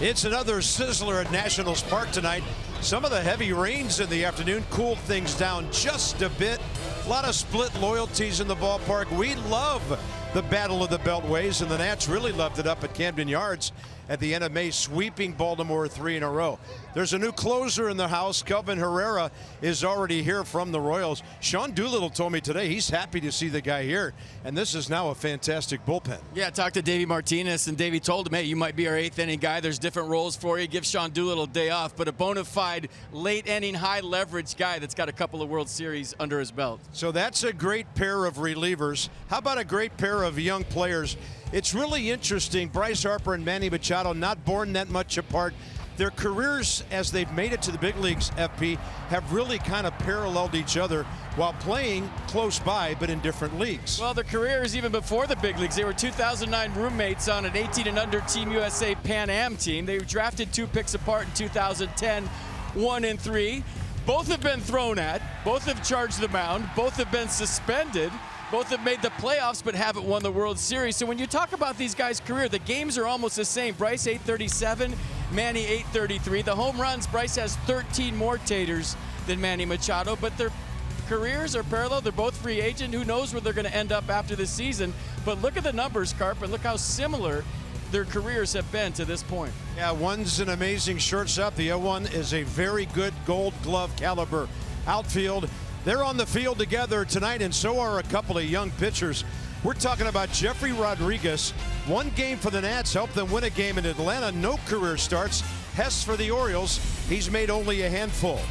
It's another sizzler at Nationals Park tonight. Some of the heavy rains in the afternoon cooled things down just a bit. A lot of split loyalties in the ballpark. We love the Battle of the Beltways, and the Nats really loved it up at Camden Yards at the end of May, sweeping Baltimore 3 in a row. There's a new closer in the house. Kelvin Herrera is already here from the Royals. Sean Doolittle told me today he's happy to see the guy here, and this is now a fantastic bullpen. Yeah, I talked to Davey Martinez, and Davey told him, hey, you might be our 8th inning guy. There's different roles for you. Give Sean Doolittle a day off, but a bona fide late inning, high leverage guy that's got a couple of World Series under his belt. So that's a great pair of relievers. How about a great pair of young players? It's really interesting. Bryce Harper and Manny Machado not born that much apart. Their careers, as they've made it to the big leagues, FP, have really kind of paralleled each other while playing close by, but in different leagues. Well, their careers even before the big leagues. They were 2009 roommates on an 18 and under Team USA Pan Am team. They were drafted 2 picks apart in 2010, 1 and 3. Both have been thrown at. Both have charged the mound. Both have been suspended. Both have made the playoffs but haven't won the World Series. So when you talk about these guys' career, the games are almost the same. Bryce 837, Manny 833. The home runs, Bryce has 13 more taters than Manny Machado, but their careers are parallel. They're both free agent. Who knows where they're going to end up after this season? But look at the numbers, Carp, and look how similar their careers have been to this point. Yeah, one's an amazing shortstop. The other one is a very good Gold Glove caliber outfield. They're on the field together tonight, and so are a couple of young pitchers. We're talking about Jeffrey Rodriguez. One game for the Nats helped them win a game in Atlanta. No career starts. Hesse for the Orioles. He's made only a handful.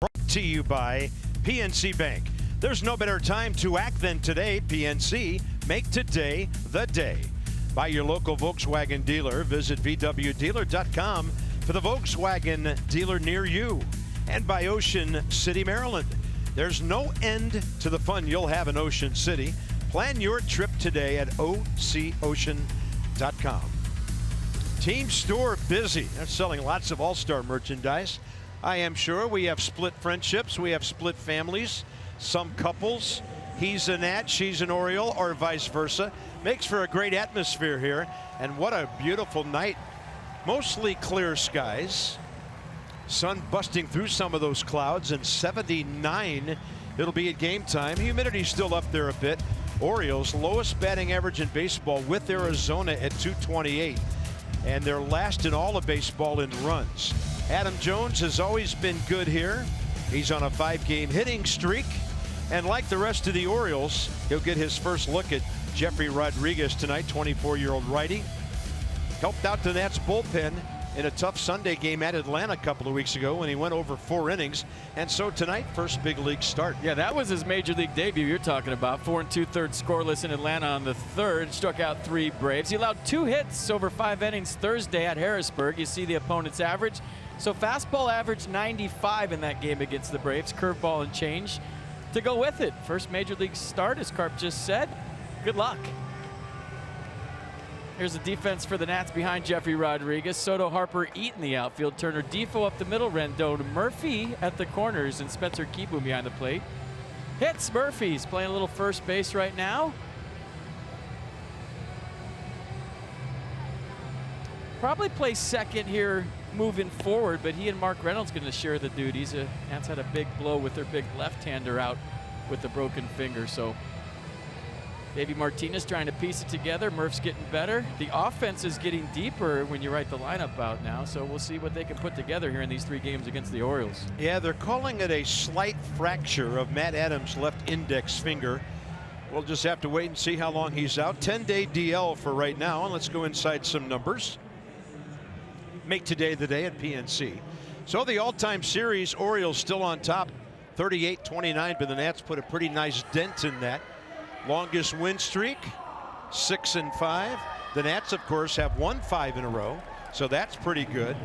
Brought to you by PNC Bank. There's no better time to act than today. PNC, make today the day. By your local Volkswagen dealer. Visit VWDealer.com for the Volkswagen dealer near you. And by Ocean City, Maryland. There's no end to the fun you'll have in Ocean City. Plan your trip today at OCOcean.com. Team store busy. They're selling lots of all-star merchandise. I am sure we have split friendships. We have split families. Some couples. He's a Nat, she's an Oriole, or vice versa. Makes for a great atmosphere here. And what a beautiful night. Mostly clear skies. Sun busting through some of those clouds, and 79 it'll be at game time. Humidity's still up there a bit. Orioles lowest batting average in baseball with Arizona at 228. And they're last in all of baseball in runs. Adam Jones has always been good here. He's on a 5-game hitting streak. And like the rest of the Orioles, he'll get his first look at Jeffrey Rodriguez tonight, 24-year-old righty. Helped out the Nats bullpen in a tough Sunday game at Atlanta a couple of weeks ago when he went over 4 innings. And so tonight, first big league start. Yeah, that was his major league debut you're talking about. 4 2/3 scoreless in Atlanta on the 3rd. Struck out 3 Braves. He allowed 2 hits over 5 innings Thursday at Harrisburg. You see the opponent's average. So fastball averaged 95 in that game against the Braves. Curveball and change to go with it. First major league start, as Carp just said. Good luck. Here's the defense for the Nats behind Jeffrey Rodriguez. Soto, Harper, Eaton the outfield. Turner, Defoe up the middle. Rendon, Murphy at the corners, and Spencer Kieboom behind the plate. Hits Murphy's playing a little first base right now. Probably play second here moving forward, but he and Mark Reynolds going to share the duties. Nats had a big blow with their big left-hander out with the broken finger, so Davey Martinez trying to piece it together. Murph's getting better. The offense is getting deeper when you write the lineup out now, so we'll see what they can put together here in these 3 games against the Orioles. Yeah, they're calling it a slight fracture of Matt Adams' left index finger. We'll just have to wait and see how long he's out. 10-day DL for right now, and let's go inside some numbers. Make today the day at PNC. So the all-time series, Orioles still on top, 38-29, but the Nats put a pretty nice dent in that. Longest win streak, 6-5. The Nats, of course, have won 5 in a row, so that's pretty good.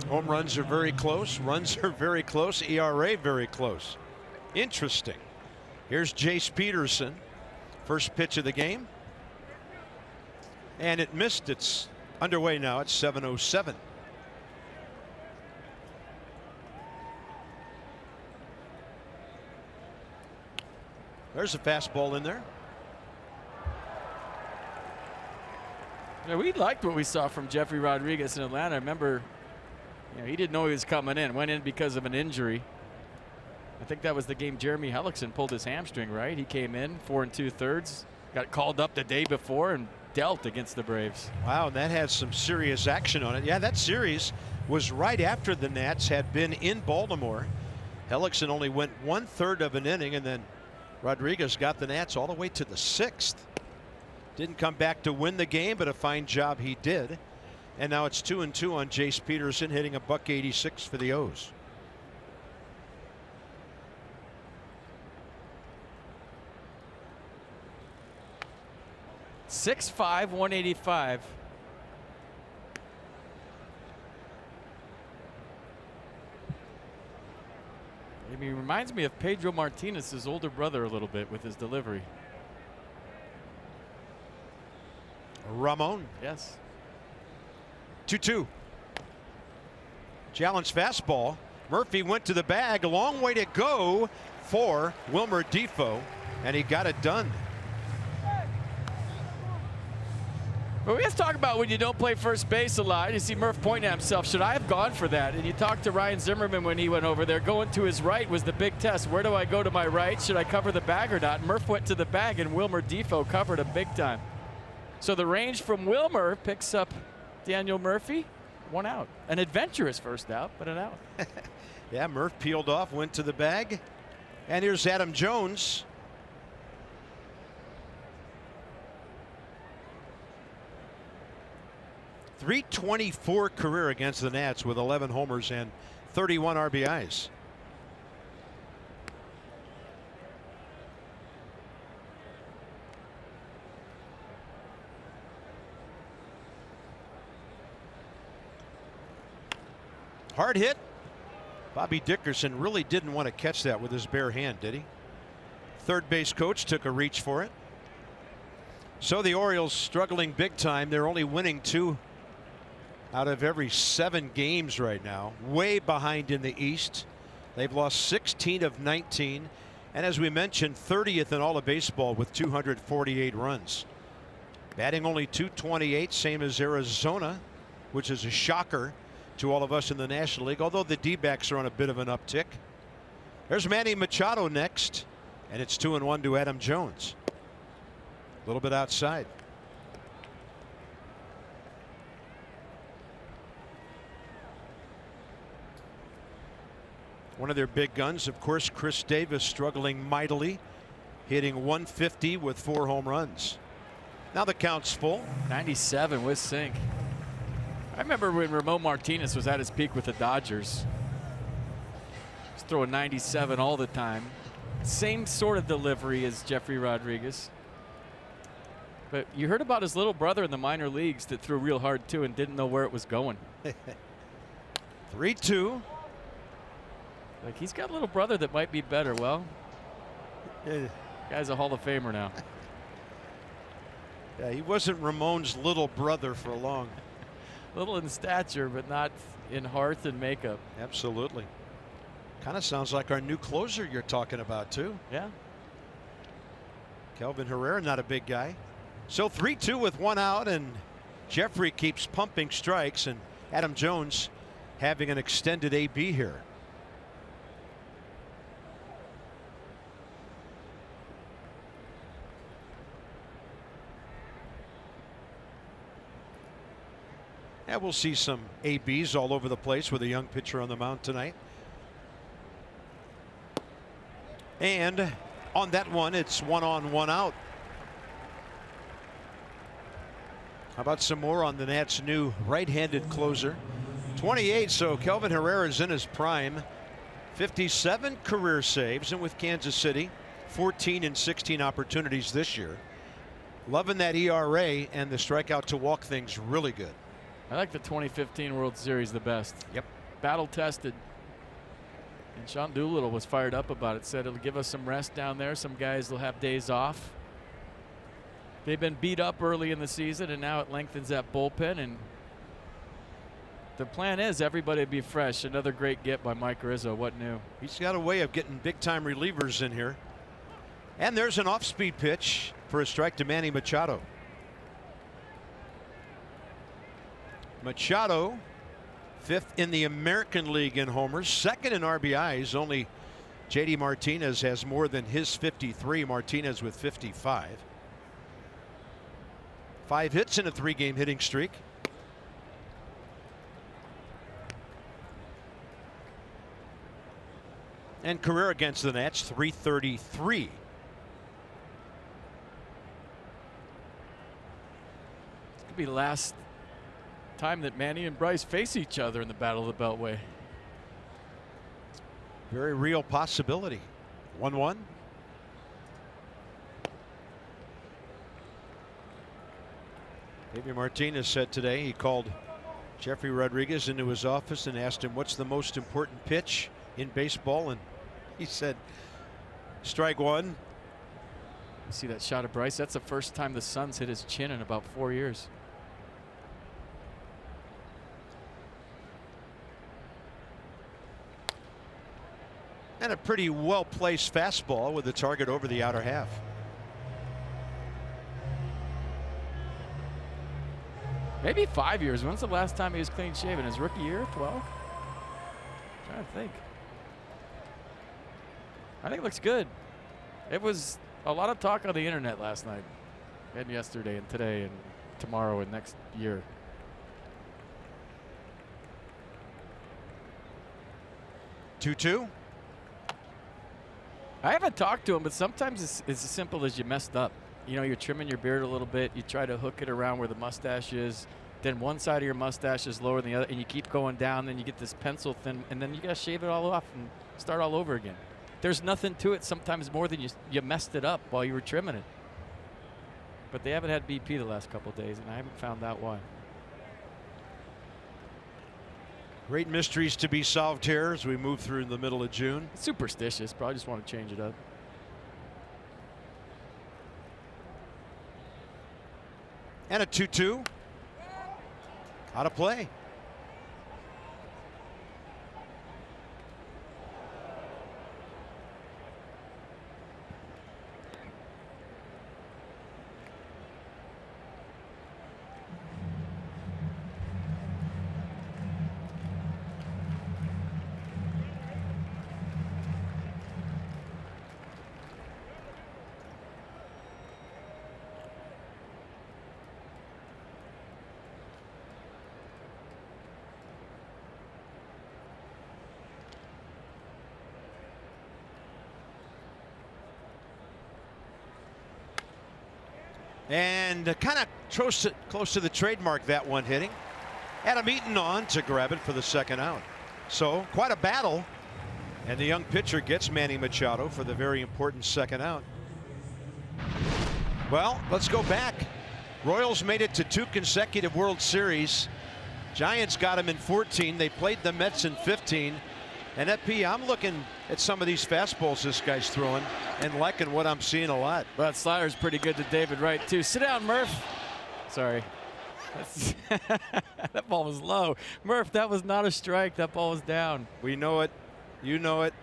Home runs are very close. Runs are very close. ERA very close. Interesting. Here's Jace Peterson. First pitch of the game. And it missed. It's underway now at 7:07. There's a fastball in there. Yeah, we liked what we saw from Jeffrey Rodriguez in Atlanta. Remember, he didn't know he was coming in. Went in because of an injury. I think that was the game Jeremy Hellickson pulled his hamstring, right? He came in 4 2/3, got called up the day before and dealt against the Braves. Wow, that has some serious action on it. Yeah, that series was right after the Nats had been in Baltimore. Hellickson only went 1/3 of an inning, and then Rodriguez got the Nats all the way to the 6th. Didn't come back to win the game, but a fine job he did. And now it's 2-2 on Jace Peterson, hitting a $186 for the O's. .65, 185. I mean, he reminds me of Pedro Martinez's older brother a little bit with his delivery. Ramon. Yes. 2-2. Challenge fastball. Murphy went to the bag. A long way to go for Wilmer Defoe, and he got it done. But we have to talk about when you don't play first base a lot. You see Murph pointing at himself, should I have gone for that? And you talked to Ryan Zimmerman when he went over there. Going to his right was the big test. Where do I go to my right? Should I cover the bag or not? Murph went to the bag, and Wilmer Defoe covered him big time. So the range from Wilmer picks up Daniel Murphy. 1 out. An adventurous first out, but an out. Yeah, Murph peeled off, went to the bag. And here's Adam Jones. .324 career against the Nats with 11 homers and 31 RBIs. Hard hit. Bobby Dickerson really didn't want to catch that with his bare hand, did he? Third base coach took a reach for it. So the Orioles struggling big time. They're only winning 2 out of every 7 games right now. Way behind in the East. They've lost 16 of 19. And as we mentioned, 30th in all of baseball with 248 runs. Batting only .228, same as Arizona, which is a shocker to all of us in the National League, although the D-backs are on a bit of an uptick. There's Manny Machado next, and it's 2-1 to Adam Jones. A little bit outside. One of their big guns, of course, Chris Davis, struggling mightily, hitting 150 with 4 home runs. Now the count's full. 97 with Sink. I remember when Ramon Martinez was at his peak with the Dodgers. He's throwing 97 all the time. Same sort of delivery as Jeffrey Rodriguez. But you heard about his little brother in the minor leagues that threw real hard too and didn't know where it was going. 3-2. Like, he's got a little brother that might be better. Well, guy's a Hall of Famer now. Yeah, he wasn't Ramon's little brother for long. Little in stature, but not in heart and makeup. Absolutely. Kind of sounds like our new closer you're talking about, too. Yeah. Kelvin Herrera, not a big guy. So 3-2 with 1 out, and Jeffrey keeps pumping strikes, and Adam Jones having an extended AB here. Yeah, we'll see some ABs all over the place with a young pitcher on the mound tonight. And on that one, it's 1 on, 1 out. How about some more on the Nats' new right-handed closer? 28, so Kelvin Herrera is in his prime. 57 career saves, and with Kansas City, 14 and 16 opportunities this year. Loving that ERA, and the strikeout to walk thing's really good. I like the 2015 World Series the best. Yep. Battle tested. And Sean Doolittle was fired up about it. Said it'll give us some rest down there. Some guys will have days off. They've been beat up early in the season, and now it lengthens that bullpen. And the plan is everybody be fresh. Another great get by Mike Rizzo. What new? He's got a way of getting big-time relievers in here. And there's an off-speed pitch for a strike to Manny Machado. Machado, 5th in the American League in homers, 2nd in RBIs. Only JD Martinez has more than his 53. Martinez with 55. 5 hits in a 3-game hitting streak. And career against the Nats, 333. Could be last time that Manny and Bryce face each other in the Battle of the Beltway. Very real possibility. 1-1. Maybe Martinez said today he called Jeffrey Rodriguez into his office and asked him what's the most important pitch in baseball, and he said strike 1. You see that shot of Bryce? That's the first time the sun's hit his chin in about 4 years. And a pretty well-placed fastball with the target over the outer half. Maybe 5 years. When's the last time he was clean shaven? His rookie year? 12? Trying to think. I think it looks good. It was a lot of talk on the internet last night and yesterday and today and tomorrow and next year. Two. I haven't talked to him, but sometimes it's as simple as you messed up. You know, you're trimming your beard a little bit. You try to hook it around where the mustache is. Then one side of your mustache is lower than the other, and you keep going down. Then you get this pencil thin, and then you got to shave it all off and start all over again. There's nothing to it sometimes more than you messed it up while you were trimming it. But they haven't had BP the last couple of days, and I haven't found out why. Great mysteries to be solved here as we move through the middle of June. It's superstitious. Probably just want to change it up. And a 2-2. Out of play. And kind of close to the trademark, that one hitting. Adam Eaton on to grab it for the second out. So quite a battle. And the young pitcher gets Manny Machado for the very important second out. Well, let's go back. Royals made it to 2 consecutive World Series. Giants got him in 14. They played the Mets in 15. And at P, I'm looking at some of these fastballs this guy's throwing and liking what I'm seeing a lot. Well, that slider's pretty good to David Wright, too. Sit down, Murph. Sorry. That ball was low. Murph, that was not a strike. That ball was down. We know it. You know it.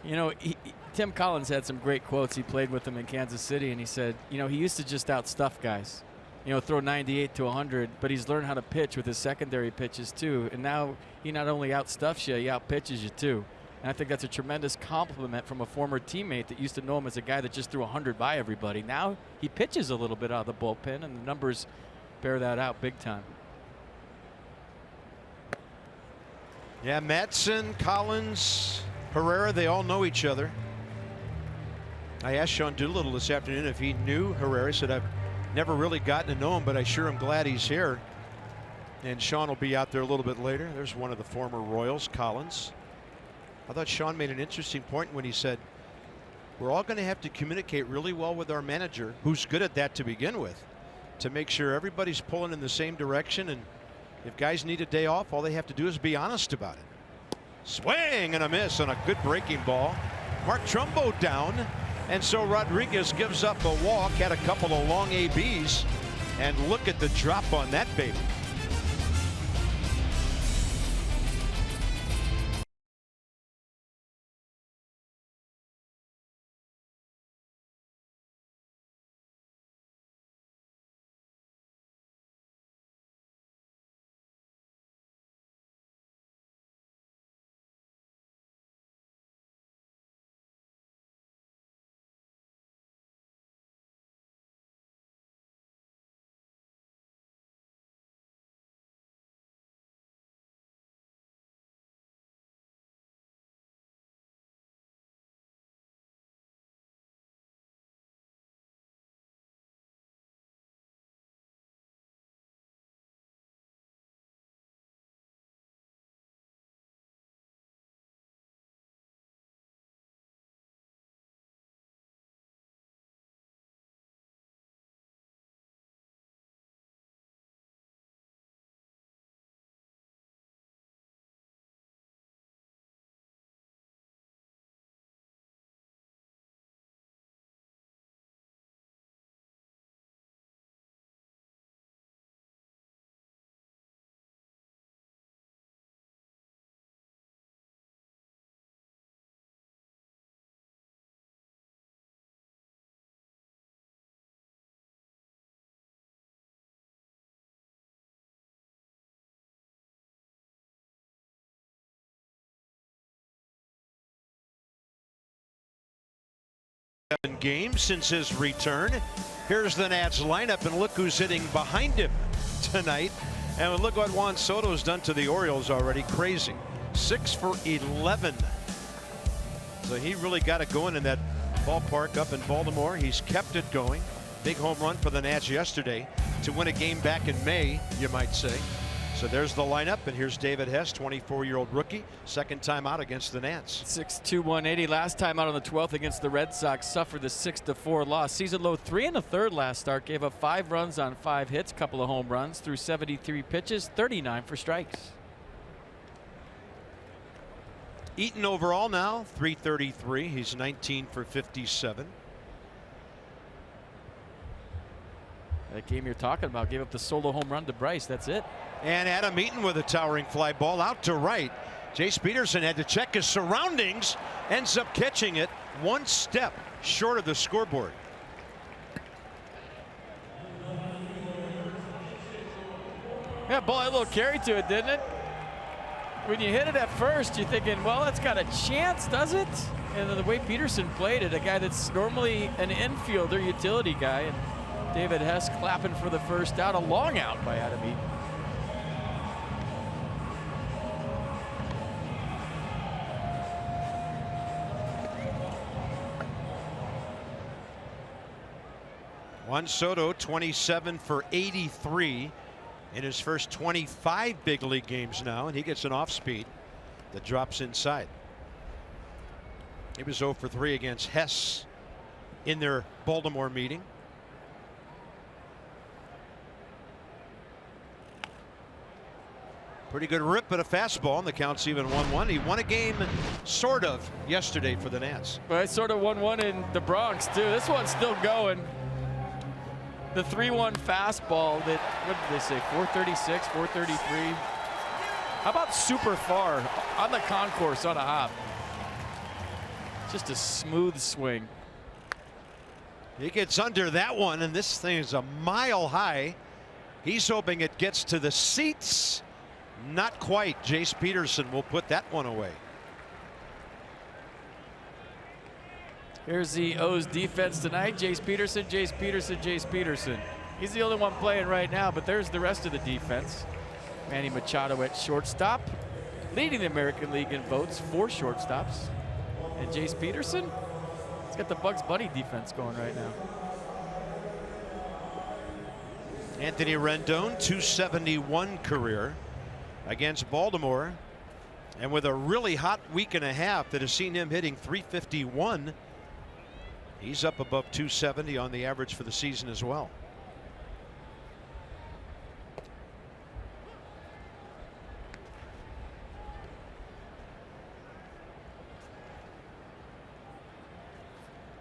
You know, Tim Collins had some great quotes. He played with him in Kansas City, and he said, you know, he used to just outstuff guys. You know, throw 98 to 100, but he's learned how to pitch with his secondary pitches too. And now he not only outstuffs you, he outpitches you too. And I think that's a tremendous compliment from a former teammate that used to know him as a guy that just threw 100 by everybody. Now he pitches a little bit out of the bullpen, and the numbers bear that out big time. Yeah, Madsen, Collins, Herrera, they all know each other. I asked Sean Doolittle this afternoon if he knew Herrera. He said, I've never really gotten to know him, but I sure am glad he's here. And Sean will be out there a little bit later. There's one of the former Royals, Collins. I thought Sean made an interesting point when he said, we're all going to have to communicate really well with our manager, who's good at that to begin with, to make sure everybody's pulling in the same direction. And if guys need a day off, all they have to do is be honest about it. Swing and a miss on a good breaking ball. Mark Trumbo down. And so Rodriguez gives up a walk, had a couple of long ABs, and look at the drop on that baby. Games since his return. Here's the Nats lineup, and look who's hitting behind him tonight. And look what Juan Soto's done to the Orioles already. Crazy. 6 for 11. So he really got it going in that ballpark up in Baltimore. He's kept it going. Big home run for the Nats yesterday to win a game back in May, you might say. So there's the lineup, and here's David Hesse, 24-year-old rookie, second time out against the Nats. 6'2", 180. Last time out on the 12th against the Red Sox, suffered the 6-4 loss. Season low 3 1/3 last start. Gave up 5 runs on 5 hits, couple of home runs, threw 73 pitches, 39 for strikes. Eaton overall now, 333. He's 19 for 57. That game you're talking about, gave up the solo home run to Bryce. That's it. And Adam Eaton with a towering fly ball out to right. Jace Peterson had to check his surroundings, ends up catching it one step short of the scoreboard. Yeah, ball had a little carry to it, didn't it? When you hit it at first, you're thinking, well, it's got a chance, does it? And then the way Peterson played it, a guy that's normally an infielder, utility guy, and David Hesse clapping for the first out, a long out by Adam Eaton. Juan Soto 27 for 83 in his first 25 big league games now, and he gets an off speed that drops inside. He was 0 for 3 against Hesse in their Baltimore meeting. Pretty good rip, but a fastball, and the count's even 1-1. He won a game, sort of, yesterday for the Nats. But I sort of won one in the Bronx, too. This one's still going. The 3-1 fastball that, what did they say, 436, 433? How about super far on the concourse on a hop? Just a smooth swing. He gets under that one, and this thing is a mile high. He's hoping it gets to the seats. Not quite. Jace Peterson will put that one away. Here's the O's defense tonight. Jace Peterson, Jace Peterson, Jace Peterson. He's the only one playing right now, but there's the rest of the defense. Manny Machado at shortstop, leading the American League in votes for shortstops. And Jace Peterson, he's got the Bugs Bunny defense going right now. Anthony Rendon, 271 career against Baltimore, and with a really hot week and a half that has seen him hitting 351, he's up above 270 on the average for the season as well.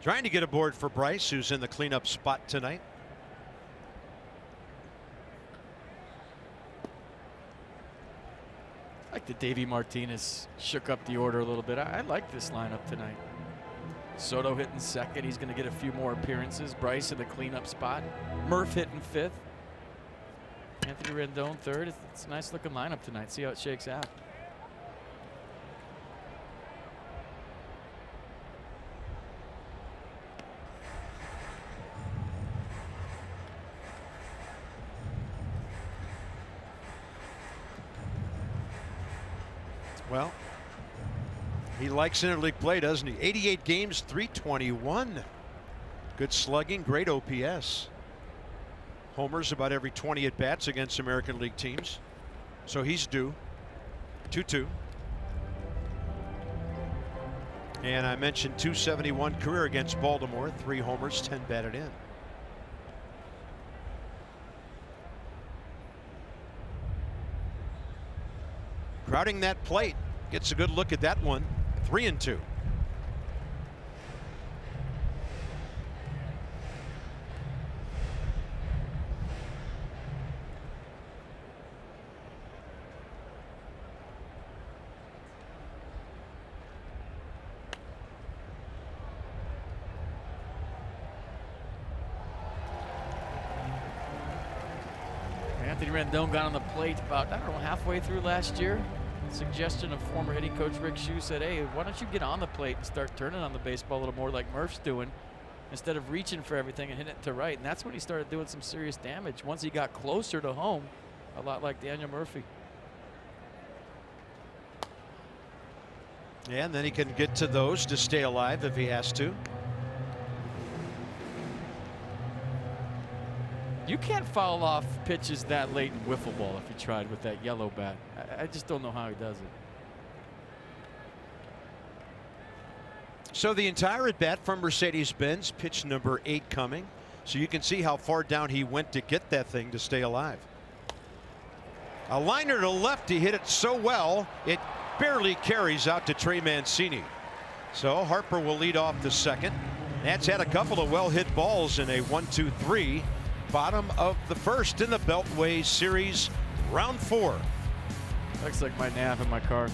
Trying to get aboard for Bryce, who's in the cleanup spot tonight. I like that Davey Martinez shook up the order a little bit. I like this lineup tonight. Soto hitting second. He's going to get a few more appearances. Bryce in the cleanup spot. Murph hitting fifth. Anthony Rendon third. It's a nice looking lineup tonight. See how it shakes out. Well, he likes interleague play, doesn't he? 88 games, 321. Good slugging, great OPS. Homers about every 20 at bats against American League teams. So he's due. 2-2. And I mentioned 271 career against Baltimore, 3 homers, 10 batted in. Crowding that plate, gets a good look at that one. 3-2. Anthony Rendon got on the plate about, I don't know, halfway through last year. Suggestion of former hitting coach Rick Shue said, hey, why don't you get on the plate and start turning on the baseball a little more like Murph's doing instead of reaching for everything and hitting it to right. And that's when he started doing some serious damage once he got closer to home, a lot like Daniel Murphy. Yeah, and then he can get to those to stay alive if he has to. You can't foul off pitches that late in wiffle ball if you tried with that yellow bat. I just don't know how he does it. So the entire at bat from Mercedes-Benz, pitch number 8 coming. So you can see how far down he went to get that thing to stay alive. A liner to left, he hit it so well, it barely carries out to Trey Mancini. So Harper will lead off the second. Nats had a couple of well hit balls in a 1-2-3. Bottom of the first in the Beltway Series, round 4. Looks like my nav in my car.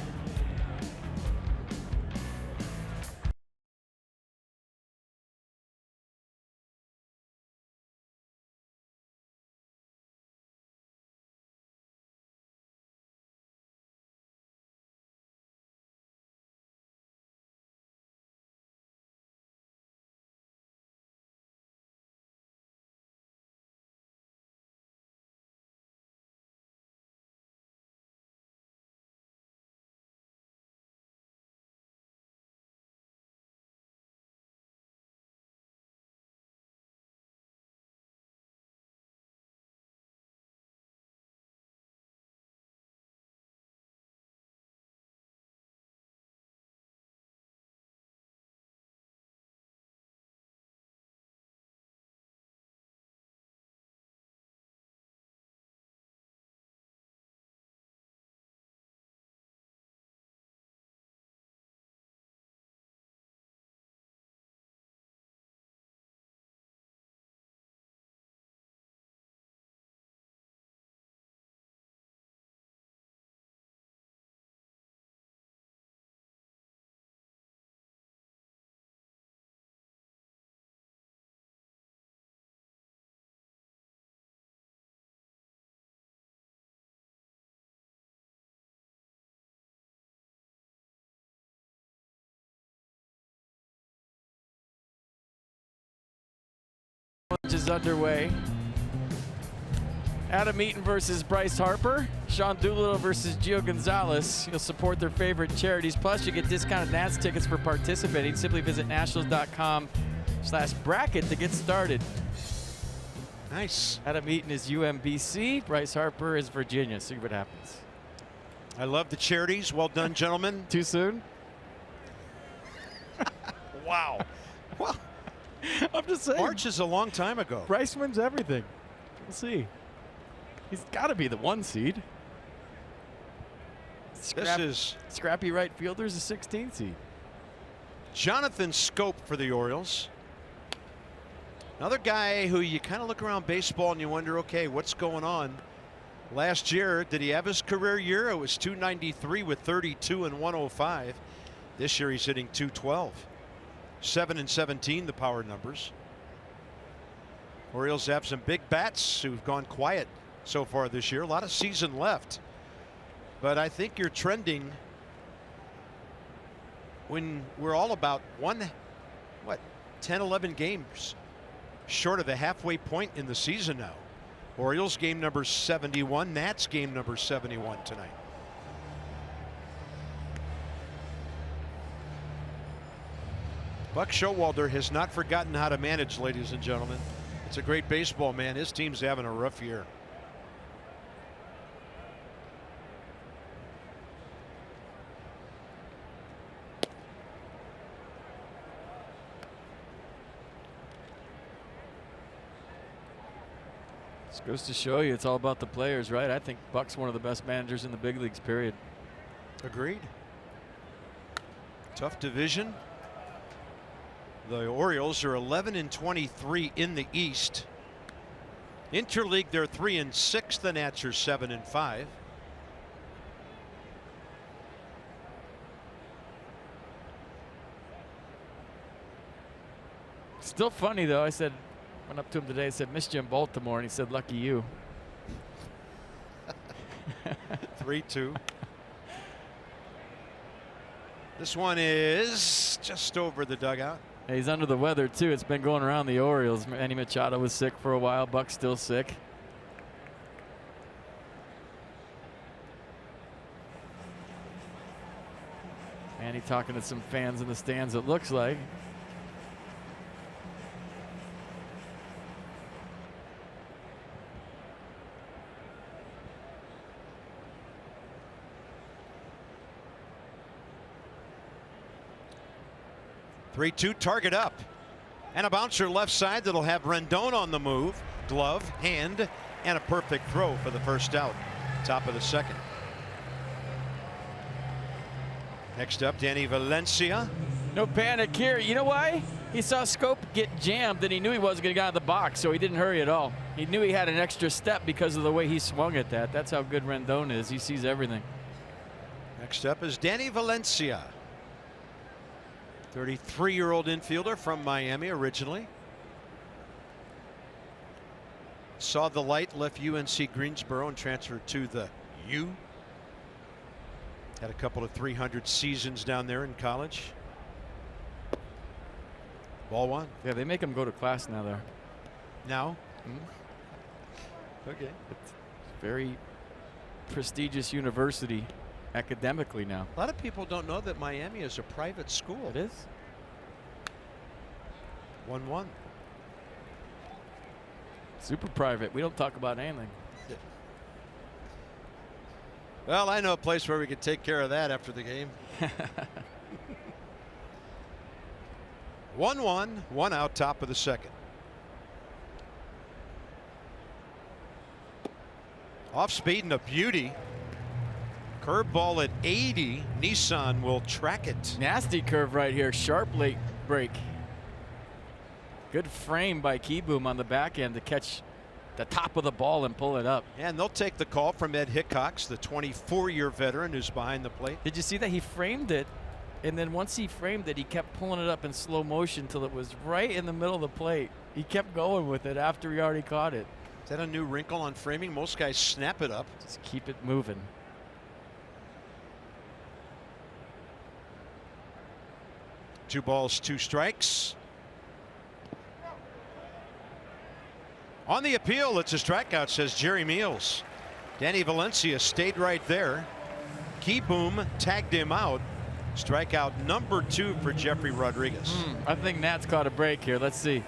match is underway. Adam Eaton versus Bryce Harper. Sean Doolittle versus Gio Gonzalez. You'll support their favorite charities. Plus, you get discounted Nats tickets for participating. Simply visit nationals.com/bracket to get started. Nice. Adam Eaton is UMBC. Bryce Harper is Virginia. See what happens. I love the charities. Well done, gentlemen. Too soon? Wow. Well, I'm just saying. March is a long time ago. Bryce wins everything. We'll see. He's got to be the 1 seed. This is Scrappy right fielder's a 16 seed. Jonathan Scope for the Orioles. Another guy who you kind of look around baseball and you wonder, okay, what's going on? Last year, did he have his career year? It was 293 with 32 and 105. This year he's hitting 212. 7 and 17 the power numbers. Orioles have some big bats who've gone quiet so far this year. A lot of season left. But I think you're trending when we're all about 10, 11 games short of the halfway point in the season now. Orioles game number 71, Nats game number 71 tonight. Buck Showalter has not forgotten how to manage, ladies and gentlemen. It's a great baseball man. His team's having a rough year. This goes to show you it's all about the players, right? I think Buck's one of the best managers in the big leagues, period. Agreed. Tough division. The Orioles are 11 and 23 in the East. Interleague, they're 3 and 6. The Nats are 7 and 5. Still funny though. I went up to him today. I said, "Missed you in Baltimore," and he said, "Lucky you." 3-2. This one is just over the dugout. Hey, he's under the weather too. It's been going around the Orioles. Manny Machado was sick for a while. Buck's still sick. Manny talking to some fans in the stands, it looks like. Three-two, target up. And a bouncer left side that'll have Rendon on the move. Glove, hand, and a perfect throw for the first out. Top of the second. Next up, Danny Valencia. No panic here. You know why? He saw Scope get jammed and he knew he wasn't going to get out of the box, so he didn't hurry at all. He knew he had an extra step because of the way he swung at that. That's how good Rendon is. He sees everything. Next up is Danny Valencia. 33-year-old infielder from Miami originally. Saw the light, left UNC Greensboro and transferred to the U. Had a couple of 300 seasons down there in college. Ball one. Yeah, they make him go to class now there. Now? Okay. It's a very prestigious university academically now. A lot of people don't know that Miami is a private school. It is. 1-1. Super private. We don't talk about anything. Yeah. Well, I know a place where we could take care of that after the game. 1-1, 1 out, top of the second. Off speed and a beauty. Curveball at 80. Nissan will track it. Nasty curve right here. Sharp late break. Good frame by Keyboom on the back end to catch the top of the ball and pull it up. And they'll take the call from Ed Hickox, the 24-year veteran who's behind the plate. Did you see that he framed it? And then once he framed it, he kept pulling it up in slow motion till it was right in the middle of the plate. He kept going with it after he already caught it. Is that a new wrinkle on framing? Most guys snap it up. Just keep it moving. Two balls, two strikes. On the appeal, it's a strikeout, says Jerry Meals. Danny Valencia stayed right there. Keyboom tagged him out. Strikeout number 2 for Jeffrey Rodriguez. I think Nat's caught a break here. Let's see.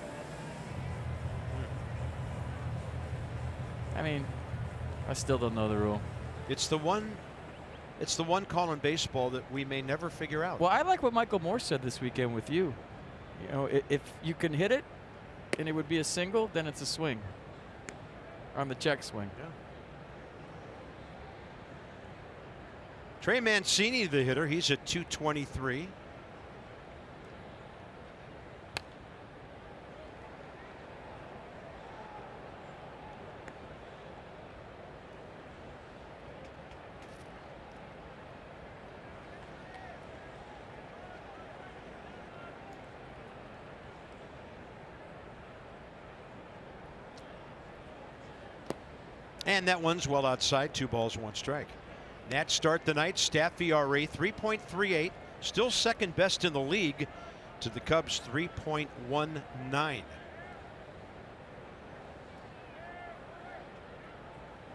I mean, I still don't know the rule. It's the one call in baseball that we may never figure out. Well, I like what Michael Moore said this weekend with you. You know, if you can hit it and it would be a single, then it's a swing on the check swing. Yeah. Trey Mancini, the hitter, he's at 223. And that one's well outside. 2 balls, 1 strike. Nats start the night. Staff ERA 3.38. Still second best in the league to the Cubs 3.19.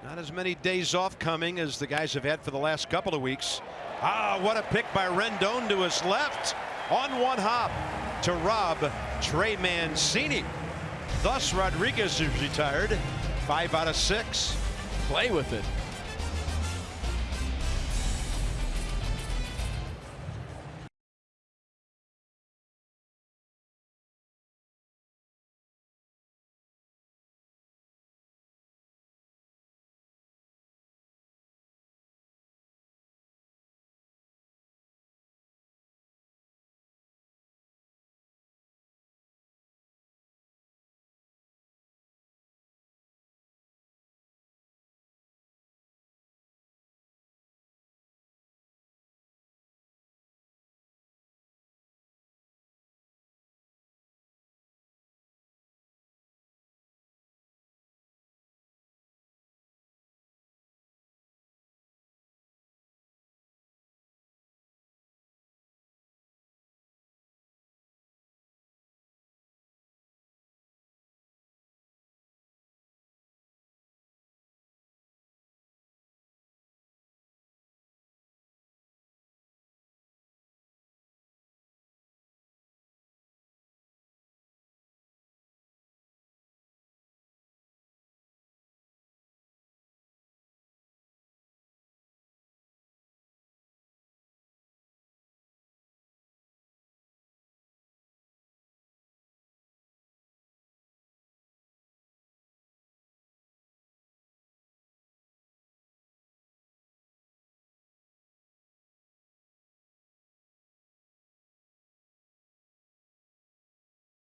Not as many days off coming as the guys have had for the last couple of weeks. Ah, what a pick by Rendon to his left on 1 hop to rob Trey Mancini. Thus Rodriguez is retired. 5 out of 6. Play with it.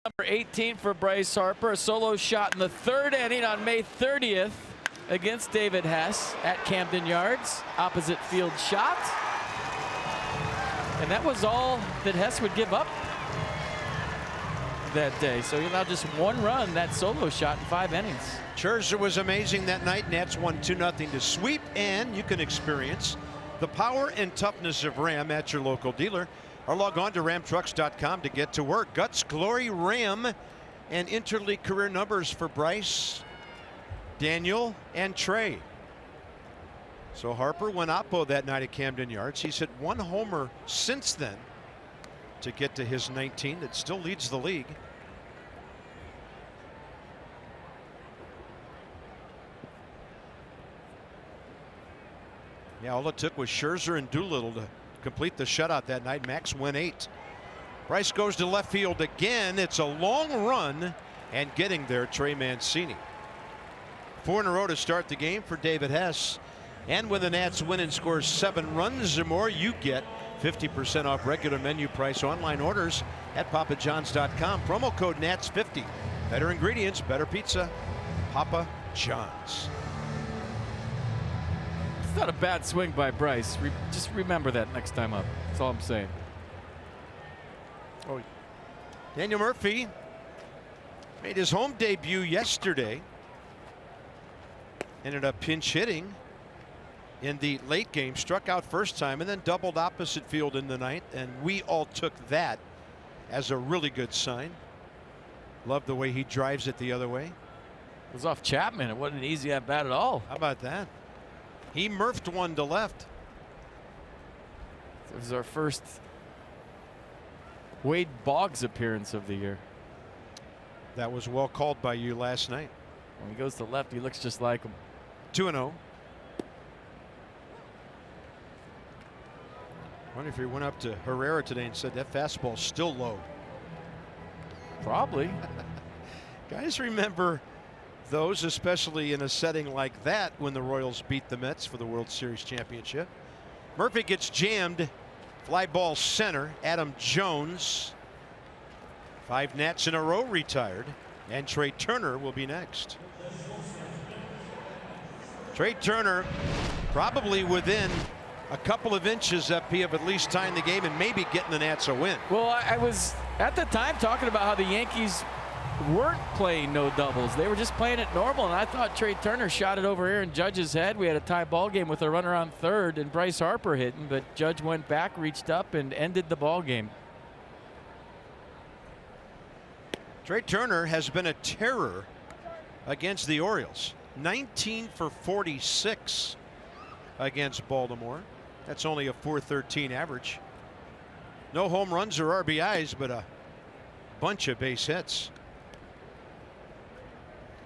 Number 18 for Bryce Harper, a solo shot in the 3rd inning on May 30th against David Hesse at Camden Yards. Opposite field shot. And that was all that Hesse would give up that day. So he allowed just 1 run, that solo shot in 5 innings. Scherzer was amazing that night. Nats won 2-0 to sweep, and you can experience the power and toughness of Ram at your local dealer. Or log on to ramtrucks.com to get to work. Guts, glory, Ram, and interleague career numbers for Bryce, Daniel, and Trey. So Harper went oppo that night at Camden Yards. He's hit 1 homer since then to get to his 19. It still leads the league. Yeah, all it took was Scherzer and Doolittle to complete the shutout that night. Max went 8. Bryce goes to left field again. It's a long run, and getting there, Trey Mancini. 4 in a row to start the game for David Hesse. And when the Nats win and score 7 runs or more, you get 50% off regular menu price online orders at papajohns.com. Promo code NATS50. Better ingredients, better pizza. Papa John's. It's not a bad swing by Bryce. Just remember that next time up. That's all I'm saying. Oh, Daniel Murphy made his home debut yesterday. Ended up pinch hitting in the late game. Struck out first time and then doubled opposite field in the ninth. And we all took that as a really good sign. Love the way he drives it the other way. It was off Chapman. It wasn't an easy at bat at all. How about that? He murphed one to left. It was our first Wade Boggs appearance of the year. That was well called by you last night. When he goes to left, he looks just like him. 2-0. I wonder if he went up to Herrera today and said that fastball's still low. Probably. Guys remember those, especially in a setting like that when the Royals beat the Mets for the World Series championship. Murphy gets jammed. Fly ball center. Adam Jones. 5 Nats in a row retired. And Trey Turner will be next. Trey Turner probably within a couple of inches up here of at least tying the game and maybe getting the Nats a win. Well, I was at the time talking about how the Yankees weren't playing no doubles. They were just playing it normal, and I thought Trey Turner shot it over Aaron Judge's head. We had a tie ball game with a runner on third and Bryce Harper hitting, but Judge went back, reached up, and ended the ball game. Trey Turner has been a terror against the Orioles. 19 for 46 against Baltimore. That's only a .413 average. No home runs or RBIs, but a bunch of base hits.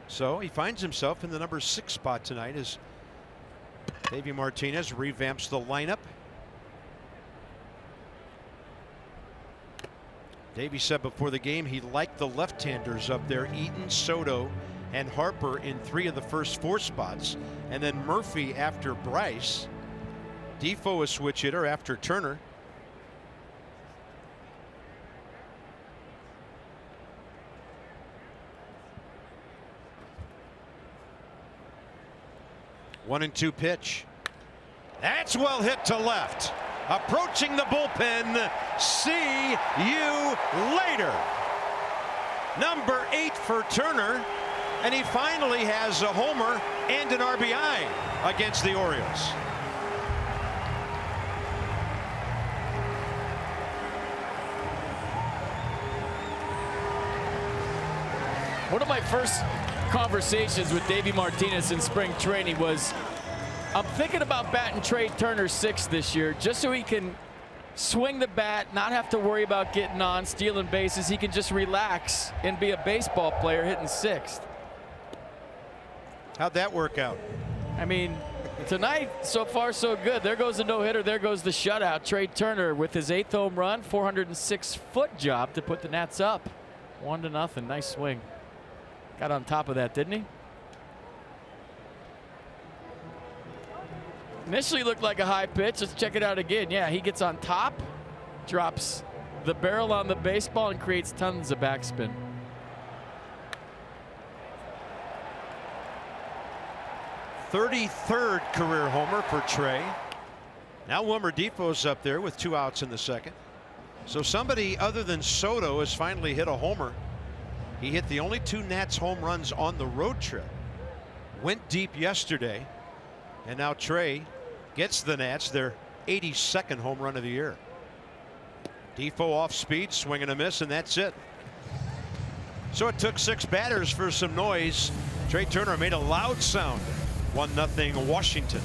So he finds himself in the number 6 spot tonight as Davey Martinez revamps the lineup. Davey said before the game he liked the left-handers up there, Eaton, Soto, and Harper in 3 of the first 4 spots, and then Murphy after Bryce. Defoe a switch hitter after Turner. One and 2 pitch. That's well hit to left. Approaching the bullpen. See you later. Number 8 for Turner. And he finally has a homer and an RBI against the Orioles. One of my first conversations with Davey Martinez in spring training was, I'm thinking about batting Trey Turner 6th this year just so he can swing the bat, not have to worry about getting on, stealing bases. He can just relax and be a baseball player hitting 6th. How'd that work out? I mean, tonight, so far so good. There goes the no-hitter. There goes the shutout. Trey Turner with his 8th home run, 406-foot job to put the Nats up 1-0. Nice swing. Got on top of that, didn't he? Initially looked like a high pitch. Let's check it out again. Yeah, he gets on top, drops the barrel on the baseball, and creates tons of backspin. Third career homer for Trey. Now Wilmer Defoe's up there with 2 outs in the 2nd. So somebody other than Soto has finally hit a homer. He hit the only 2 Nats home runs on the road trip. Went deep yesterday. And now Trey gets the Nats their 82nd home run of the year. Defoe off speed, swing and a miss, and that's it. So it took 6 batters for some noise. Trey Turner made a loud sound. 1-0 Washington.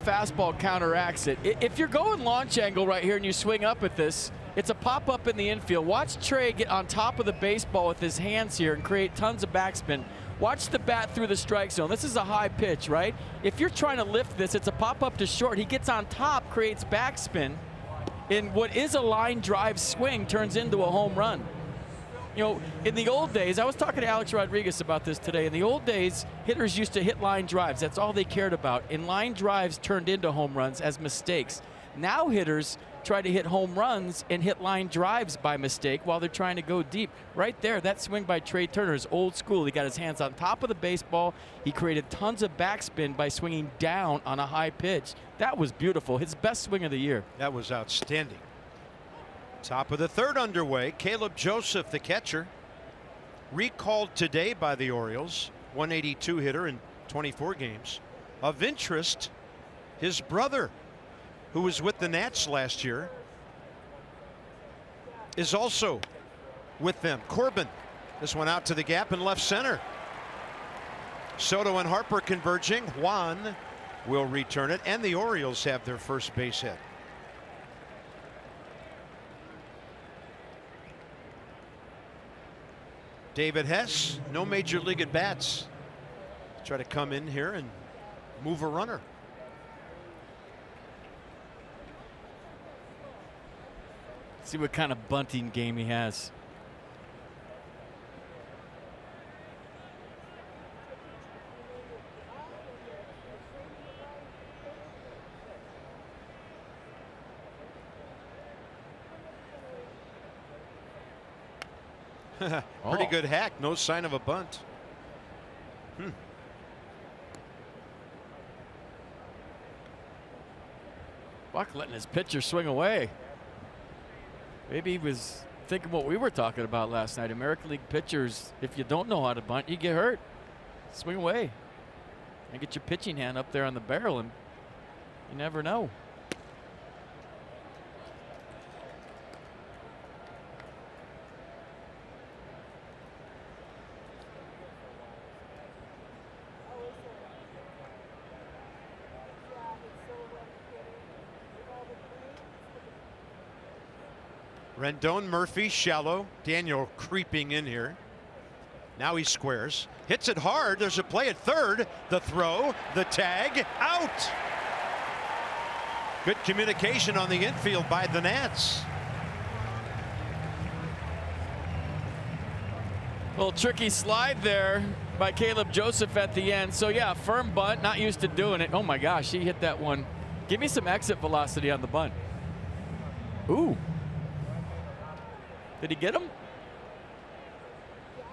fastball counteracts it. If you're going launch angle right here and you swing up at this, it's a pop-up in the infield. Watch Trey get on top of the baseball with his hands here and create tons of backspin. Watch the bat through the strike zone. This is a high pitch, right? If you're trying to lift this, it's a pop-up to short. He gets on top, creates backspin, and what is a line drive swing turns into a home run. You know, in the old days, I was talking to Alex Rodriguez about this today. In the old days, hitters used to hit line drives. That's all they cared about. And line drives turned into home runs as mistakes. Now hitters try to hit home runs and hit line drives by mistake while they're trying to go deep. Right there, that swing by Trey Turner is old school. He got his hands on top of the baseball. He created tons of backspin by swinging down on a high pitch. That was beautiful. His best swing of the year. That was outstanding. Top of the third underway. Caleb Joseph, the catcher, recalled today by the Orioles. 182 hitter in 24 games. Of interest, his brother, who was with the Nats last year, is also with them. Corbin. This one out to the gap in left center. Soto and Harper converging. Juan will return it, and the Orioles have their first base hit. David Hesse, no major league at bats. Try to come in here and move a runner. See what kind of bunting game he has. Pretty good hack. No sign of a bunt. Buck letting his pitcher swing away. Maybe he was thinking what we were talking about last night. American League pitchers, if you don't know how to bunt, you get hurt. Swing away and get your pitching hand up there on the barrel, and you never know. Rendon, Murphy, shallow. Daniel creeping in here. Now he squares. Hits it hard. There's a play at third. The throw, the tag, out. Good communication on the infield by the Nats. Little tricky slide there by Caleb Joseph at the end. So yeah, firm bunt, not used to doing it. Oh my gosh, he hit that one. Give me some exit velocity on the bunt. Ooh. Did he get him?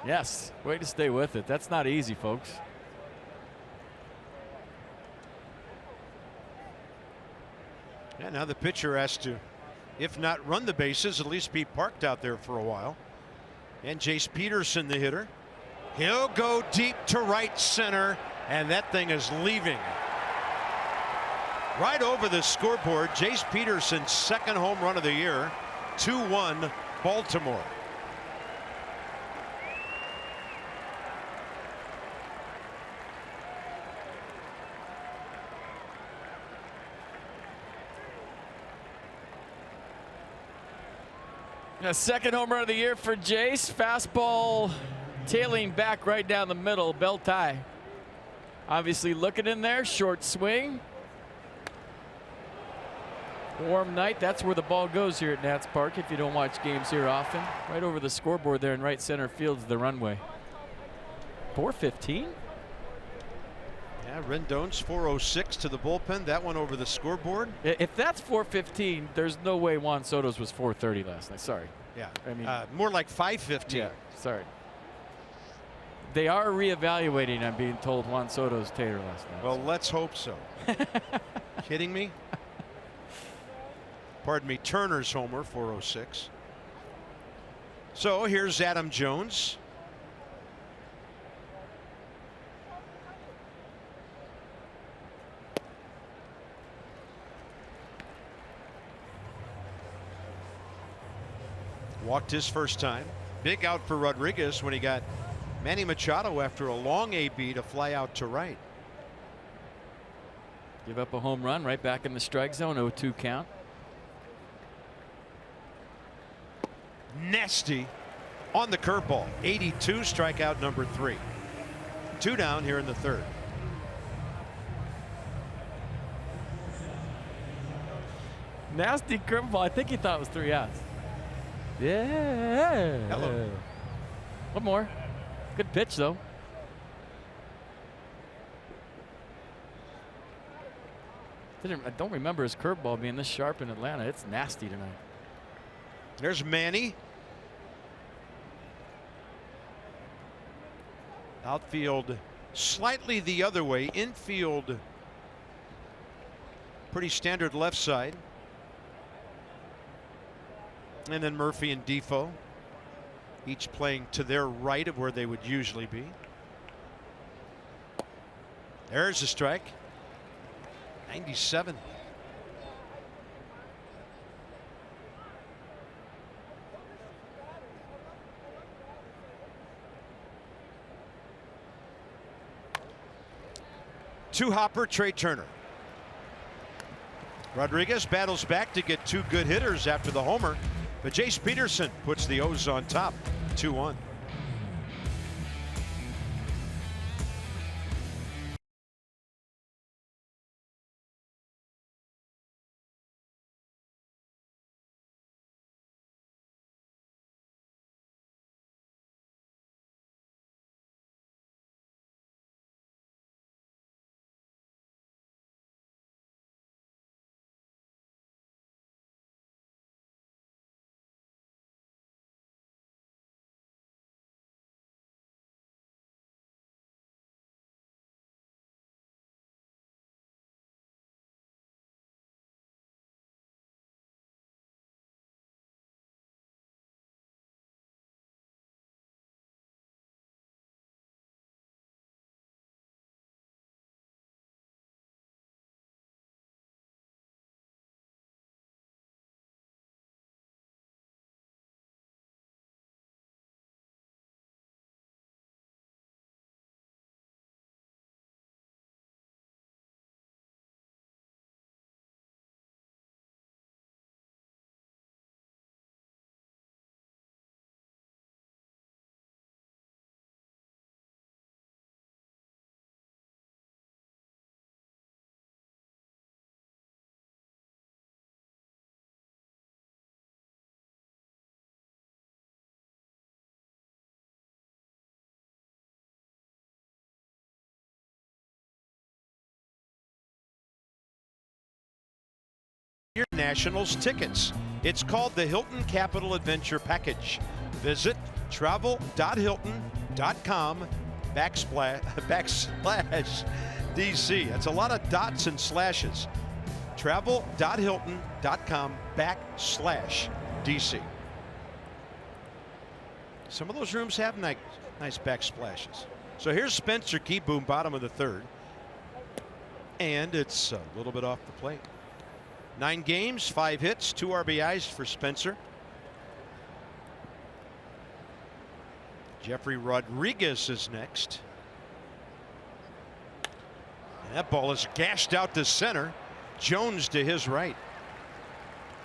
Yes. Way to stay with it. That's not easy, folks. Yeah, now the pitcher has to, if not run the bases, at least be parked out there for a while. And Jace Peterson, the hitter. He'll go deep to right center, and that thing is leaving. Right over the scoreboard. Jace Peterson's second home run of the year. 2-1 Baltimore. A second home run of the year for Jace. Fastball tailing back right down the middle. Bell tie. Obviously looking in there. Short swing. Warm night. That's where the ball goes here at Nats Park if you don't watch games here often. Right over the scoreboard there in right center field is the runway. 4:15. Yeah, Rendon's 406 to the bullpen. That one over the scoreboard. If that's 4:15, there's no way Juan Soto's was 4:30 last night. Sorry. Yeah, I mean more like 5:15. Yeah, sorry. They are reevaluating, I'm being told, Juan Soto's tater last night. Well, let's hope so. Kidding me? Pardon me, Turner's homer, 406. So here's Adam Jones. Walked his first time. Big out for Rodriguez when he got Manny Machado after a long AB to fly out to right. Give up a home run right back in the strike zone. 0-2 count. Nasty on the curveball. 82, strikeout number 3. 2 down here in the third. Nasty curveball. I think he thought it was 3 outs. Yeah. Hello. One more. Good pitch, though. I don't remember his curveball being this sharp in Atlanta. It's nasty tonight. There's Manny. Outfield slightly the other way. Infield pretty standard left side. And then Murphy and Defoe each playing to their right of where they would usually be. There's a strike. 97. Two-hopper Trey Turner. Rodriguez battles back to get 2 good hitters after the homer, but Jace Peterson puts the O's on top. 2-1. Your Nationals tickets. It's called the Hilton Capital Adventure Package. Visit travel.hilton.com backslash DC. That's a lot of dots and slashes. Travel.hilton.com backslash DC. Some of those rooms have nice backsplashes. So here's Spencer Keyboom, bottom of the third. And it's a little bit off the plate. 9 games, 5 hits, 2 RBIs for Spencer. Jeffrey Rodriguez is next. And that ball is gashed out to center. Jones to his right.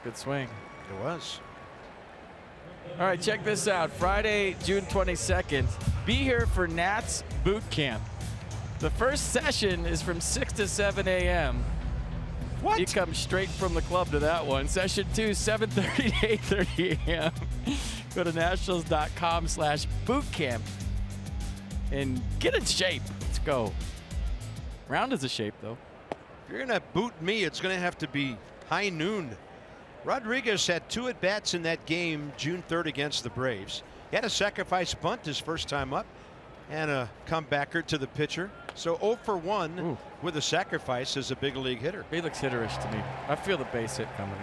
Good swing. It was. All right, check this out. Friday, June 22nd. Be here for Nats Boot Camp. The first session is from 6 to 7 a.m. What? You come straight from the club to that one. Session 2, 7:30 to 8:30 a.m. Go to nationals.com/bootcamp and get in shape. Let's go. Round is a shape, though. If you're going to boot me, it's going to have to be high noon. Rodriguez had 2 at-bats in that game June 3rd against the Braves. He had a sacrifice bunt his first time up and a comebacker to the pitcher. So 0 for 1 with a sacrifice as a big league hitter. He looks hitterish to me. I feel the base hit coming in.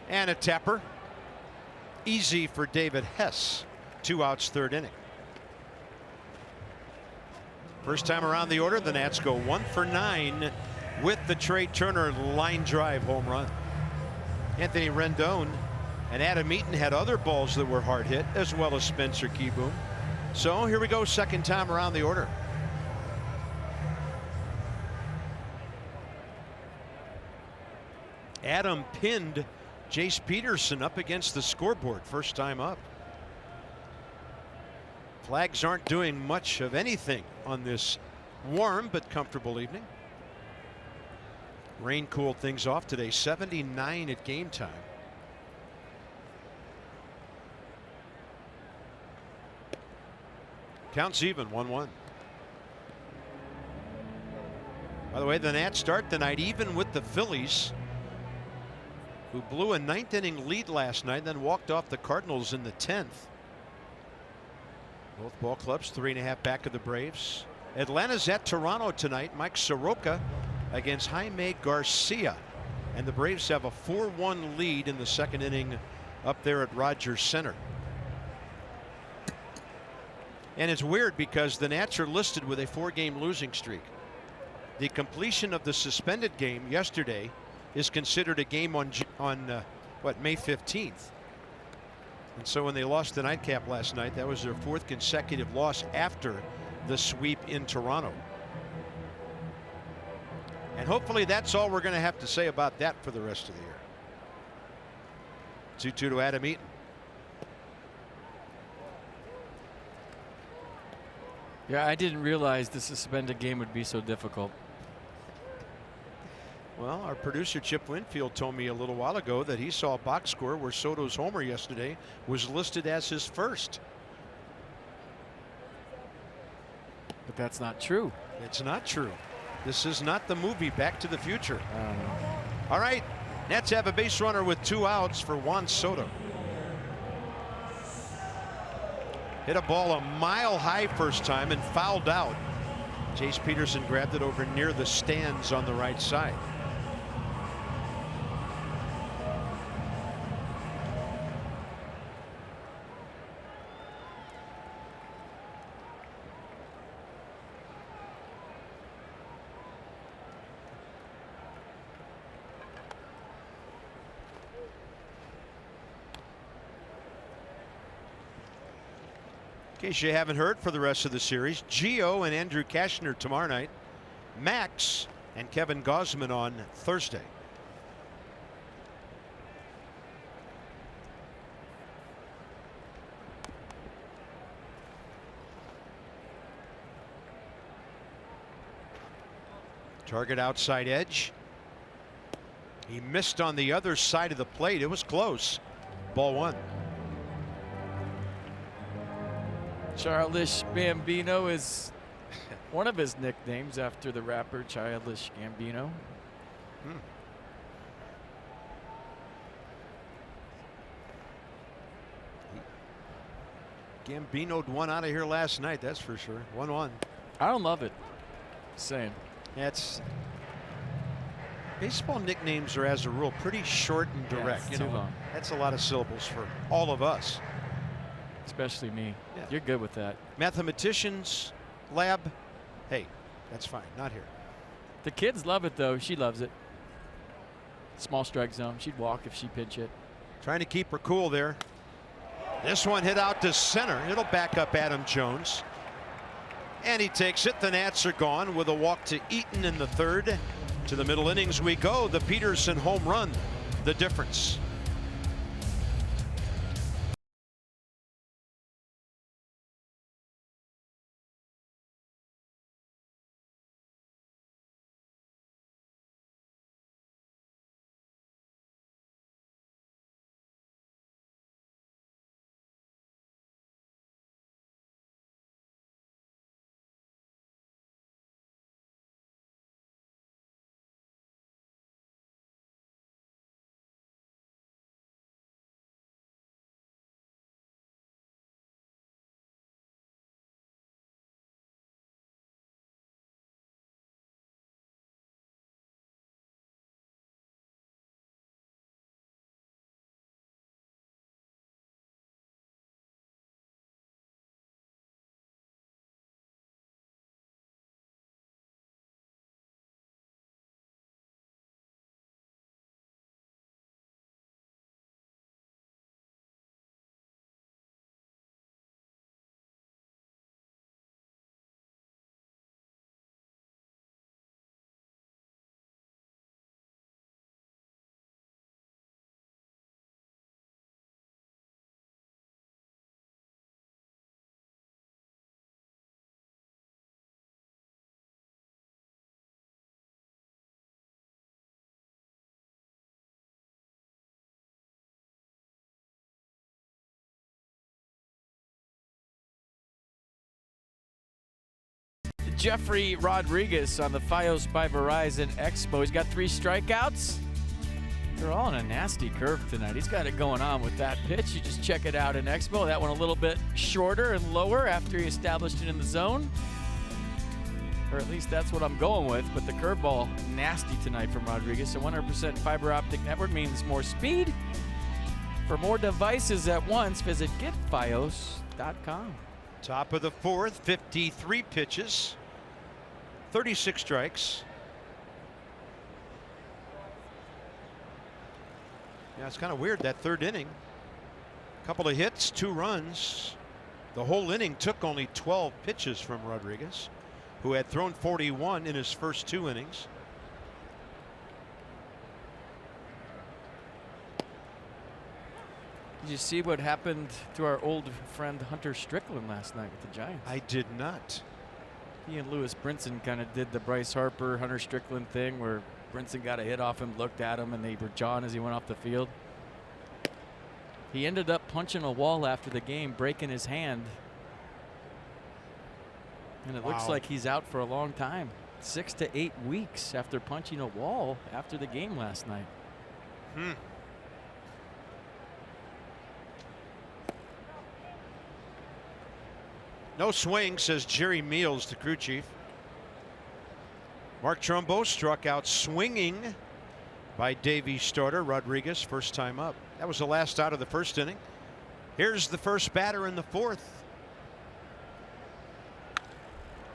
And a tapper. Easy for David Hesse. 2 outs, 3rd inning. First time around the order, the Nats go 1 for 9 with the Trey Turner line drive home run. Anthony Rendon and Adam Eaton had other balls that were hard hit, as well as Spencer Kieboom. So here we go, second time around the order. Adam pinned Jace Peterson up against the scoreboard, first time up. Flags aren't doing much of anything on this warm but comfortable evening. Rain cooled things off today, 79 at game time. Counts even, 1-1. By the way, the Nats start the night even with the Phillies, who blew a ninth inning lead last night, then walked off the Cardinals in the 10th. Both ball clubs 3.5 back of the Braves. Atlanta's at Toronto tonight. Mike Soroka against Jaime Garcia. And the Braves have a 4-1 lead in the second inning up there at Rogers Center. And it's weird because the Nats are listed with a 4-game losing streak. The completion of the suspended game yesterday is considered a game on May 15th. And so when they lost the nightcap last night, that was their 4th consecutive loss after the sweep in Toronto. And hopefully that's all we're going to have to say about that for the rest of the year. 2-2 to Adam Eaton. Yeah, I didn't realize the suspended game would be so difficult. Well, our producer Chip Winfield told me a little while ago that he saw a box score where Soto's homer yesterday was listed as his first. But that's not true. It's not true. This is not the movie Back to the Future. I don't know. All right, Nats have a base runner with 2 outs for Juan Soto. Hit a ball a mile high first time and fouled out. Jace Peterson grabbed it over near the stands on the right side. In case you haven't heard, for the rest of the series, Gio and Andrew Cashner tomorrow night, Max and Kevin Gausman on Thursday. Target outside edge. He missed on the other side of the plate. It was close. Ball 1. Childish Bambino is one of his nicknames after the rapper Childish Gambino. Gambino'd one out of here last night, that's for sure. 1-1. I don't love it. Saying. That's baseball nicknames are as a rule pretty short and direct. Yeah, too long. That's a lot of syllables for all of us. Especially me. Yeah. You're good with that. Mathematicians lab. Hey, that's fine. Not here. The kids love it though. She loves it. Small strike zone. She'd walk if she pitch it. Trying to keep her cool there. This one hit out to center. It'll back up Adam Jones. And he takes it. The Nats are gone with a walk to Eaton in the 3rd. To the middle innings we go. The Peterson home run, the difference. Jeffrey Rodriguez on the Fios by Verizon Expo. He's got 3 strikeouts. They're all on a nasty curve tonight. He's got it going on with that pitch. You just check it out in Expo. That one a little bit shorter and lower after he established it in the zone. Or at least that's what I'm going with. But the curveball, nasty tonight from Rodriguez. A 100% fiber optic network means more speed. For more devices at once, visit getfios.com. Top of the 4th, 53 pitches, 36 strikes. Yeah, it's kind of weird, that 3rd inning. Couple of hits, 2 runs. The whole inning took only 12 pitches from Rodriguez, who had thrown 41 in his first 2 innings. Did you see what happened to our old friend Hunter Strickland last night with the Giants? I did not. He and Lewis Brinson kind of did the Bryce Harper, Hunter Strickland thing where Brinson got a hit off him, looked at him, and they were jawing as he went off the field. He ended up punching a wall after the game, breaking his hand. And it looks like he's out for a long time. 6 to 8 weeks after punching a wall after the game last night. No swing, says Jerry Meals, the crew chief. Mark Trumbo struck out swinging by Davies starter Rodriguez, first time up. That was the last out of the 1st inning. Here's the first batter in the 4th.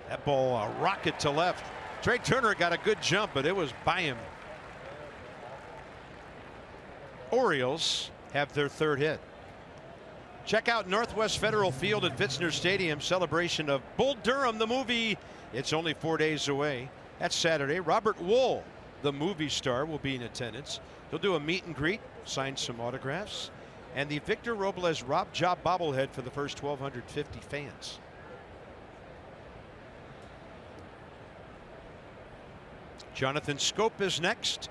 That ball a rocket to left. Trey Turner got a good jump, but it was by him. Orioles have their 3rd hit. Check out Northwest Federal Field at Pfitzner Stadium. Celebration of Bull Durham, the movie. It's only 4 days away. That's Saturday. Robert Wool, the movie star, will be in attendance. He'll do a meet and greet, sign some autographs, and the Victor Robles Rob Job bobblehead for the first 1,250 fans. Jonathan Scope is next.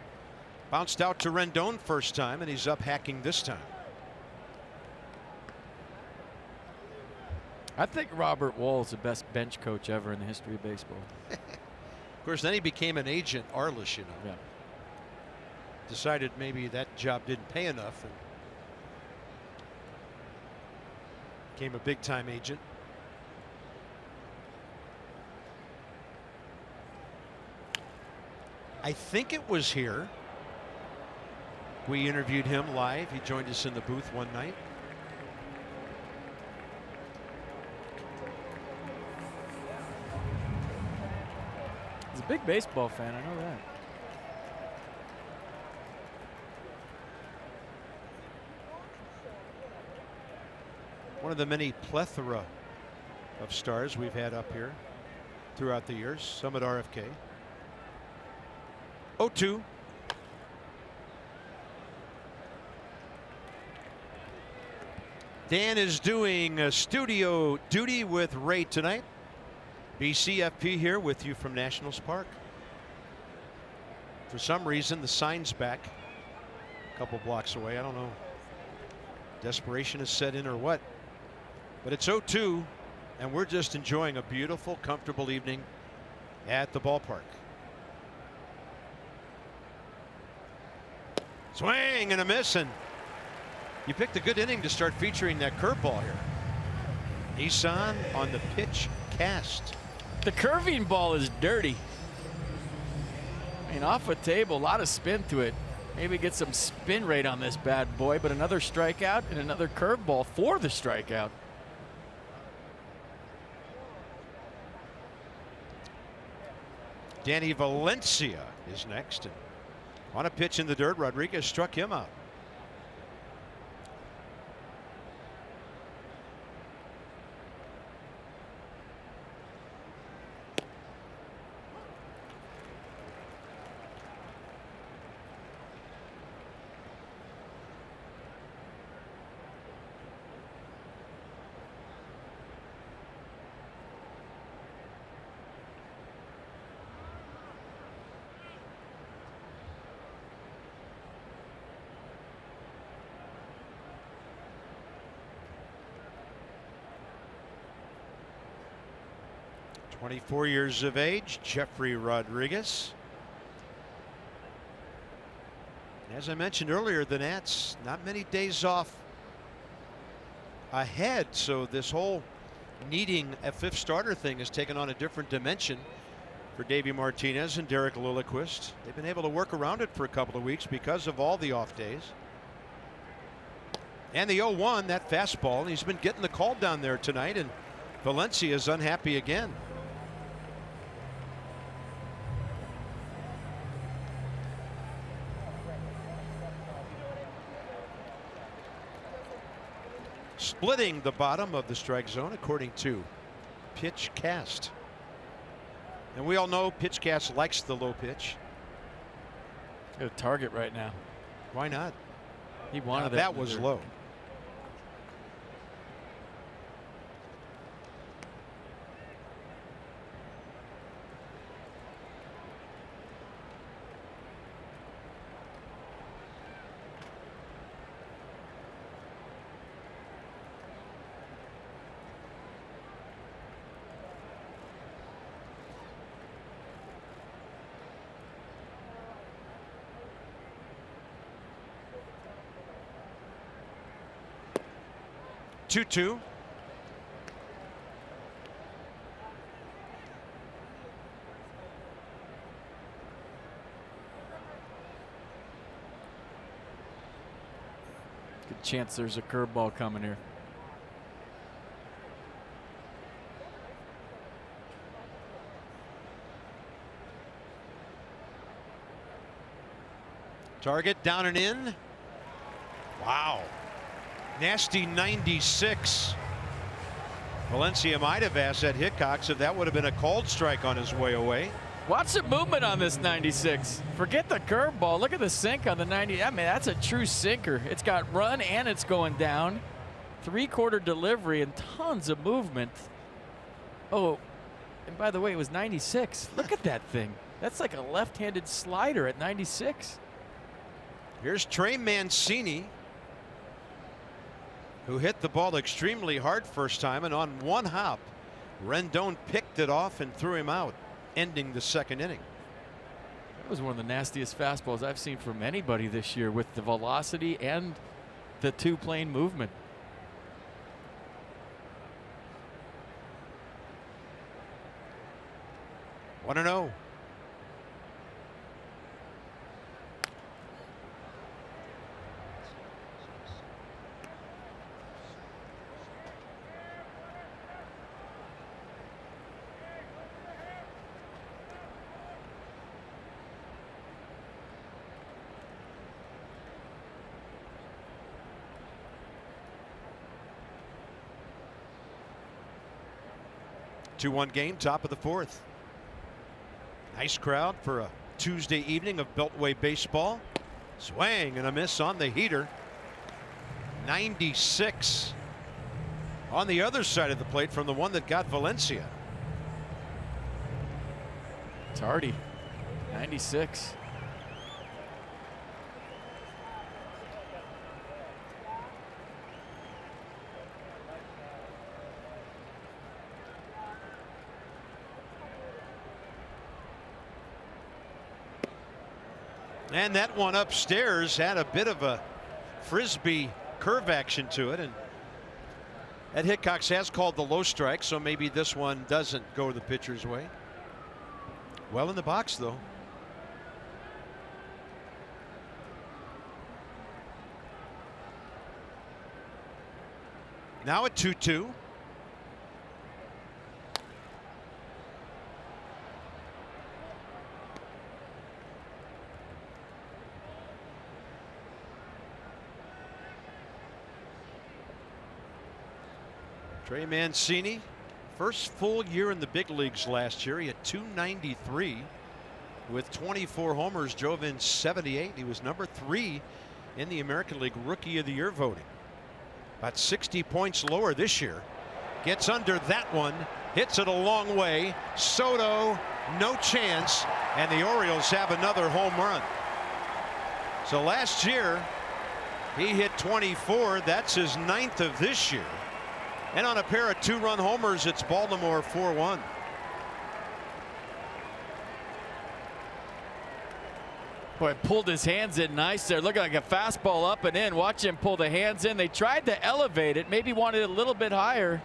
Bounced out to Rendon first time, and he's up hacking this time. I think Robert Wall is the best bench coach ever in the history of baseball. Of course, then he became an agent, Arliss, you know. Yeah. Decided maybe that job didn't pay enough and became a big time agent. I think it was here we interviewed him live. He joined us in the booth one night. He's a big baseball fan, I know that. One of the many plethora of stars we've had up here throughout the years, some at RFK. 0-2. Dan is doing studio duty with Ray tonight. BCFP here with you from Nationals Park. For some reason, the sign's back a couple blocks away. I don't know. Desperation has set in or what. But it's 0-2, and we're just enjoying a beautiful, comfortable evening at the ballpark. Swing and a miss, and you picked a good inning to start featuring that curveball here. Nissan on the pitch cast. The curving ball is dirty. I mean, off a table, a lot of spin to it. Maybe get some spin rate on this bad boy, but another strikeout and another curveball for the strikeout. Danny Valencia is next. And on a pitch in the dirt, Rodriguez struck him out. 24 years of age, Jeffrey Rodriguez. As I mentioned earlier, the Nats not many days off ahead, so this whole needing a fifth starter thing has taken on a different dimension for Davey Martinez and Derek Lilliquist. They've been able to work around it for a couple of weeks because of all the off days. And the 0-1, that fastball, he's been getting the call down there tonight, and Valencia is unhappy again. Splitting the bottom of the strike zone according to Pitch Cast. And we all know Pitch Cast likes the low pitch. Got a target right now. Why not? He wanted that was low. Two. Good chance there's a curveball coming here. Target down and in. Wow. Nasty 96. Valencia might have asked that Hickox if that would have been a called strike on his way away. Watch the movement on this 96. Forget the curveball. Look at the sink on the 90. I mean, that's a true sinker. It's got run and it's going down. 3/4 delivery and tons of movement. Oh, and by the way, it was 96. Look at that thing. That's like a left-handed slider at 96. Here's Trey Mancini, who hit the ball extremely hard first time, and on one hop, Rendon picked it off and threw him out, ending the second inning. That was one of the nastiest fastballs I've seen from anybody this year, with the velocity and the two-plane movement. One and 0. Two-one game, top of the fourth. Nice crowd for a Tuesday evening of Beltway baseball. Swing and a miss on the heater. 96 on the other side of the plate from the one that got Valencia. It's Hardy, 96. And that one upstairs had a bit of a frisbee curve action to it, and Ed Hickox has called the low strike, so maybe this one doesn't go the pitcher's way. Well in the box though. Now at 2-2. Trey Mancini, first full year in the big leagues last year. He had 293 with 24 homers, drove in 78. He was number 3 in the American League Rookie of the Year voting. About 60 points lower this year. Gets under that one, hits it a long way. Soto, no chance, and the Orioles have another home run. So last year, he hit 24. That's his 9th of this year. And on a pair of 2-run homers, it's Baltimore 4-1. Boy, pulled his hands in nice there. Looking like a fastball up and in. Watch him pull the hands in. They tried to elevate it. Maybe wanted it a little bit higher.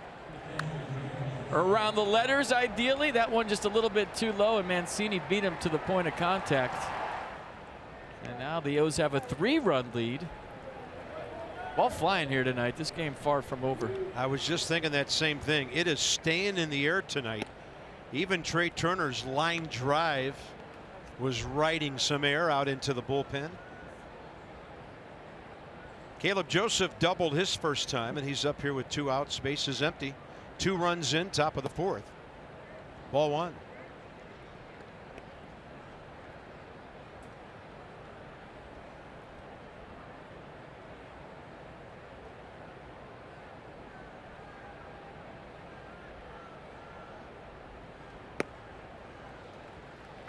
Around the letters, ideally. That one just a little bit too low, and Mancini beat him to the point of contact. And now the O's have a 3-run lead. Ball flying here tonight. This game far from over. I was just thinking that same thing. It is staying in the air tonight. Even Trey Turner's line drive was riding some air out into the bullpen. Caleb Joseph doubled his first time, and he's up here with 2 outs. Base is empty. 2 runs in, top of the 4th. Ball 1.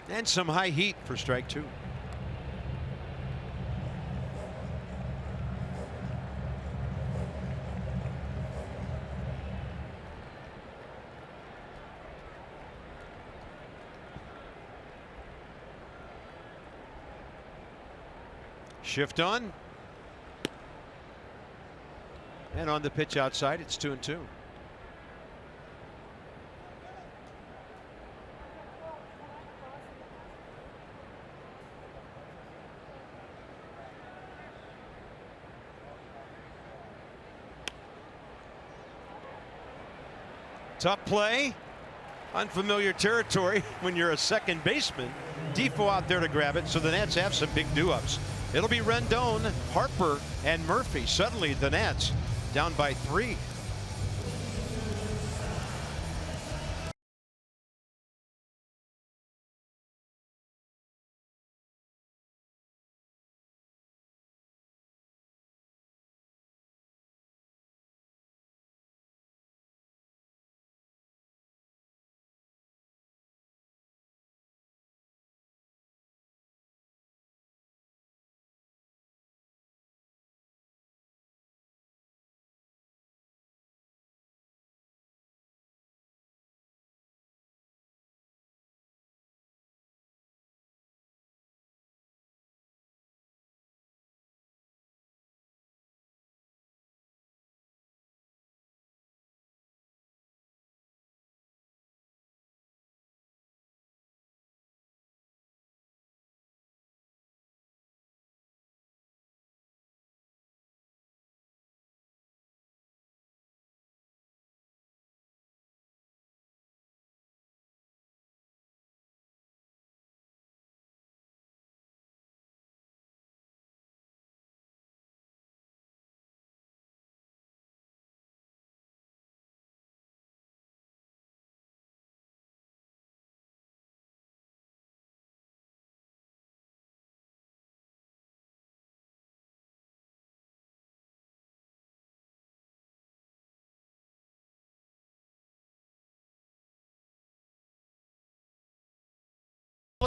And some high heat for strike 2. Shift on. And on the pitch outside, it's 2-2. Tough play, unfamiliar territory when you're a second baseman. Defoe out there to grab it, so the Nats have some big do-ups. It'll be Rendon, Harper, and Murphy. Suddenly the Nats down by 3.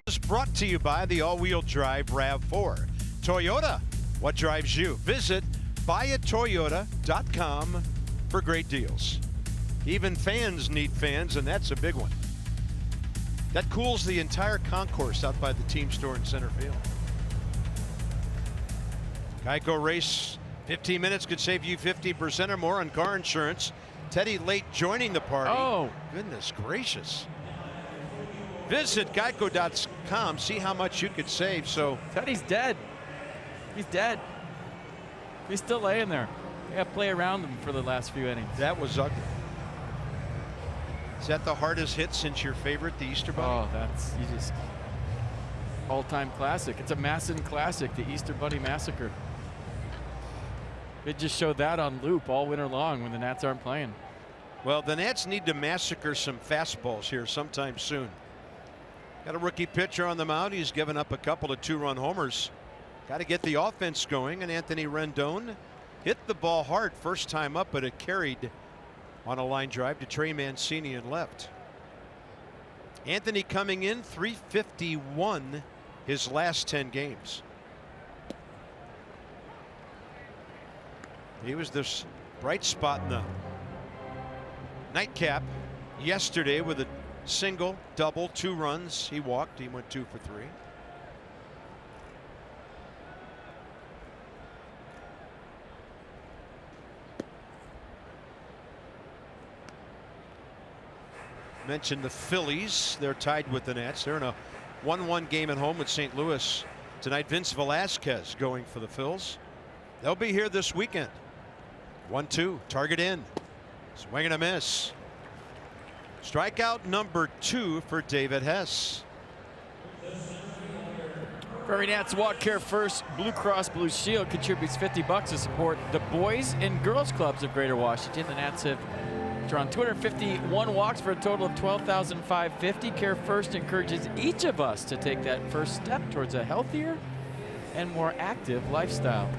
Is brought to you by the all-wheel drive RAV4. Toyota, what drives you? Visit buyatoyota.com for great deals. Even fans need fans, and that's a big one. That cools the entire concourse out by the team store in center field. Geico race, 15 minutes could save you 50% or more on car insurance. Teddy late joining the party. Oh, goodness gracious. Visit geico.com, see how much you could save. So Teddy's dead. He's dead. He's still laying there. They got to play around him for the last few innings. That was ugly. Is that the hardest hit since your favorite, the Easter Bunny? Oh, that's just all-time classic. It's a Masson classic, the Easter Bunny Massacre. It just showed that on loop all winter long when the Nats aren't playing. Well, the Nats need to massacre some fastballs here sometime soon. Got a rookie pitcher on the mound. He's given up a couple of 2-run homers. Got to get the offense going, and Anthony Rendon hit the ball hard first time up, but it carried on a line drive to Trey Mancini and left. Anthony coming in .351 his last 10 games. He was this bright spot in the nightcap yesterday with a single, double, 2 runs. He walked. He went 2 for 3. mentioned the Phillies. They're tied with the Nats. They're in a 1-1 game at home with St. Louis tonight. Vince Velasquez going for the Phils. They'll be here this weekend. 1-2, target in. Swing and a miss. Strikeout number 2 for David Hesse. Prairie Nats Walk Care First Blue Cross Blue Shield contributes $50 to support the boys and girls clubs of Greater Washington. The Nats have drawn 251 walks for a total of 12,550. Care First encourages each of us to take that first step towards a healthier and more active lifestyle.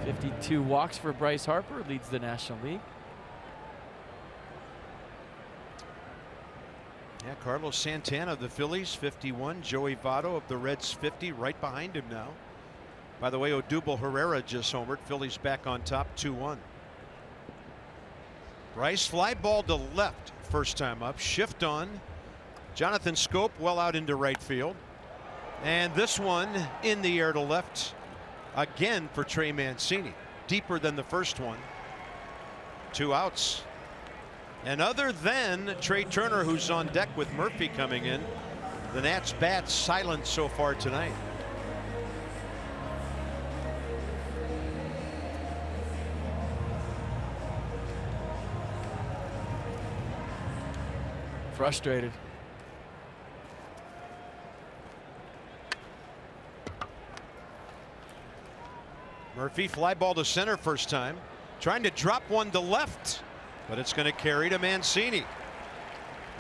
52 walks for Bryce Harper, leads the National League. Yeah, Carlos Santana of the Phillies, 51. Joey Votto of the Reds, 50, right behind him now. By the way, Odubel Herrera just homered. Phillies back on top, 2-1. Bryce, fly ball to left, first time up. Shift on. Jonathan Scope well out into right field. And this one in the air to left again for Trey Mancini. Deeper than the first one. 2 outs. And other than Trey Turner, who's on deck with Murphy coming in, the Nats bat silent so far tonight. Frustrated. Murphy, fly ball to center first time. Trying to drop one to left, but it's going to carry to Mancini.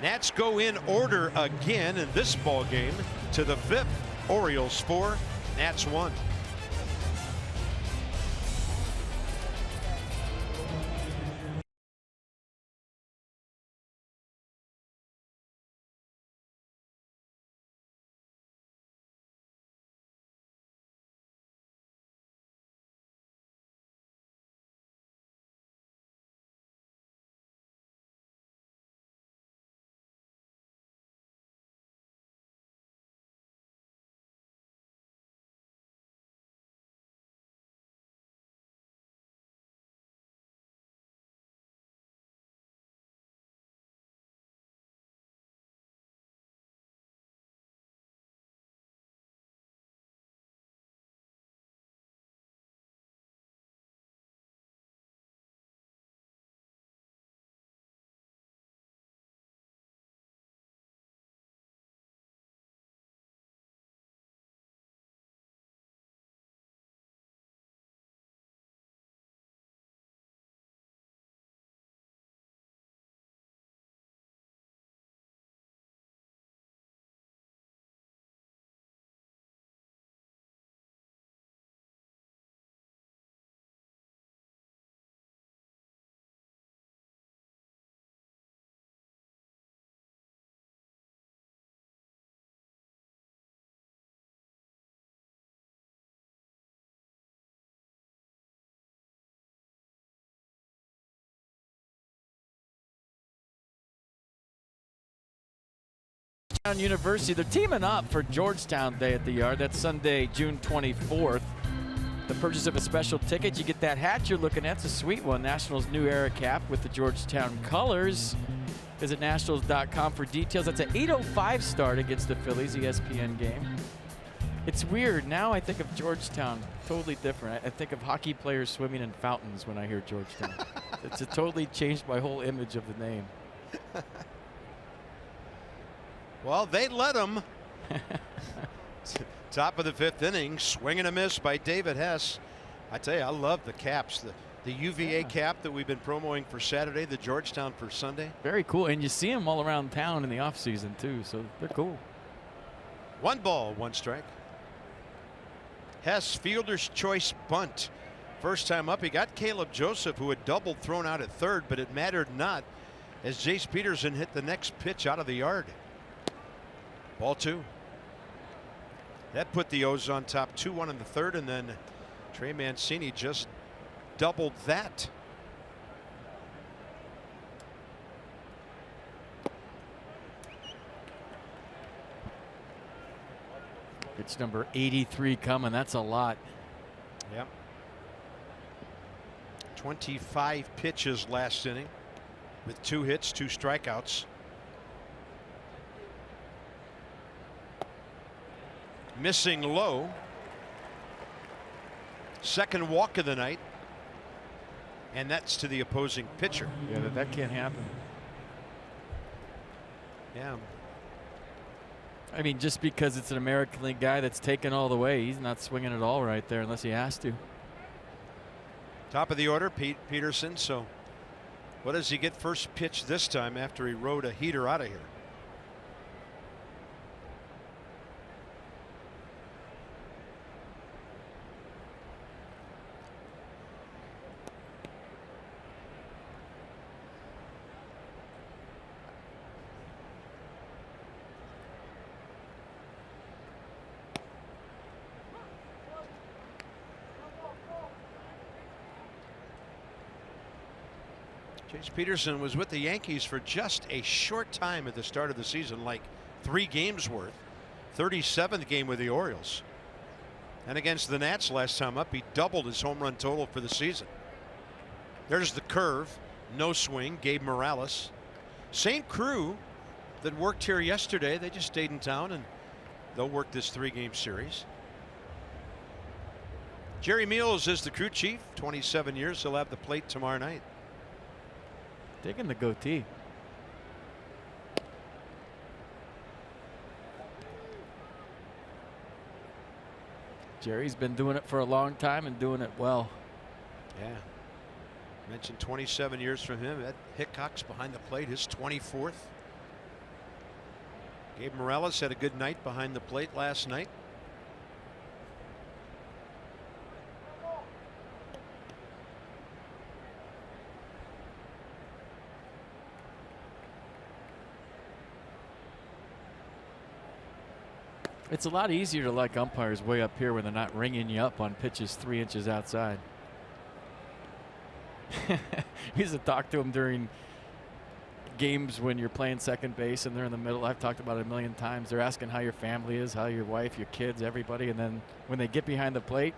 Nats go in order again in this ball game to the 5th. Orioles 4, Nats 1. University, they're teaming up for Georgetown Day at the Yard. That's Sunday, June 24th. The purchase of a special ticket, you get that hat you're looking at. It's a sweet one. Nationals new era cap with the Georgetown colors. Visit nationals.com for details. That's an 8:05 start against the Phillies, ESPN game. It's weird. Now I think of Georgetown totally different. I think of hockey players swimming in fountains when I hear Georgetown. It's totally changed my whole image of the name. Well, they let him. Top of the 5th inning, swing and a miss by David Hesse. I tell you, I love the caps. The UVA cap that we've been promoting for Saturday, the Georgetown for Sunday. Very cool, and you see them all around town in the offseason too, so they're cool. 1 ball, 1 strike. Hesse, fielder's choice bunt. First time up, he got Caleb Joseph, who had doubled, thrown out at third, but it mattered not as Jace Peterson hit the next pitch out of the yard. Ball 2. That put the O's on top 2-1 in the 3rd, and then Trey Mancini just doubled that. It's number 83 coming. That's a lot. Yep. 25 pitches last inning. with 2 hits, 2 strikeouts. Missing low. Second walk of the night. And that's to the opposing pitcher. Yeah, that can't happen. Yeah. I mean, just because it's an American League guy that's taken all the way, he's not swinging at all right there unless he has to. Top of the order, Peterson. So what does he get first pitch this time after he rode a heater out of here? Jace Peterson was with the Yankees for just a short time at the start of the season, like 3 games worth. 37th game with the Orioles. And against the Nats last time up, he doubled his home run total for the season. There's the curve. No swing. Gabe Morales. Same crew that worked here yesterday. They just stayed in town, and they'll work this 3-game series. Jerry Meals is the crew chief. 27 years. He'll have the plate tomorrow night. Digging the goatee. Jerry's been doing it for a long time and doing it well. Yeah. Mentioned 27 years from him. Ed Hickok's behind the plate, his 24th. Gabe Morales had a good night behind the plate last night. It's a lot easier to like umpires way up here when they're not ringing you up on pitches 3 inches outside. We used to talk to him during games when you're playing second base and they're in the middle. I've talked about it a million times. They're asking how your family is, how your wife, your kids, everybody. And then when they get behind the plate,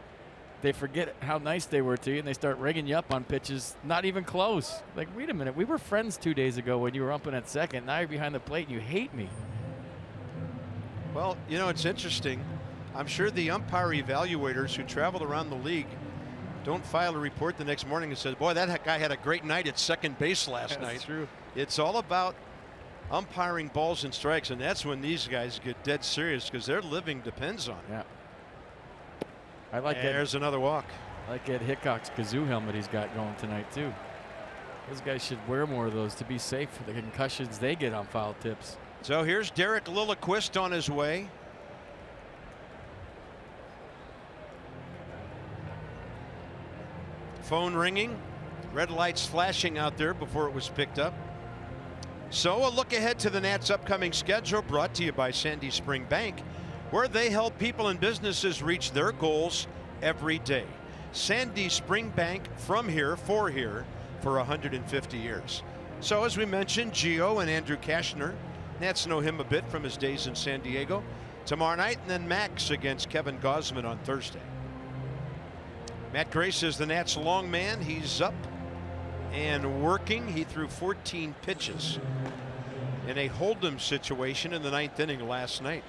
they forget how nice they were to you and they start ringing you up on pitches not even close. Like, wait a minute, we were friends 2 days ago when you were umping at second. Now you're behind the plate and you hate me. Well, you know, it's interesting. I'm sure the umpire evaluators who travel around the league don't file a report the next morning and say, boy, that guy had a great night at second base last night. That's true. It's all about umpiring balls and strikes, and that's when these guys get dead serious because their living depends on it. Yeah. I like that. There's another walk. I like Ed Hickok's kazoo helmet he's got going tonight, too. Those guys should wear more of those to be safe for the concussions they get on foul tips. So here's Derek Lilliquist on his way. Phone ringing. Red lights flashing out there before it was picked up. So a look ahead to the Nats' upcoming schedule brought to you by Sandy Spring Bank, where they help people and businesses reach their goals every day. Sandy Spring Bank, from here for 150 years. So as we mentioned, Gio and Andrew Cashner. Nats know him a bit from his days in San Diego. Tomorrow night, and then Max against Kevin Gausman on Thursday. Matt Grace is the Nats' long man. He's up and working. He threw 14 pitches in a hold'em situation in the 9th inning last night.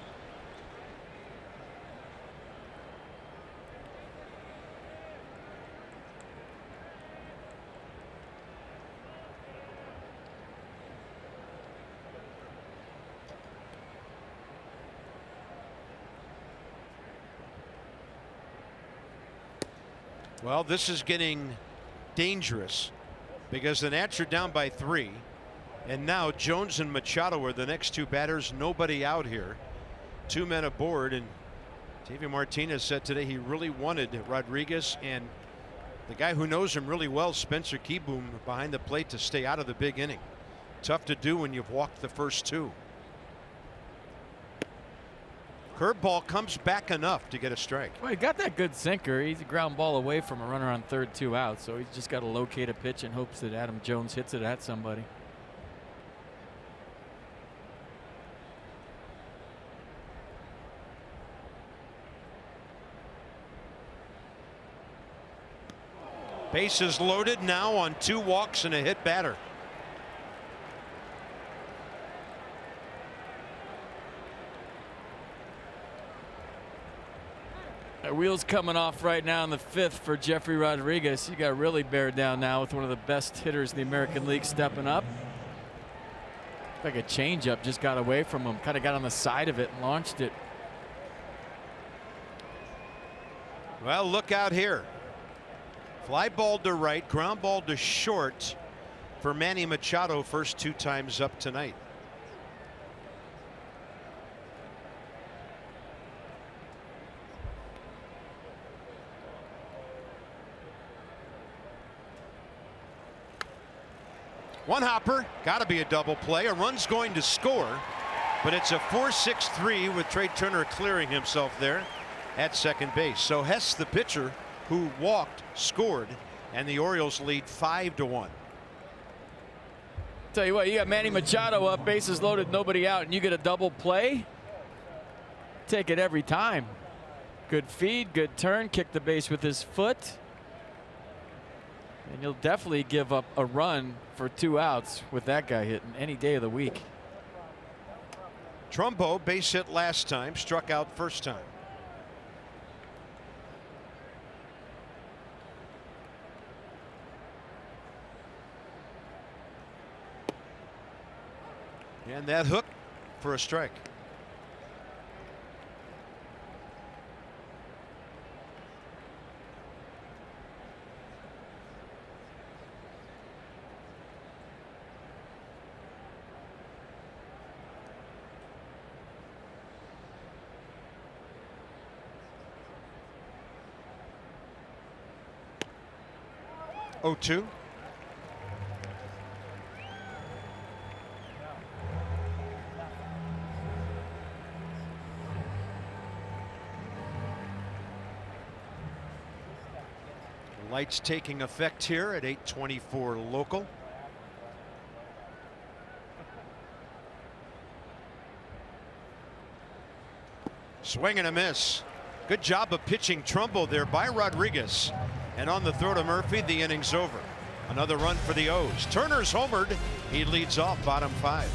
Well, this is getting dangerous because the Nats are down by 3. And now Jones and Machado are the next 2 batters. Nobody out here. 2 men aboard. And Davey Martinez said today he really wanted Rodriguez and the guy who knows him really well, Spencer Kieboom, behind the plate to stay out of the big inning. Tough to do when you've walked the first 2. Curveball comes back enough to get a strike. Well, he got that good sinker. He's a ground ball away from a runner on third, 2 outs. So he's just got to locate a pitch and hopes that Adam Jones hits it at somebody. Bases loaded now on 2 walks and a hit batter. Wheels coming off right now in the 5th for Jeffrey Rodriguez. He got really bared down now with one of the best hitters in the American League stepping up. Like a changeup just got away from him, kind of got on the side of it and launched it. Well, look out here. Fly ball to right, ground ball to short for Manny Machado, first 2 times up tonight. One hopper, got to be a double play. A run's going to score, but it's a 4-6-3 with Trey Turner clearing himself there at second base. So Hesse, the pitcher who walked, scored, and the Orioles lead 5-1. Tell you what, you got Manny Machado up, bases loaded, nobody out, and you get a double play. Take it every time. Good feed, good turn, kick the base with his foot. And you'll definitely give up a run for 2 outs with that guy hitting any day of the week. Trumbo, base hit last time, struck out first time. And that hook for a strike. Oh, 2. Lights taking effect here at 8:24 local. Swing and a miss. Good job of pitching Trumbo there by Rodriguez. And on the throw to Murphy, the inning's over. Another run for the O's. Turner's homered. He leads off bottom 5.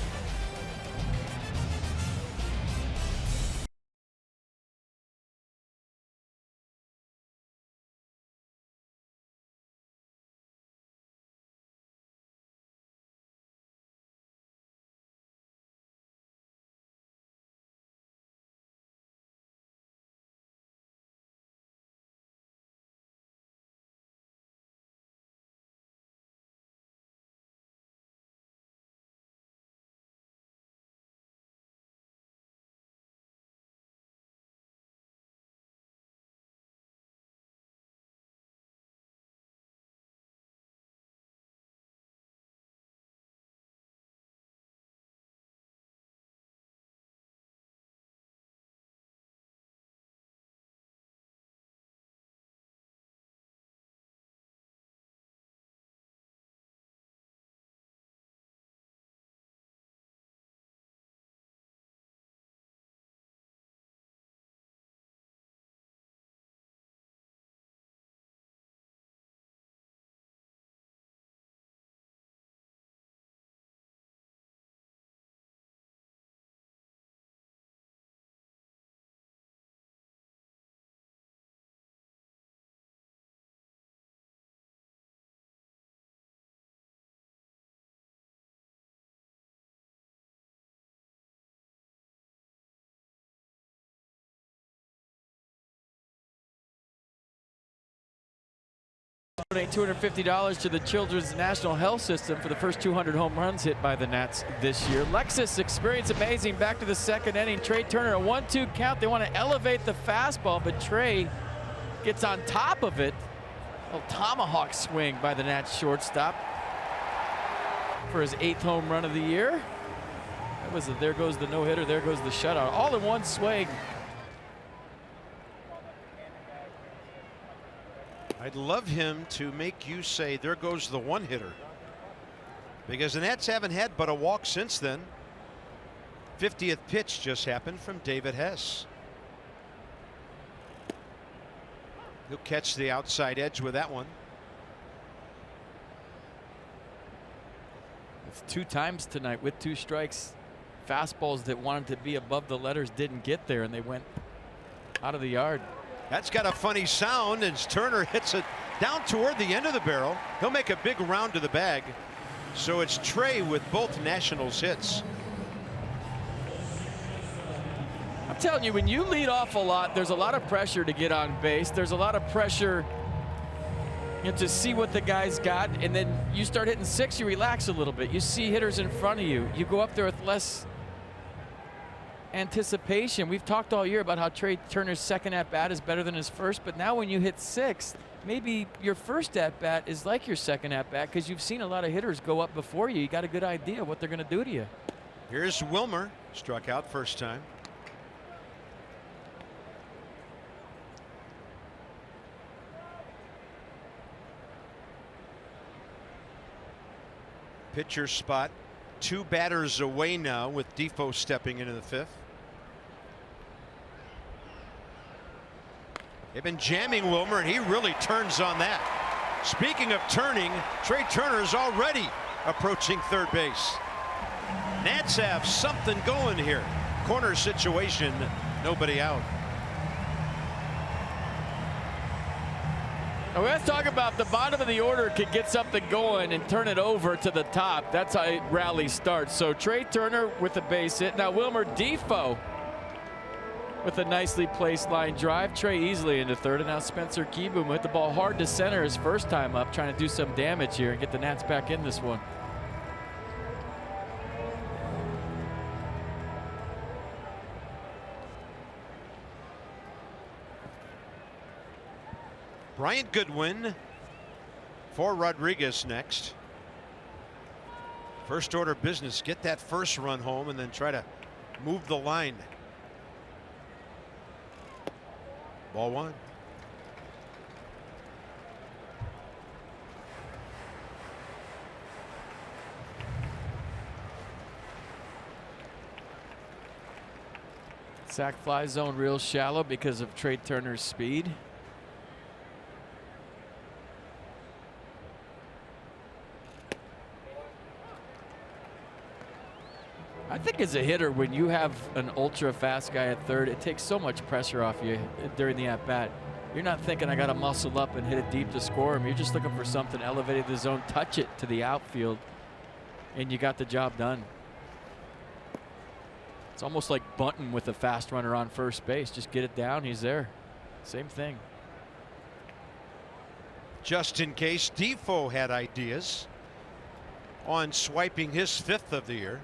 Donate $250 to the Children's National Health System for the first 200 home runs hit by the Nats this year. Lexus experience amazing. Back to the second inning. Trey Turner, a 1-2 count. They want to elevate the fastball, but Trey gets on top of it. A tomahawk swing by the Nats shortstop for his 8th home run of the year. That was there goes the no-hitter, there goes the shutout, all in one swing. I'd love him to make you say there goes the one-hitter, because the Nats haven't had but a walk since then. 50th pitch just happened from David Hesse. He'll catch the outside edge with that one. It's 2 times tonight with 2 strikes. Fastballs that wanted to be above the letters didn't get there, and they went out of the yard. That's got a funny sound as Turner hits it down toward the end of the barrel. He'll make a big round to the bag. So it's Trey with both Nationals hits. I'm telling you, when you lead off a lot, there's a lot of pressure to get on base. There's a lot of pressure, you know, to see what the guy's got, and then you start hitting 6, you relax a little bit. You see hitters in front of you. You go up there with less anticipation. We've talked all year about how Trey Turner's second at-bat is better than his first, but now when you hit 6, maybe your first at-bat is like your second at-bat because you've seen a lot of hitters go up before you. You got a good idea what they're going to do to you. Here's Wilmer, struck out first time. Pitcher spot 2 batters away now with Defoe stepping into the 5th. They've been jamming Wilmer, and he really turns on that. Speaking of turning, Trey Turner is already approaching third base. Nats have something going here. Corner situation, nobody out. Now let's talk about the bottom of the order could get something going and turn it over to the top. That's how rally starts. So Trey Turner with a base hit. Now Wilmer Defoe with a nicely placed line drive. Trey easily into third, and now Spencer Kieboom hit the ball hard to center his first time up, trying to do some damage here and get the Nats back in this one. Bryant Goodwin for Rodriguez next. First order business, get that first run home and then try to move the line. Ball 1. Sack fly zone real shallow because of Trey Turner's speed. I think as a hitter, when you have an ultra fast guy at third, it takes so much pressure off you during the at bat. You're not thinking I got to muscle up and hit it deep to score him. You're just looking for something elevated to the zone, touch it to the outfield, and you got the job done. It's almost like bunting with a fast runner on first base. Just get it down, he's there. Same thing. Just in case, Defoe had ideas on swiping his 5th of the year.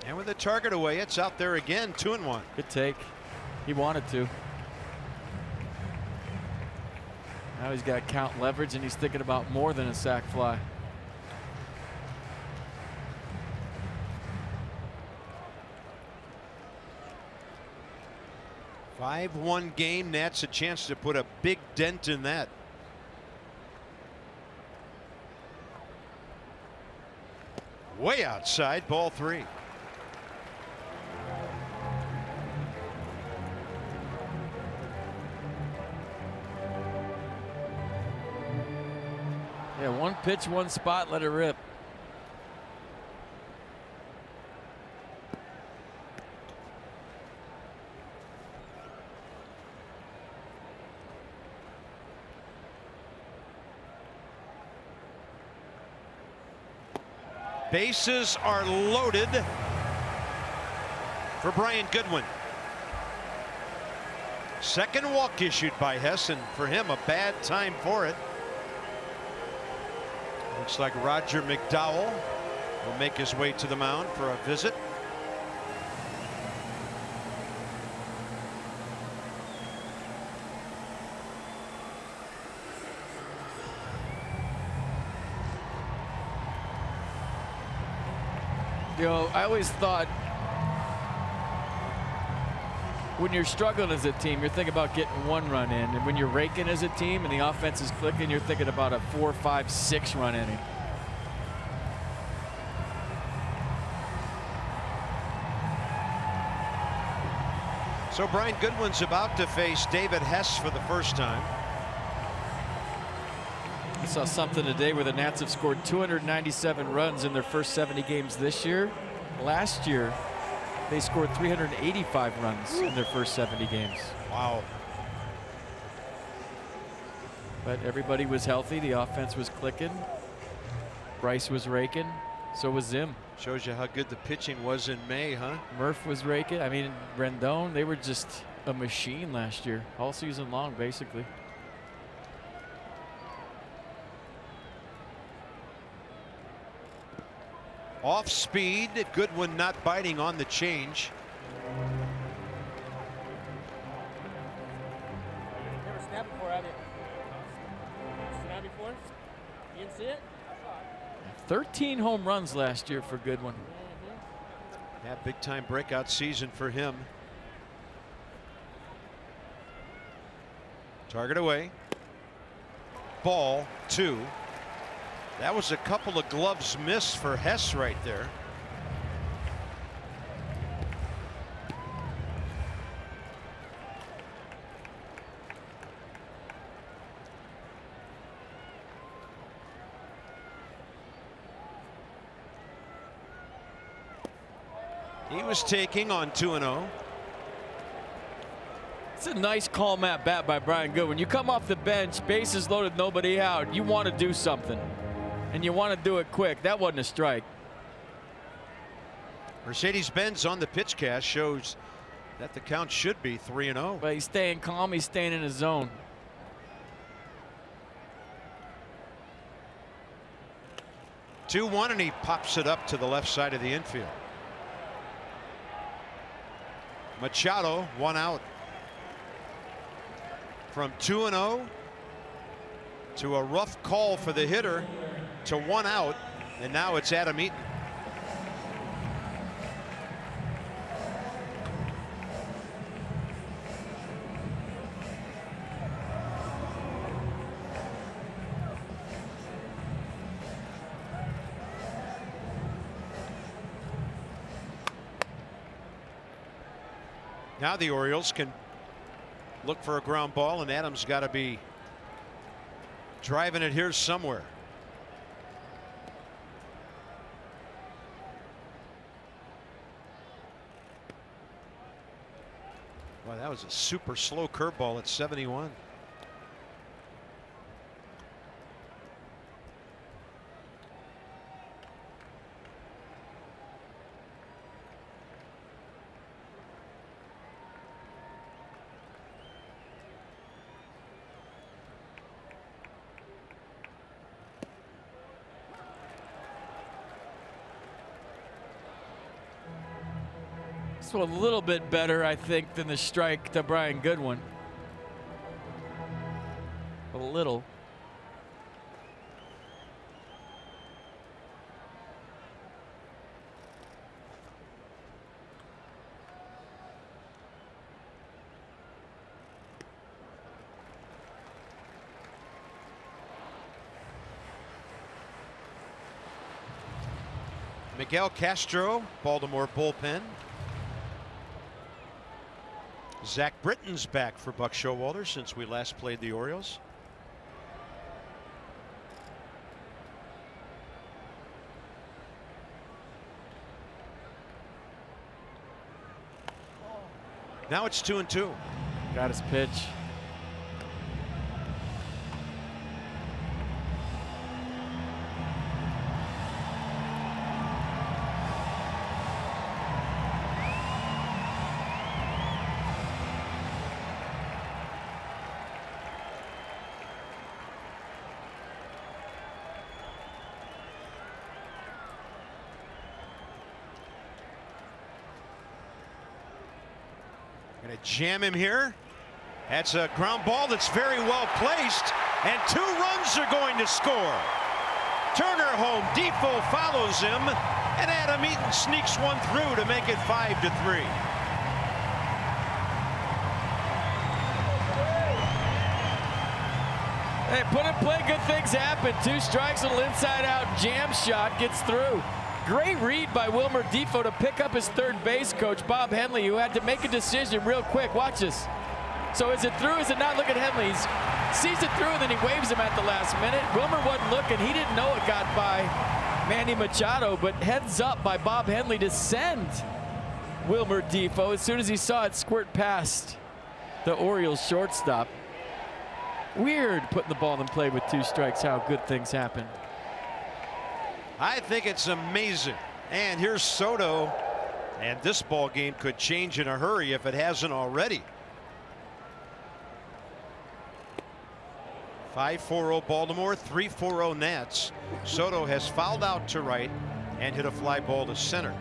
And with the target away, it's out there again, 2-1. Good take. He wanted to. Now he's got count leverage, and he's thinking about more than a sac fly. A 5-1 game. Nats a chance to put a big dent in that. Way outside, ball 3. Yeah, one pitch, one spot, let it rip. Bases are loaded for Bryant Goodwin. Second walk issued by Hesse, and for him a bad time for it. Looks like Roger McDowell will make his way to the mound for a visit. You know, I always thought when you're struggling as a team, you're thinking about getting one run in, and when you're raking as a team and the offense is clicking, you're thinking about a 4, 5, 6 run inning. So Brian Goodwin's about to face David Hesse for the first time. I saw something today where the Nats have scored 297 runs in their first 70 games this year. Last year, they scored 385 runs in their first 70 games. Wow. But everybody was healthy. The offense was clicking. Bryce was raking. So was Zim. Shows you how good the pitching was in May, huh? Murph was raking. I mean, Rendon, they were just a machine last year, all season long, basically. Off speed, Goodwin not biting on the change. Never snapped before, have you? Snapped before? You didn't see it? 13 home runs last year for Goodwin. Yeah, big time breakout season for him. Target away. Ball 2. That was a couple of gloves missed for Hesse right there. He was taking on 2-0. It's a nice calm at bat by Brian Goodwin. You come off the bench, bases loaded, nobody out. You want to do something, and you want to do it quick. That wasn't a strike. Mercedes-Benz on the pitch cast shows that the count should be 3-0. But he's staying calm. He's staying in his zone. Two-1, and he pops it up to the left side of the infield. Machado, 1 out. From 2-0 to a rough call for the hitter to 1 out, and now it's Adam Eaton. Now the Orioles can look for a ground ball, and Adams got to be driving it here somewhere. Wow, that was a super slow curveball at 71. So a little bit better, I think, than the strike to Brian Goodwin. A little. Miguel Castro, Baltimore bullpen. Zach Britton's back for Buck Showalter since we last played the Orioles. Now it's 2-2. Got his pitch. Gonna jam him here. That's a ground ball that's very well placed, and 2 runs are going to score. Turner home, Defoe follows him, and Adam Eaton sneaks one through to make it 5-3. Hey, put in play, good things happen. 2 strikes, a little inside out jam shot, gets through. Great read by Wilmer Difo to pick up his third base coach, Bob Henley, who had to make a decision real quick. Watch this. So is it through? Is it not? Look at Henley. He sees it through, and then he waves him at the last minute. Wilmer wasn't looking. He didn't know it got by Manny Machado, but heads up by Bob Henley to send Wilmer Difo as soon as he saw it squirt past the Orioles shortstop. Weird putting the ball in play with 2 strikes, how good things happen. I think it's amazing. And here's Soto. And this ball game could change in a hurry if it hasn't already. 5-4-0 Baltimore, 3-4-0 Nats. Soto has fouled out to right and hit a fly ball to center.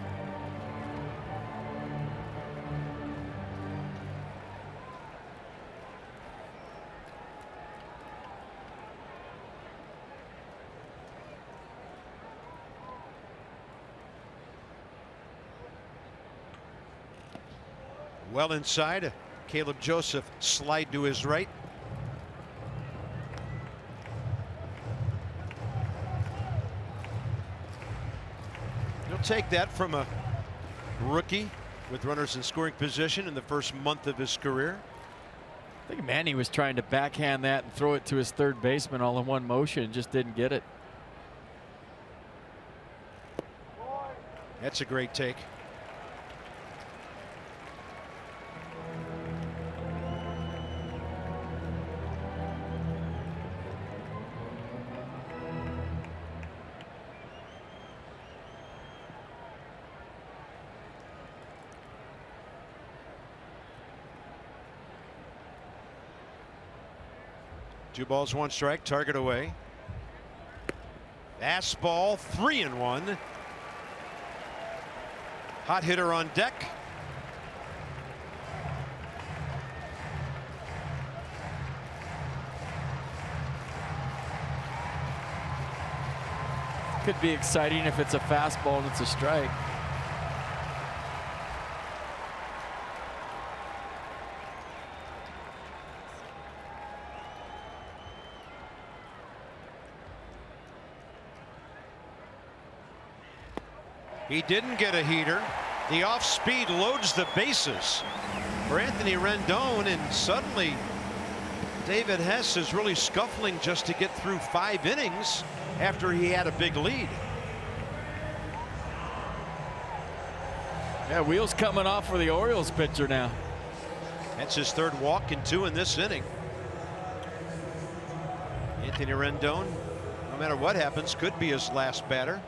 Well inside, Caleb Joseph slide to his right. He'll take that from a rookie with runners in scoring position in the first month of his career. I think Manny was trying to backhand that and throw it to his third baseman all in one motion and just didn't get it. That's a great take. Two balls, 1 strike, target away. Fastball, 3-1. Hot hitter on deck. Could be exciting if it's a fastball and it's a strike. He didn't get a heater. The off speed loads the bases for Anthony Rendon, and suddenly David Hesse is really scuffling just to get through 5 innings after he had a big lead. Yeah, wheels coming off for the Orioles pitcher now. That's his 3rd walk and 2 in this inning. Anthony Rendon, no matter what happens, could be his last batter.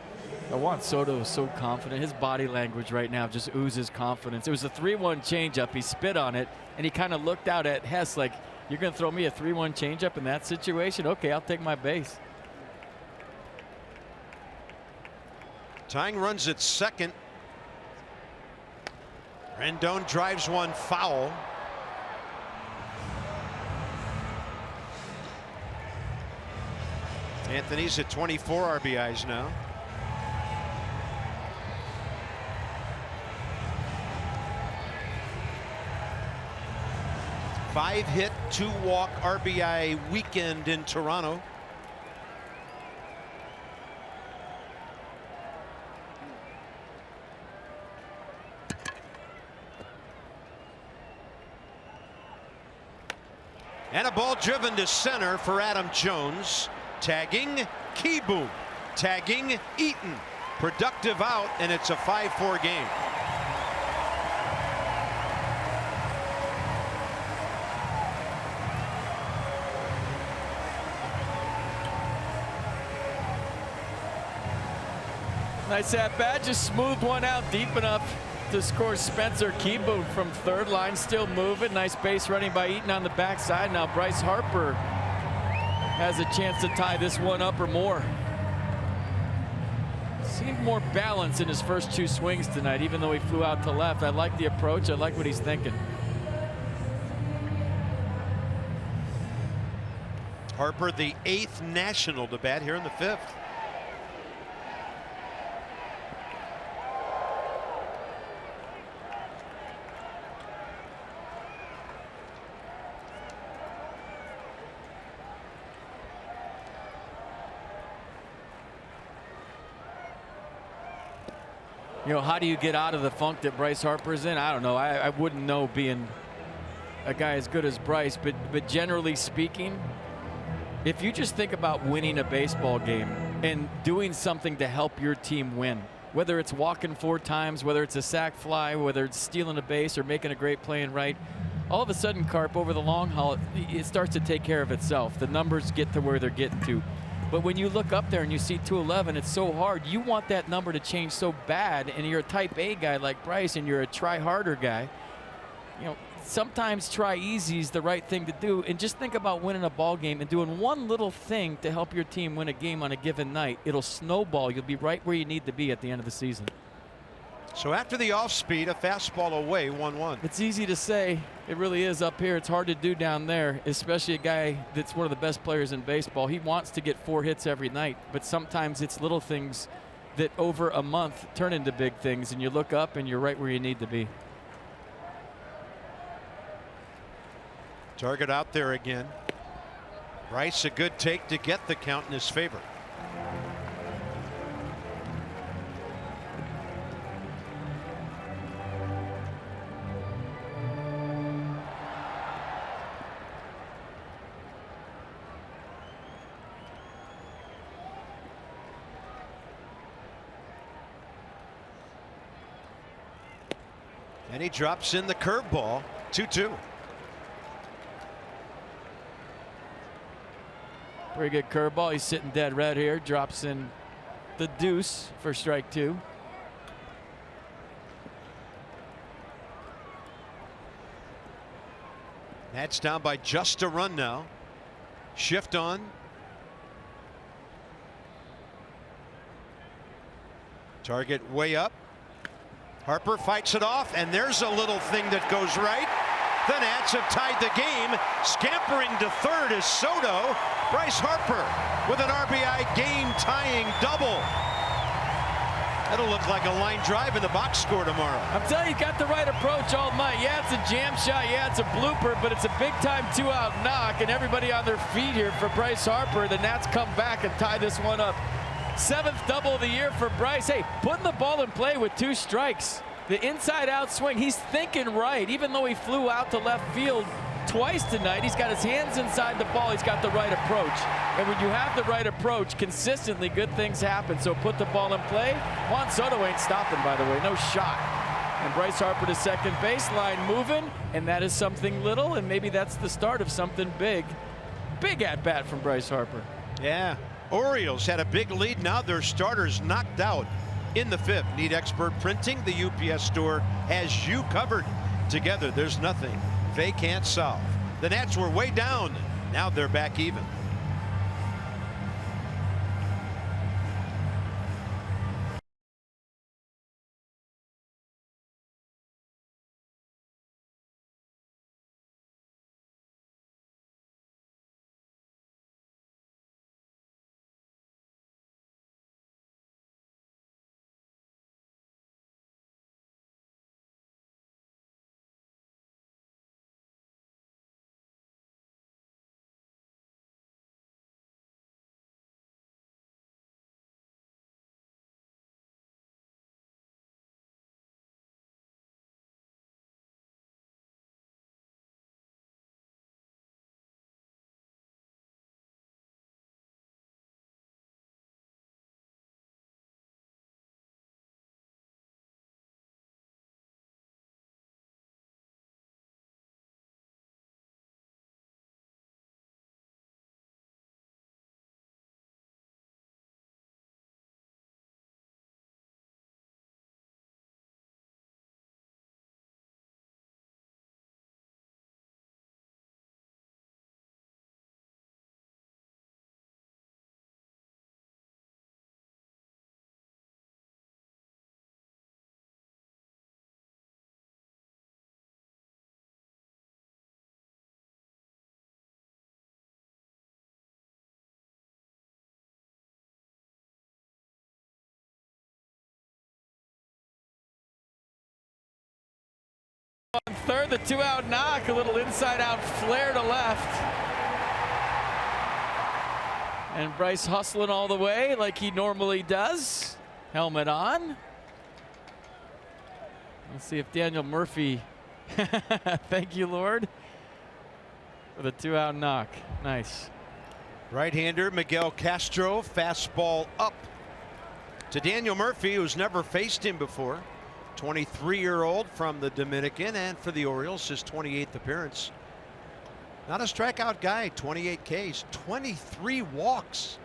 Juan Soto is so confident. His body language right now just oozes confidence. It was a 3-1 changeup. He spit on it, and he kind of looked out at Hesse like, you're going to throw me a 3-1 changeup in that situation? Okay, I'll take my base. Tying runs at second. Rendon drives one foul. Anthony's at 24 RBIs now. Five hit, 2 walk RBI weekend in Toronto. And a ball driven to center for Adam Jones. Tagging Keyboom. Tagging Eaton. Productive out, and it's a 5-4 game. Nice at bat, just smoothed one out deep enough to score Spencer Keyboom from third. Line still moving. Nice base running by Eaton on the backside. Now Bryce Harper has a chance to tie this one up or more. Seemed more balance in his first 2 swings tonight, even though he flew out to left. I like the approach. I like what he's thinking. Harper, the 8th national to bat here in the 5th. You know, how do you get out of the funk that Bryce Harper's in? I don't know. I wouldn't know, being a guy as good as Bryce, but generally speaking, if you just think about winning a baseball game and doing something to help your team win, whether it's walking 4 times, whether it's a sac fly, whether it's stealing a base or making a great play in right, all of a sudden, Carp, over the long haul, it starts to take care of itself. The numbers get to where they're getting to. But when you look up there and you see 211, it's so hard. You want that number to change so bad, and you're a type A guy like Bryce, and you're a try harder guy. You know, sometimes try easy is the right thing to do. And just think about winning a ball game and doing one little thing to help your team win a game on a given night. It'll snowball. You'll be right where you need to be at the end of the season. So after the off speed, a fastball away, 1-1. It's easy to say. It really is up here. It's hard to do down there, especially a guy that's one of the best players in baseball. He wants to get 4 hits every night, but sometimes it's little things that over a month turn into big things, and you look up and you're right where you need to be. Target out there again. Bryce, a good take to get the count in his favor. And he drops in the curveball, 2-2. Pretty good curveball. He's sitting dead red here. Drops in the deuce for strike 2. Nats down by just a run now. Shift on. Target way up. Harper fights it off, and there's a little thing that goes right. The Nats have tied the game. Scampering to third is Soto. Bryce Harper with an RBI game-tying double. That'll look like a line drive in the box score tomorrow. I'm telling you, got the right approach all night. Yeah, it's a jam shot. Yeah, it's a blooper, but it's a big-time 2-out knock, and everybody on their feet here for Bryce Harper. The Nats come back and tie this one up. 7th double of the year for Bryce. Hey, putting the ball in play with 2 strikes. The inside-out swing, he's thinking right. Even though he flew out to left field twice tonight, he's got his hands inside the ball. He's got the right approach. And when you have the right approach, consistently good things happen. So put the ball in play. Juan Soto ain't stopping, by the way. No shot. And Bryce Harper to second baseline moving. And that is something little, and maybe that's the start of something big. Big at-bat from Bryce Harper. Yeah. Orioles had a big lead. Now their starters knocked out in the 5th. Need expert printing? The UPS store has you covered. Together, there's nothing they can't solve. The Nats were way down. Now they're back even. On third, the 2-out knock, a little inside-out flare to left. And Bryce hustling all the way like he normally does. Helmet on. Let's see if Daniel Murphy, thank you, Lord, for the 2-out knock. Nice. Right-hander Miguel Castro, fastball up to Daniel Murphy, who's never faced him before. 23-year-old from the Dominican, and for the Orioles, his 28th appearance. Not a strikeout guy, 28 Ks, 23 walks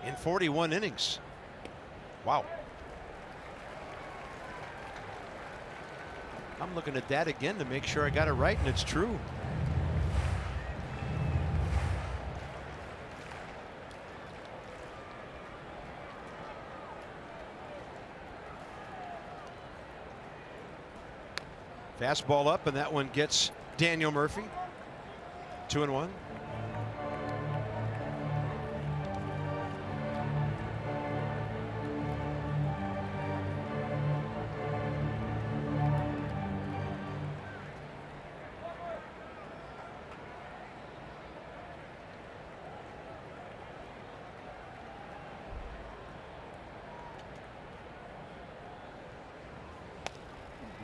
in 41 innings. Wow. I'm looking at that again to make sure I got it right, and it's true. Fastball up, and that one gets Daniel Murphy. 2-1.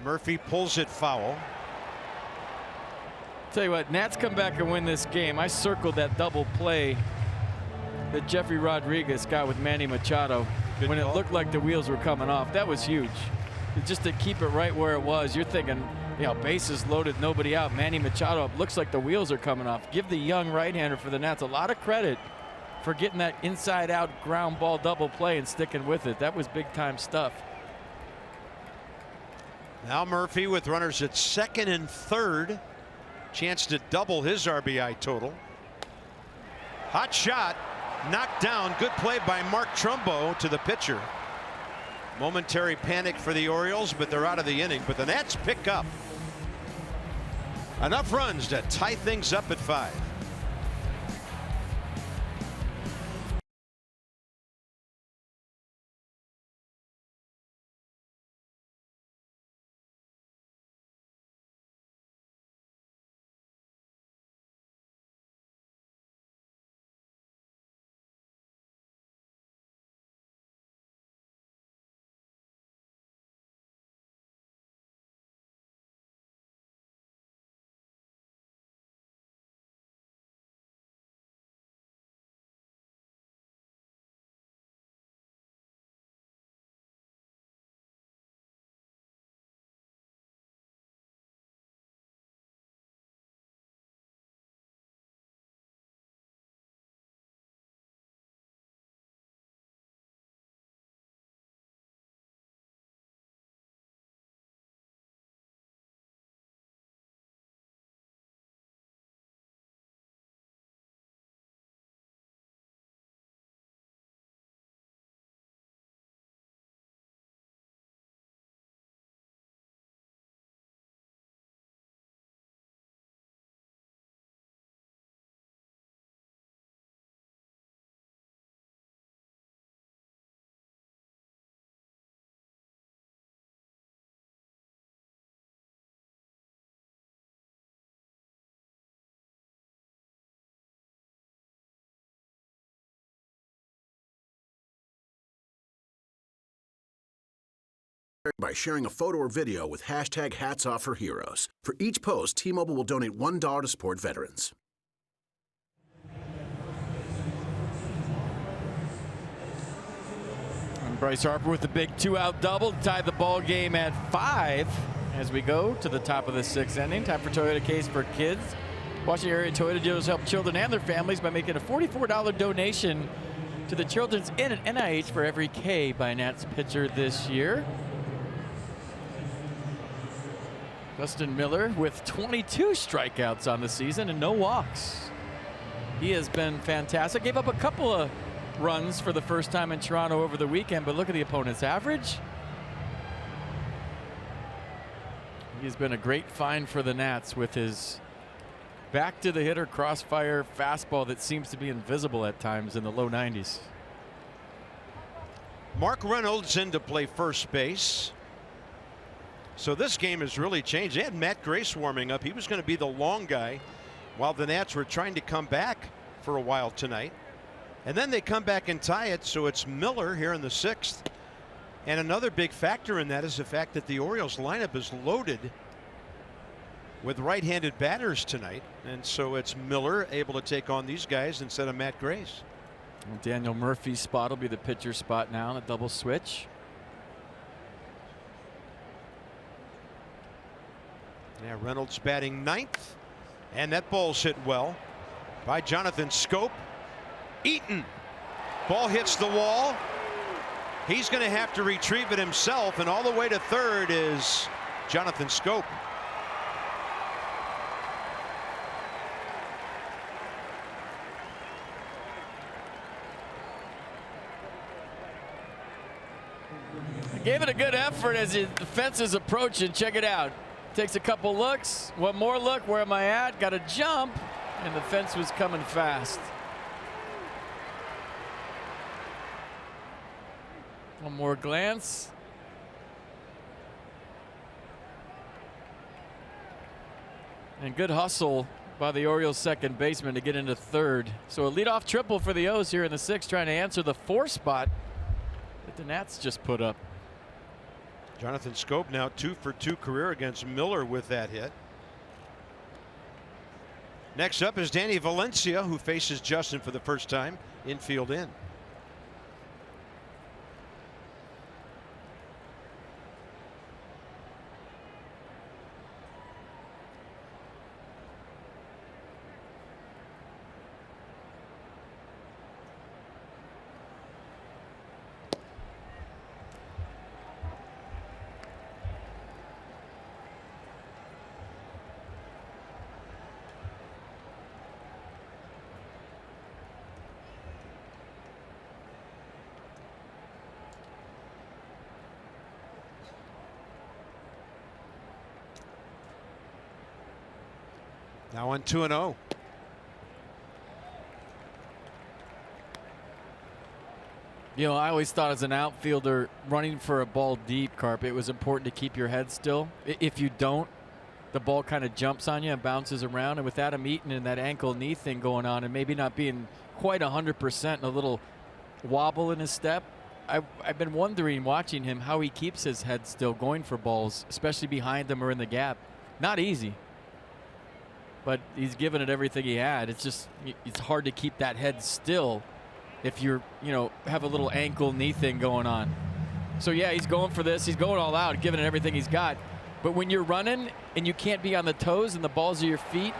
Murphy pulls it foul. Tell you what, Nats come back and win this game. I circled that double play that Jeffrey Rodriguez got with Manny Machado Good when call. it looked like the wheels were coming off. That was huge. Just to keep it right where it was. You're thinking, you know, bases loaded, nobody out. Manny Machado, it looks like the wheels are coming off. Give the young right-hander for the Nats a lot of credit for getting that inside-out ground ball double play and sticking with it. That was big-time stuff. Now Murphy with runners at second and third. Chance to double his RBI total. Hot shot, knocked down. Good play by Mark Trumbo to the pitcher. Momentary panic for the Orioles, but they're out of the inning. But the Nats pick up enough runs to tie things up at 5. By sharing a photo or video with hashtag Hats Off for Heroes. For each post, T-Mobile will donate $1 to support veterans. And Bryce Harper with the big 2-out double to tie the ball game at 5 as we go to the top of the 6th inning. Time for Toyota Case for Kids. Washington area Toyota dealers help children and their families by making a $44 donation to the Children's Inn at NIH for every K by Nats pitcher this year. Westin Miller with 22 strikeouts on the season and no walks. He has been fantastic. Gave up a couple of runs for the first time in Toronto over the weekend, but look at the opponent's average. He's been a great find for the Nats with his back to the hitter crossfire fastball that seems to be invisible at times in the low 90s. Mark Reynolds in to play first base. So this game has really changed. They had Matt Grace warming up. He was going to be the long guy while the Nats were trying to come back for a while tonight. And then they come back and tie it. So it's Miller here in the 6th. And another big factor in that is the fact that the Orioles lineup is loaded with right-handed batters tonight, and so it's Miller able to take on these guys instead of Matt Grace. Well, Daniel Murphy's spot will be the pitcher spot now, a double switch. Yeah, Reynolds batting ninth, and that ball's hit well by Jonathan Schoop. Eaton, ball hits the wall. He's going to have to retrieve it himself, and all the way to third is Jonathan Schoop. Gave it a good effort as the fence is approaching. Check it out. Takes a couple looks. One more look. Where am I at? Got a jump. And the fence was coming fast. One more glance. And good hustle by the Orioles second baseman to get into third. So a leadoff triple for the O's here in the sixth, trying to answer the 4 spot that the Nats just put up. Jonathan Schoop now 2 for 2 career against Miller with that hit. Next up is Danny Valencia, who faces Justin for the first time. Infield in. Now on 2-0. You know, I always thought as an outfielder running for a ball deep, Carp, it was important to keep your head still. If you don't, the ball kind of jumps on you and bounces around. And with Adam Eaton and that ankle knee thing going on and maybe not being quite 100% and a little wobble in his step, I've been wondering watching him how he keeps his head still going for balls, especially behind him or in the gap. Not easy. But he's given it everything he had. It's just, it's hard to keep that head still if you're, you know, have a little ankle knee thing going on. So yeah, he's going for this. He's going all out, giving it everything he's got. But when you're running and you can't be on the toes and the balls of your feet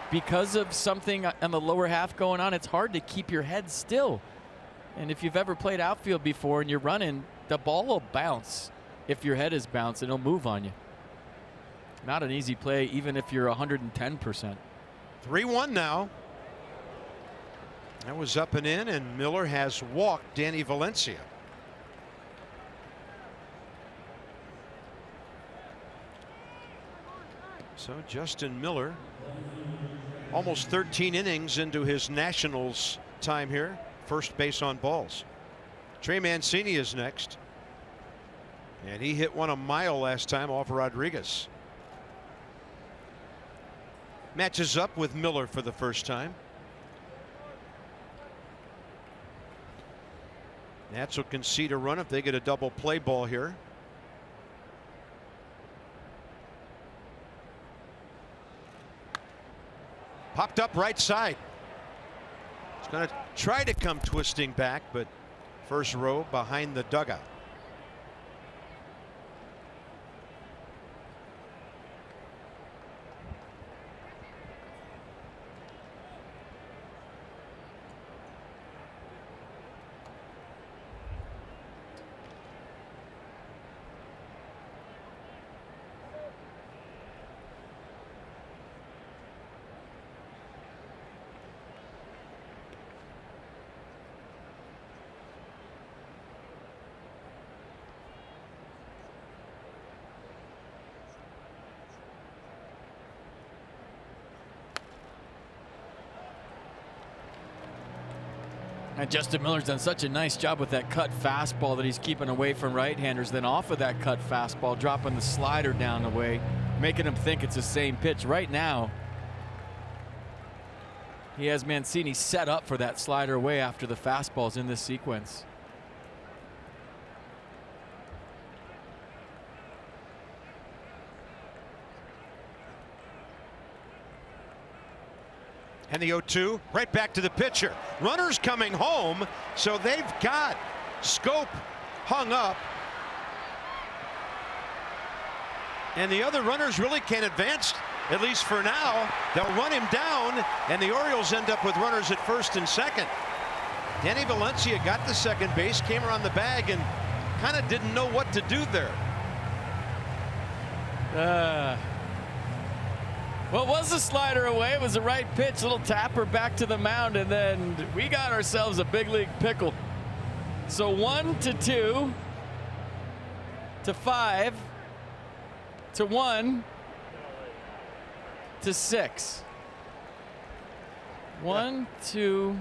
because of something on the lower half going on, it's hard to keep your head still. And if you've ever played outfield before and you're running, the ball will bounce. If your head is bouncing, it'll move on you. Not an easy play, even if you're 110%. 3-1 now. That was up and in, and Miller has walked Danny Valencia. So Justin Miller, almost 13 innings into his Nationals time here. First base on balls. Trey Mancini is next. And he hit one a mile last time off Rodriguez. Matches up with Miller for the first time. Nats will concede a run if they get a double play ball here. Popped up right side. It's going to try to come twisting back, but first row behind the dugout. And Justin Miller's done such a nice job with that cut fastball that he's keeping away from right-handers. Then off of that cut fastball, dropping the slider down the way, making him think it's the same pitch. Right now, he has Mancini set up for that slider away after the fastballs in this sequence. And the 0-2 right back to the pitcher. Runners coming home, so they've got Schoop hung up. And the other runners really can't advance, at least for now. They'll run him down, and the Orioles end up with runners at first and second. Danny Valencia got the second base, came around the bag, and kind of didn't know what to do there. Well, it was a slider away. It was the right pitch, little tapper back to the mound, and then we got ourselves a big league pickle. So 1-2 to 5 to 1 to 6. 1, 2,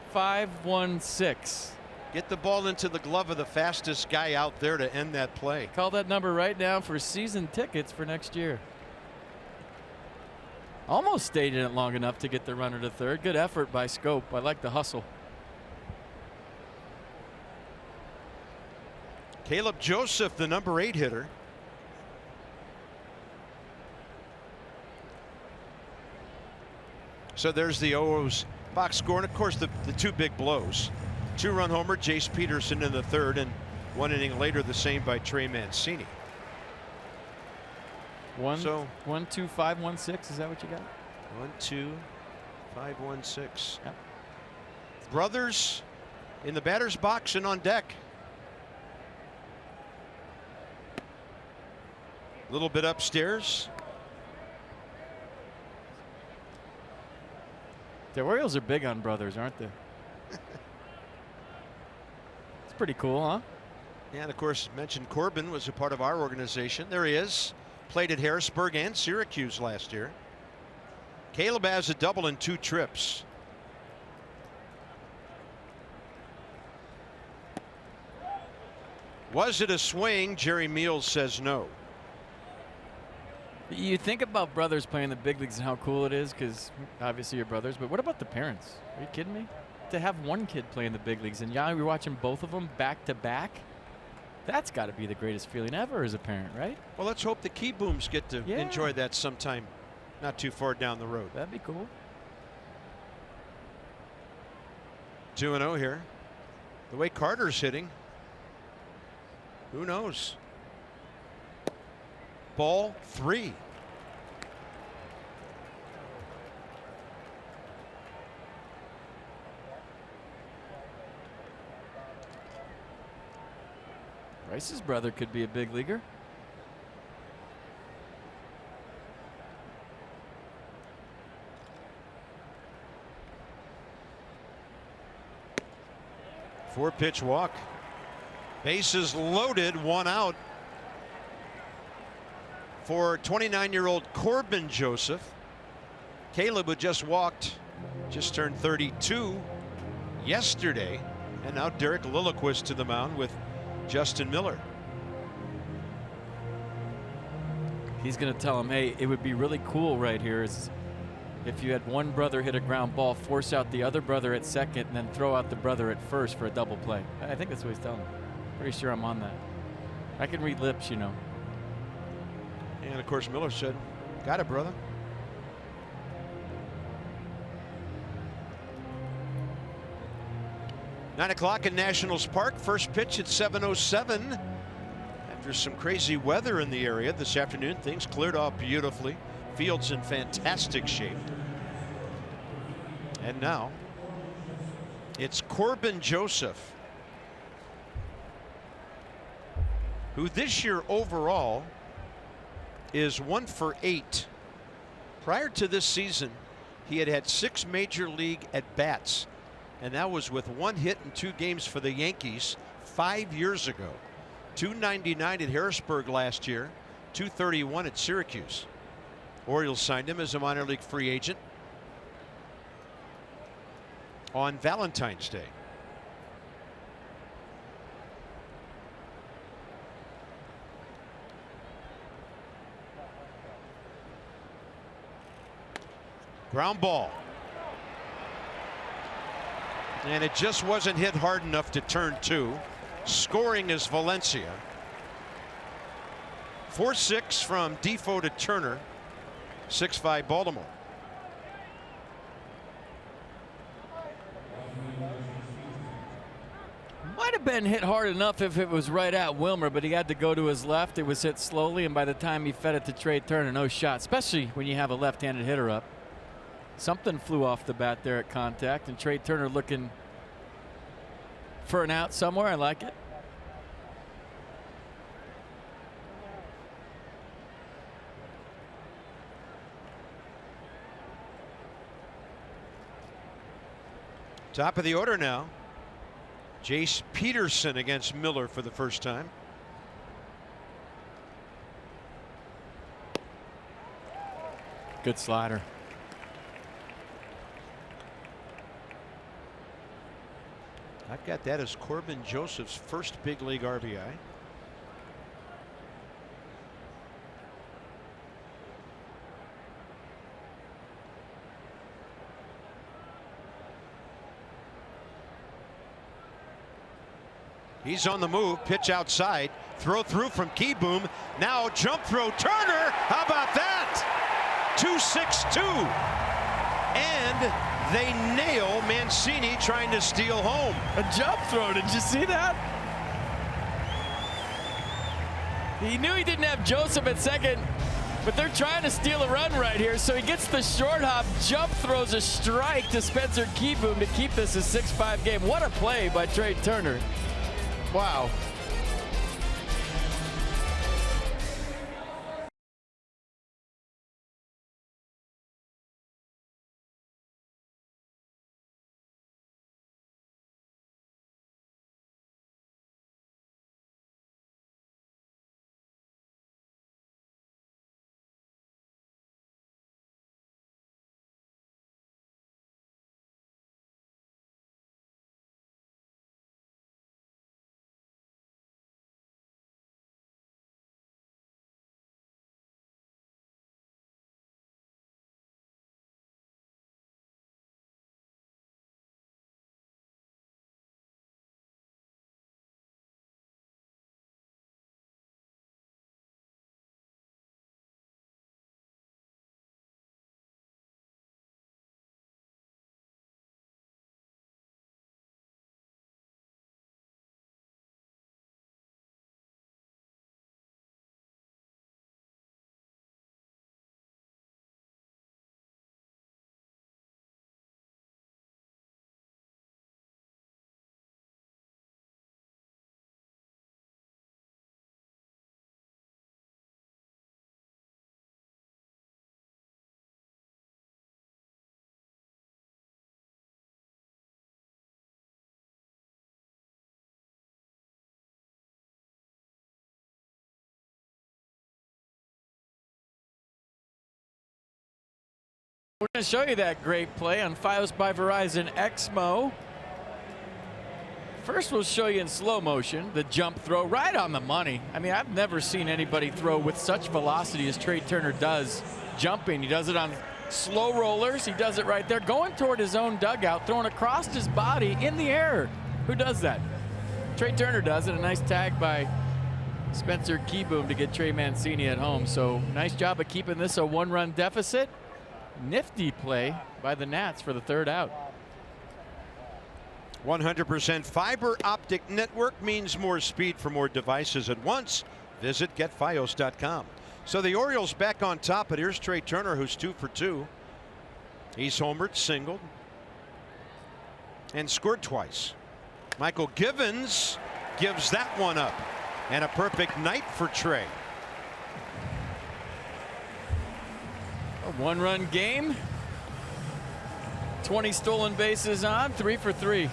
5, 1, 6. Get the ball into the glove of the fastest guy out there to end that play. Call that number right now for season tickets for next year. Almost stayed in it long enough to get the runner to third. Good effort by Schoop. I like the hustle. Caleb Joseph, the number 8 hitter. So there's the O's box score, and of course the two big blows. 2-run homer, Jace Peterson in the third, and 1 inning later the same by Trey Mancini. 1, 2, 5, 1, 6. Is that what you got? 1, 2, 5, 1, 6. Yep. Brothers in the batter's box and on deck. A little bit upstairs. The Orioles are big on brothers, aren't they? It's pretty cool, huh? And of course, mentioned Corbin was a part of our organization. There he is. Played at Harrisburg and Syracuse last year. Caleb has a double in 2 trips. Was it a swing? Jerry Meals says no. You think about brothers playing the big leagues and how cool it is, because obviously you're brothers, but what about the parents? Are you kidding me? To have one kid play in the big leagues and you're watching both of them back to back, that's got to be the greatest feeling ever as a parent, right? Well, let's hope the Key Booms get to enjoy that sometime not too far down the road. That'd be cool. 2-0 here. The way Carter's hitting, who knows? Ball 3. Rice's brother could be a big leaguer. Four-pitch walk. Bases loaded, 1 out for 29-year-old Corbin Joseph. Caleb, who just walked, just turned 32 yesterday, and now Derek Lilliquist to the mound with Westin Miller. He's going to tell him, hey, it would be really cool right here is if you had one brother hit a ground ball, force out the other brother at second, and then throw out the brother at first for a double play. I think that's what he's telling him. Pretty sure I'm on that. I can read lips, you know. And of course, Miller said, got it, brother. Nine o'clock in Nationals Park. First pitch at 7:07. After some crazy weather in the area this afternoon, things cleared off beautifully. Field's in fantastic shape. And now it's Corbin Joseph, who this year overall is 1 for 8. Prior to this season, he had 6 major league at bats, and that was with 1 hit in 2 games for the Yankees 5 years ago. 299 at Harrisburg last year, 231 at Syracuse. Orioles signed him as a minor league free agent on Valentine's Day. Ground ball. And it just wasn't hit hard enough to turn 2. Scoring is Valencia. 4-6 from Defoe to Turner. 6-5 Baltimore. been hit hard enough if it was right at Wilmer, but he had to go to his left. It was hit slowly, and by the time he fed it to Trey Turner, no shot, especially when you have a left-handed hitter up. Something flew off the bat there at contact, and Trey Turner looking for an out somewhere. I like it. Top of the order now. Jace Peterson against Miller for the first time. Good slider. I've got that as Corbin Joseph's first big league RBI. He's on the move, pitch outside, throw through from Keyboom. Now jump throw, Turner, how about that? 2-6-2. And they nail Mancini trying to steal home. A jump throw, did you see that? He knew he didn't have Joseph at second, but they're trying to steal a run right here, so he gets the short hop, jump throws a strike to Spencer Keyboom to keep this a 6-5 game. What a play by Trey Turner. Wow. We're going to show you that great play on Fios by Verizon Xmo. First, we'll show you in slow motion the jump throw right on the money. I mean, I've never seen anybody throw with such velocity as Trey Turner does jumping. He does it on slow rollers. He does it right there, going toward his own dugout, throwing across his body in the air. Who does that? Trey Turner does it. A nice tag by Spencer Keyboom to get Trey Mancini at home. So nice job of keeping this a one-run deficit. Nifty play by the Nats for the third out. 100% fiber optic network means more speed for more devices at once. Visit getfios.com. So the Orioles back on top, but here's Trey Turner, who's 2 for 2. He's homered, singled, and scored twice. Michael Givens gives that one up, and a perfect night for Trey. A one-run game. 20 stolen bases on, 3 for 3.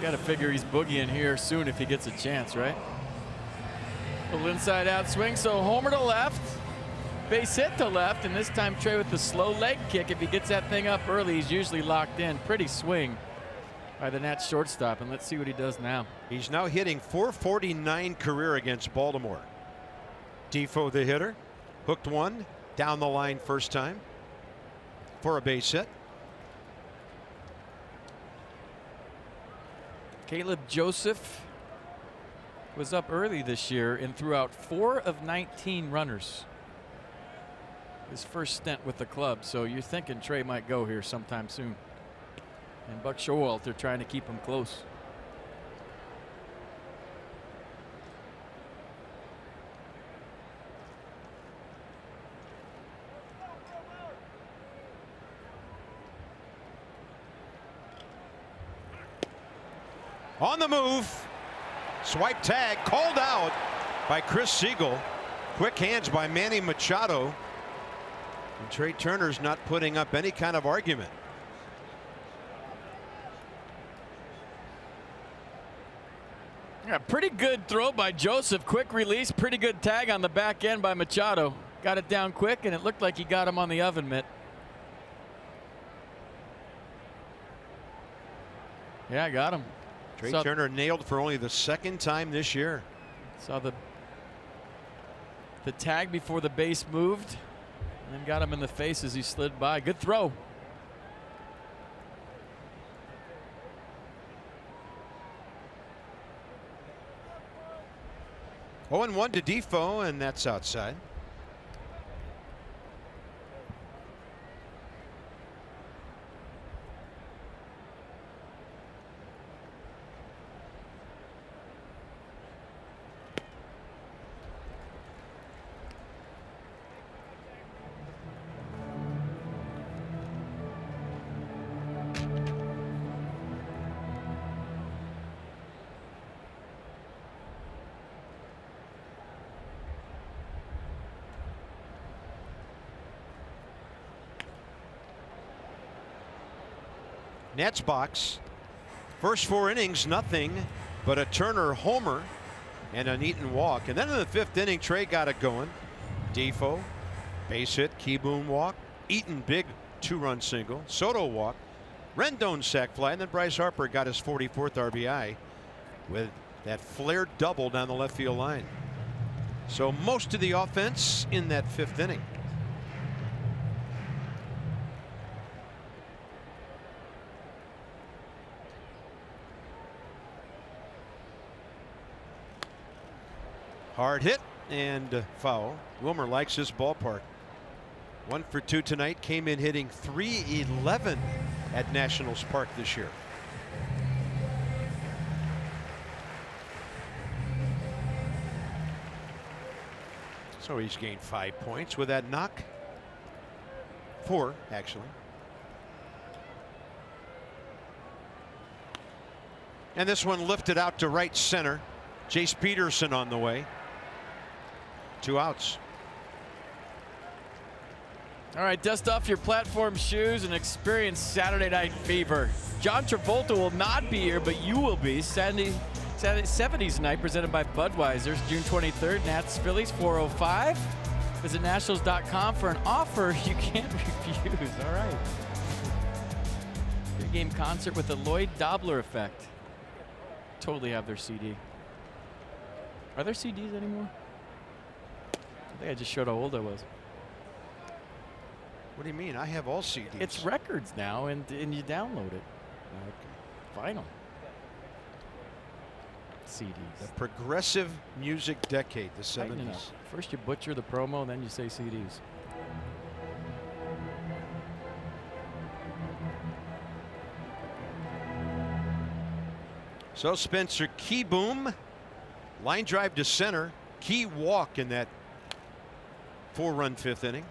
Got to figure he's boogieing here soon if he gets a chance, right? Little inside out swing, so homer to left, base hit to left, and this time Trey with the slow leg kick. If he gets that thing up early, he's usually locked in. Pretty swing by the Nats shortstop, and let's see what he does now. He's now hitting .449 career against Baltimore. Defoe the hitter, hooked one down the line first time for a base hit. Caleb Joseph was up early this year and threw out 4 of 19 runners. His first stint with the club, so you're thinking Trey might go here sometime soon. And Buck Showalter trying to keep him close. On the move. Swipe tag called out by Chris Siegel. Quick hands by Manny Machado. And Trey Turner's not putting up any kind of argument. Yeah, pretty good throw by Joseph. Quick release. Pretty good tag on the back end by Machado. Got it down quick, and it looked like he got him on the oven mitt. Yeah, I got him. Trey Turner nailed for only the second time this year. Saw the tag before the base moved, and then got him in the face as he slid by. Good throw. Oh, and 1 to Defoe, and that's outside. Nets box. First 4 innings, nothing but a Turner homer and an Eaton walk. And then in the 5th inning, Trey got it going. Defoe, base hit, Keyboom walk. Eaton, big 2-run single. Soto walk. Rendon sac fly. And then Bryce Harper got his 44th RBI with that flared double down the left field line. So most of the offense in that 5th inning. Hard hit and foul. Wilmer likes his ballpark. 1 for 2 tonight. Came in hitting .311 at Nationals Park this year. So he's gained 5 points with that knock. 4 actually. And this one lifted out to right center. Jace Peterson on the way. 2 outs. All right, dust off your platform shoes and experience Saturday Night Fever. John Travolta will not be here, but you will be. Saturday 70s night presented by Budweiser's, June 23rd. Nats Phillies 4:05. Visit Nationals.com for an offer you can't refuse. All right. Pre-game concert with the Lloyd Dobler effect. Totally have their CD. Are there CDs anymore? I think I just showed how old I was. What do you mean? I have all CDs. It's records now, and you download it. Vinyl. CDs. The progressive music decade, the 70s. First you butcher the promo, then you say CDs. So Spencer Keyboom, line drive to center, key walk in that 4-run 5th inning.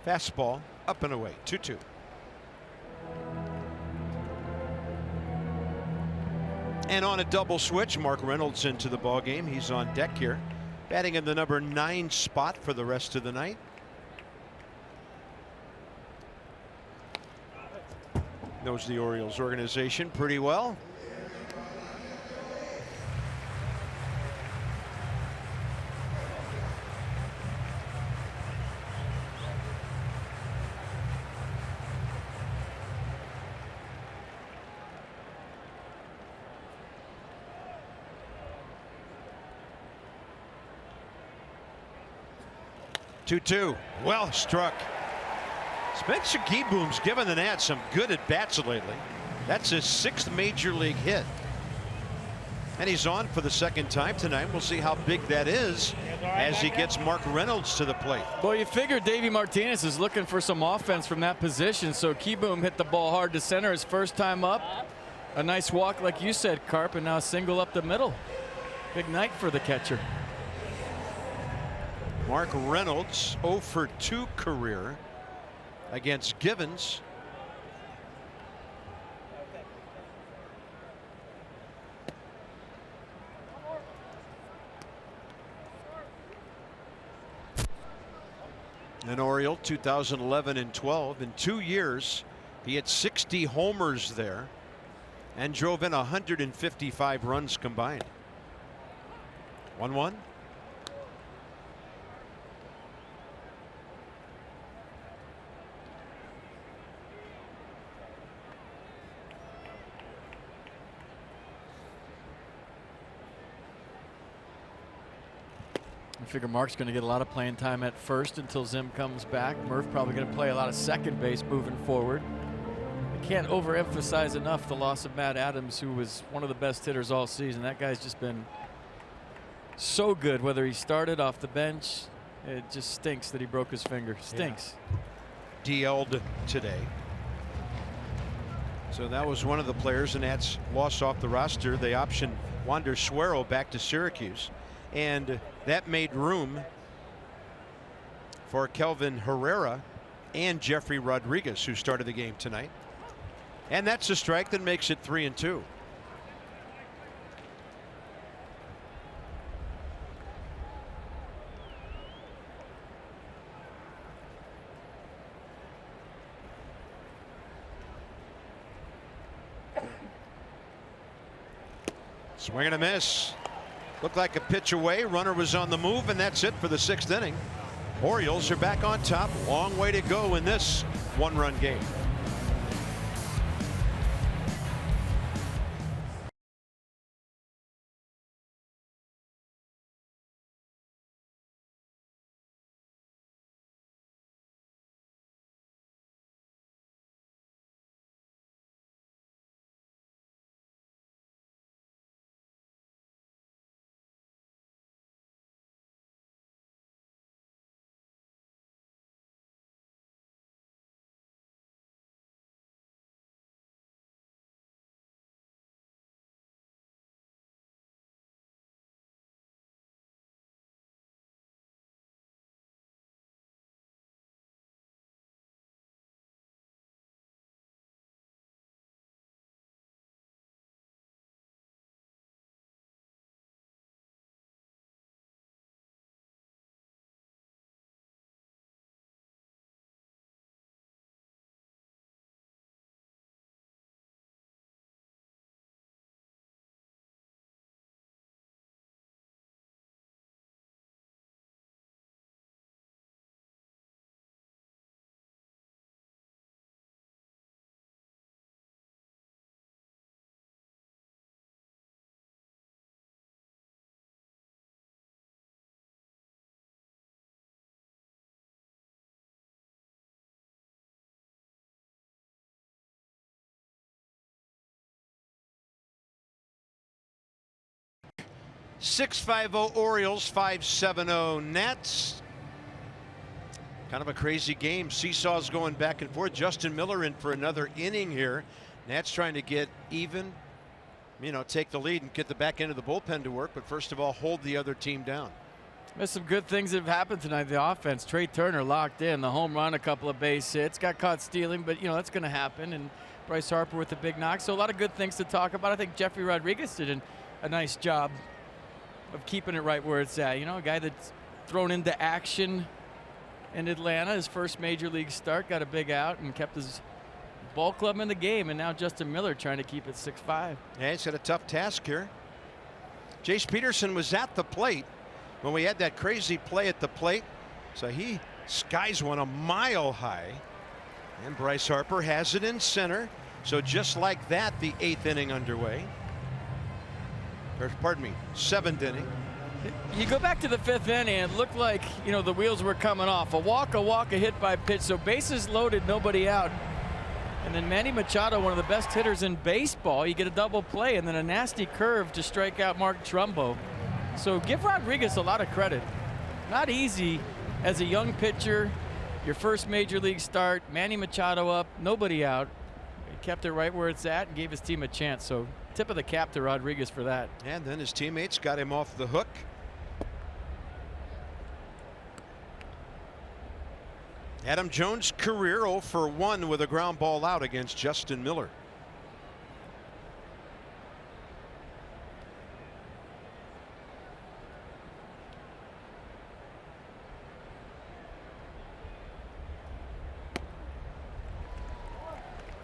Fastball up and away, 2-2. And on a double switch, Mark Reynolds into the ball game. He's on deck here, batting in the number 9 spot for the rest of the night. Knows the Orioles organization pretty well. Two-two, well struck. Spencer Keyboom's given the Nats some good at-bats lately. That's his 6th major league hit. And he's on for the second time tonight. We'll see how big that is as he gets Mark Reynolds to the plate. Well, you figure Davey Martinez is looking for some offense from that position, so Kieboom hit the ball hard to center his first time up. A nice walk, like you said, Carp, and now a single up the middle. Big night for the catcher. Mark Reynolds 0 for 2 career against Givens. An Oriole, 2011 and 12. In 2 years, he had 60 homers there and drove in 155 runs combined. 1-1. I figure Mark's going to get a lot of playing time at first until Zim comes back. Murph probably going to play a lot of second base moving forward. I can't overemphasize enough the loss of Matt Adams, who was one of the best hitters all season. That guy's just been so good, whether he started off the bench. It just stinks that he broke his finger. Stinks. Yeah. DL'd today. So that was one of the players, and that's lost off the roster. They optioned Wander Suero back to Syracuse, and that made room for Kelvin Herrera and Jeffrey Rodriguez, who started the game tonight. And that's a strike that makes it 3-2. Swing and a miss. Looked like a pitch away. Runner was on the move, and that's it for the 6th inning. Orioles are back on top. Long way to go in this one-run game. .650 Orioles, .570 Nats. Kind of a crazy game. Seesaws going back and forth. Justin Miller in for another inning here. Nats trying to get even, take the lead and get the back end of the bullpen to work. But first of all, hold the other team down. There's some good things that have happened tonight. The offense, Trey Turner locked in, the home run, a couple of base hits, got caught stealing, but that's going to happen. And Bryce Harper with the big knock. So a lot of good things to talk about. I think Jeffrey Rodriguez did a nice job of keeping it right where it's at. A guy that's thrown into action in Atlanta, his first major league start, got a big out and kept his ball club in the game. And now Justin Miller trying to keep it 6-5. Yeah, he's got a tough task here. Jace Peterson was at the plate when we had that crazy play at the plate. So he skies one a mile high. And Bryce Harper has it in center. So just like that, the 8th inning underway. Or, pardon me, 7th inning. You go back to the 5th inning, and it looked like, the wheels were coming off. A walk, a hit by pitch. So bases loaded, nobody out. And then Manny Machado, one of the best hitters in baseball, you get a double play and then a nasty curve to strike out Mark Trumbo. So give Rodriguez a lot of credit. Not easy as a young pitcher, your first major league start, Manny Machado up, nobody out. He kept it right where it's at and gave his team a chance. So tip of the cap to Rodriguez for that. And then his teammates got him off the hook. Adam Jones' career 0 for 1 with a ground ball out against Westin Miller.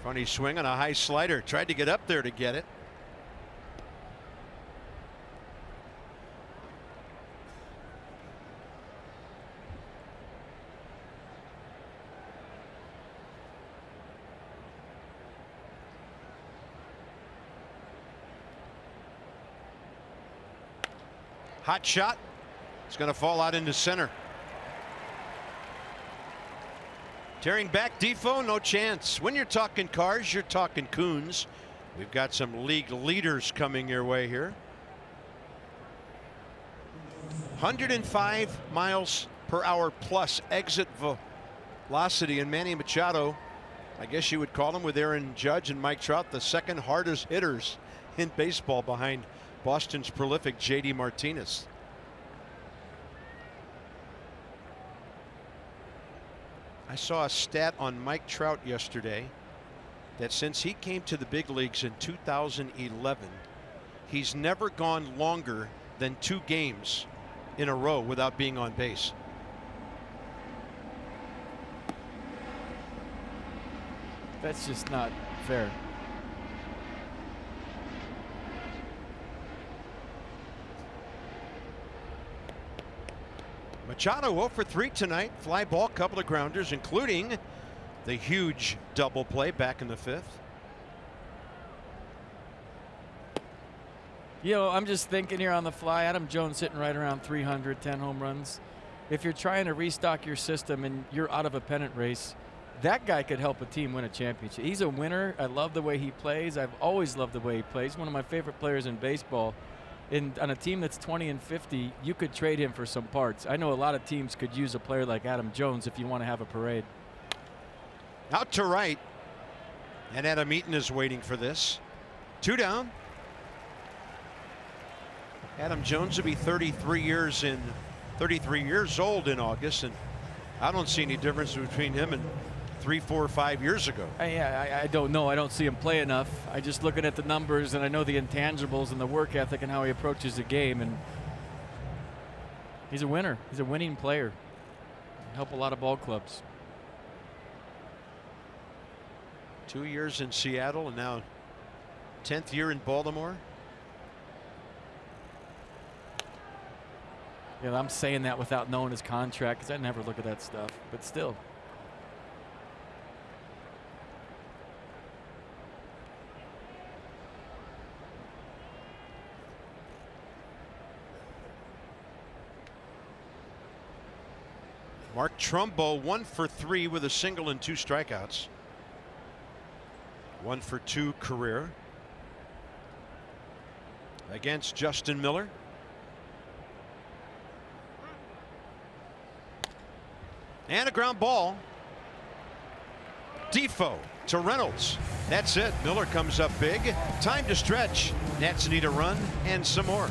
Funny swing on a high slider. Tried to get up there to get it. Hot shot. It's going to fall out into center. Tearing back Defoe, no chance. When you're talking cars, you're talking Coons. We've got some league leaders coming your way here. 105 miles per hour plus exit velocity, and Manny Machado, I guess you would call him, with Aaron Judge and Mike Trout, the second hardest hitters in baseball behind Boston's prolific J.D. Martinez. I saw a stat on Mike Trout yesterday that since he came to the big leagues in 2011, he's never gone longer than 2 games in a row without being on base. That's just not fair. Machado 0 for 3 tonight. Fly ball, couple of grounders, including the huge double play back in the 5th. You know, I'm just thinking here on the fly, Adam Jones sitting right around 310 home runs. If you're trying to restock your system and you're out of a pennant race, that guy could help a team win a championship. He's a winner. I love the way he plays. I've always loved the way he plays. One of my favorite players in baseball. On a team that's 20 and 50, you could trade him for some parts. I know a lot of teams could use a player like Adam Jones if you want to have a parade. Out to right. And Adam Eaton is waiting for this. 2 down. Adam Jones will be 33 years old in August, and I don't see any difference between him and 3, 4, 5 years ago. I don't know. I don't see him play enough. I just looking at the numbers, and I know the intangibles and the work ethic and how he approaches the game, and he's a winner. He's a winning player. Help a lot of ball clubs. 2 years in Seattle and now 10th year in Baltimore. Yeah, I'm saying that without knowing his contract because I never look at that stuff, but still. Mark Trumbo 1 for 3 with a single and 2 strikeouts. 1 for 2 career against Westin Miller. And a ground ball. Defoe to Reynolds. That's it. Miller comes up big. Time to stretch. Nats need a run and some more.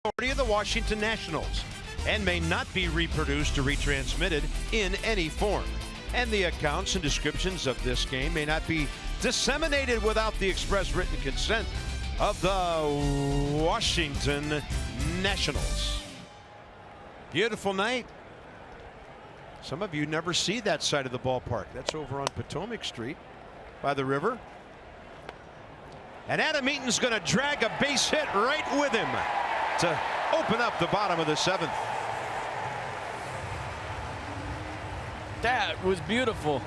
of the Washington Nationals and may not be reproduced or retransmitted in any form. And the accounts and descriptions of this game may not be disseminated without the express written consent of the Washington Nationals. Beautiful night. Some of you never see that side of the ballpark. That's over on Potomac Street by the river. And Adam Eaton's going to drag a base hit right with him to open up the bottom of the 7th. That was beautiful.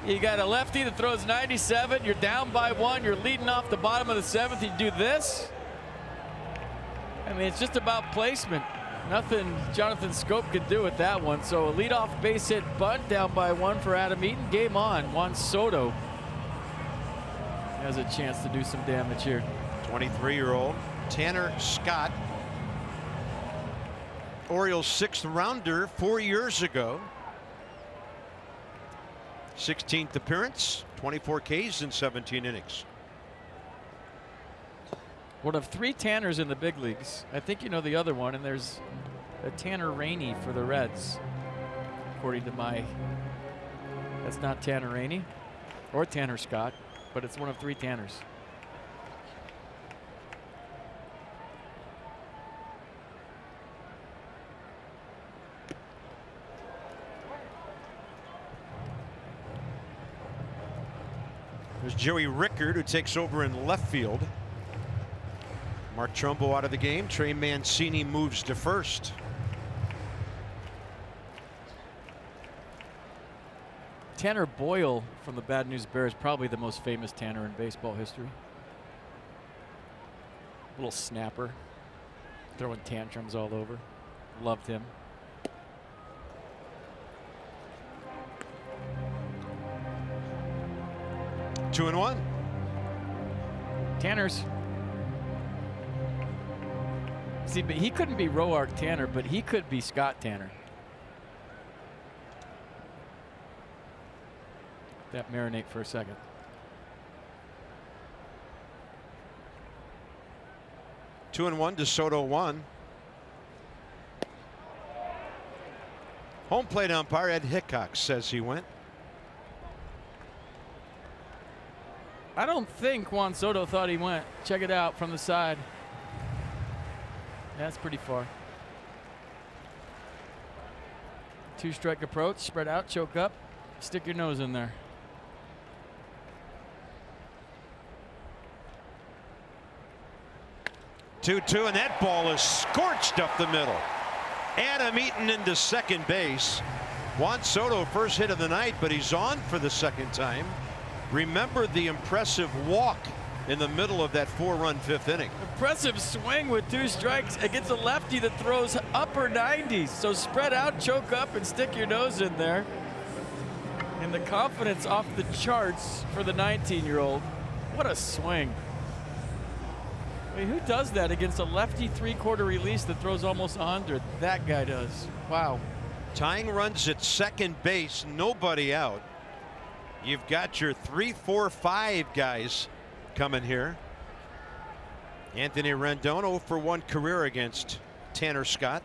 You got a lefty that throws 97. You're down by 1. You're leading off the bottom of the 7th. You do this. I mean, it's just about placement. Nothing Jonathan Scope could do with that one. So a leadoff base hit bunt down by 1 for Adam Eaton. Game on. Juan Soto has a chance to do some damage here. 23-year-old Tanner Scott, Orioles 6th rounder 4 years ago. 16th appearance, 24 Ks in 17 innings. One of 3 Tanners in the big leagues. I think you know the other one, and there's a Tanner Rainey for the Reds, according to my. That's not Tanner Rainey or Tanner Scott, but it's one of 3 Tanners. There's Joey Rickard, who takes over in left field. Mark Trumbo out of the game. Trey Mancini moves to first. Tanner Boyle from the Bad News Bears, probably the most famous Tanner in baseball history. Little snapper, throwing tantrums all over. Loved him. Two and one. Tanners. See, but he couldn't be Roark Tanner, but he could be Scott Tanner. That marinate for a second. Two and one. DeSoto 1. Home plate umpire Ed Hickok says he went. I don't think Juan Soto thought he went. Check it out from the side. That's pretty far. 2-strike approach, spread out, choke up, stick your nose in there. Two, and that ball is scorched up the middle. Adam Eaton into second base. Juan Soto first hit of the night, but he's on for the second time. Remember the impressive walk in the middle of that 4-run 5th inning. Impressive swing with 2 strikes against a lefty that throws upper 90s. So spread out, choke up, and stick your nose in there. And the confidence off the charts for the 19-year-old. What a swing. I mean, who does that against a lefty 3/4 release that throws almost 100? That guy does. Wow. Tying runs at second base, nobody out. You've got your 3, 4, 5 guys coming here. Anthony Rendon 0 for 1 career against Tanner Scott.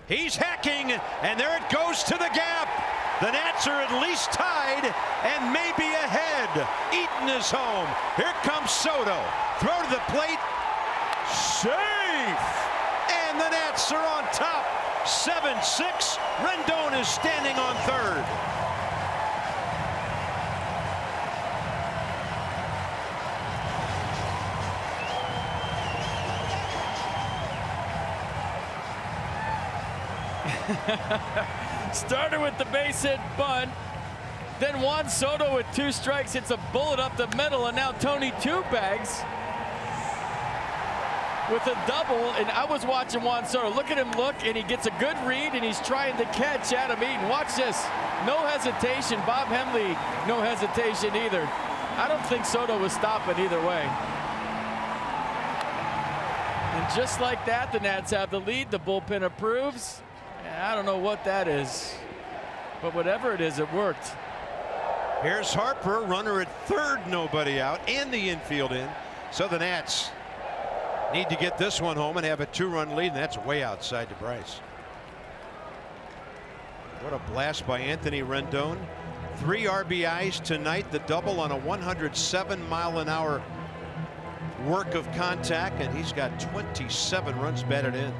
He's hacking, and there it goes to the gap. The Nats are at least tied and maybe ahead. Eaton is home. Here comes Soto. Throw to the plate. Safe. And the Nats are on top. 7-6. Rendon is standing on third. Started with the base hit bunt. Then Juan Soto with 2 strikes hits a bullet up the middle, and now Tony Two Bags with a double. And I was watching Juan Soto. Look at him look, and he gets a good read, and he's trying to catch Adam Eaton. Watch this. No hesitation. Bob Hemley, no hesitation either. I don't think Soto was stopping either way. And just like that, the Nats have the lead. The bullpen approves. I don't know what that is, but whatever it is, it worked. Here's Harper, runner at third, nobody out, and the infield in. So the Nats Need to get this one home and have a 2-run lead, and that's way outside to Bryce. What a blast by Anthony Rendon. 3 RBIs tonight, the double on a 107-mile-an-hour work of contact, and he's got 27 runs batted in.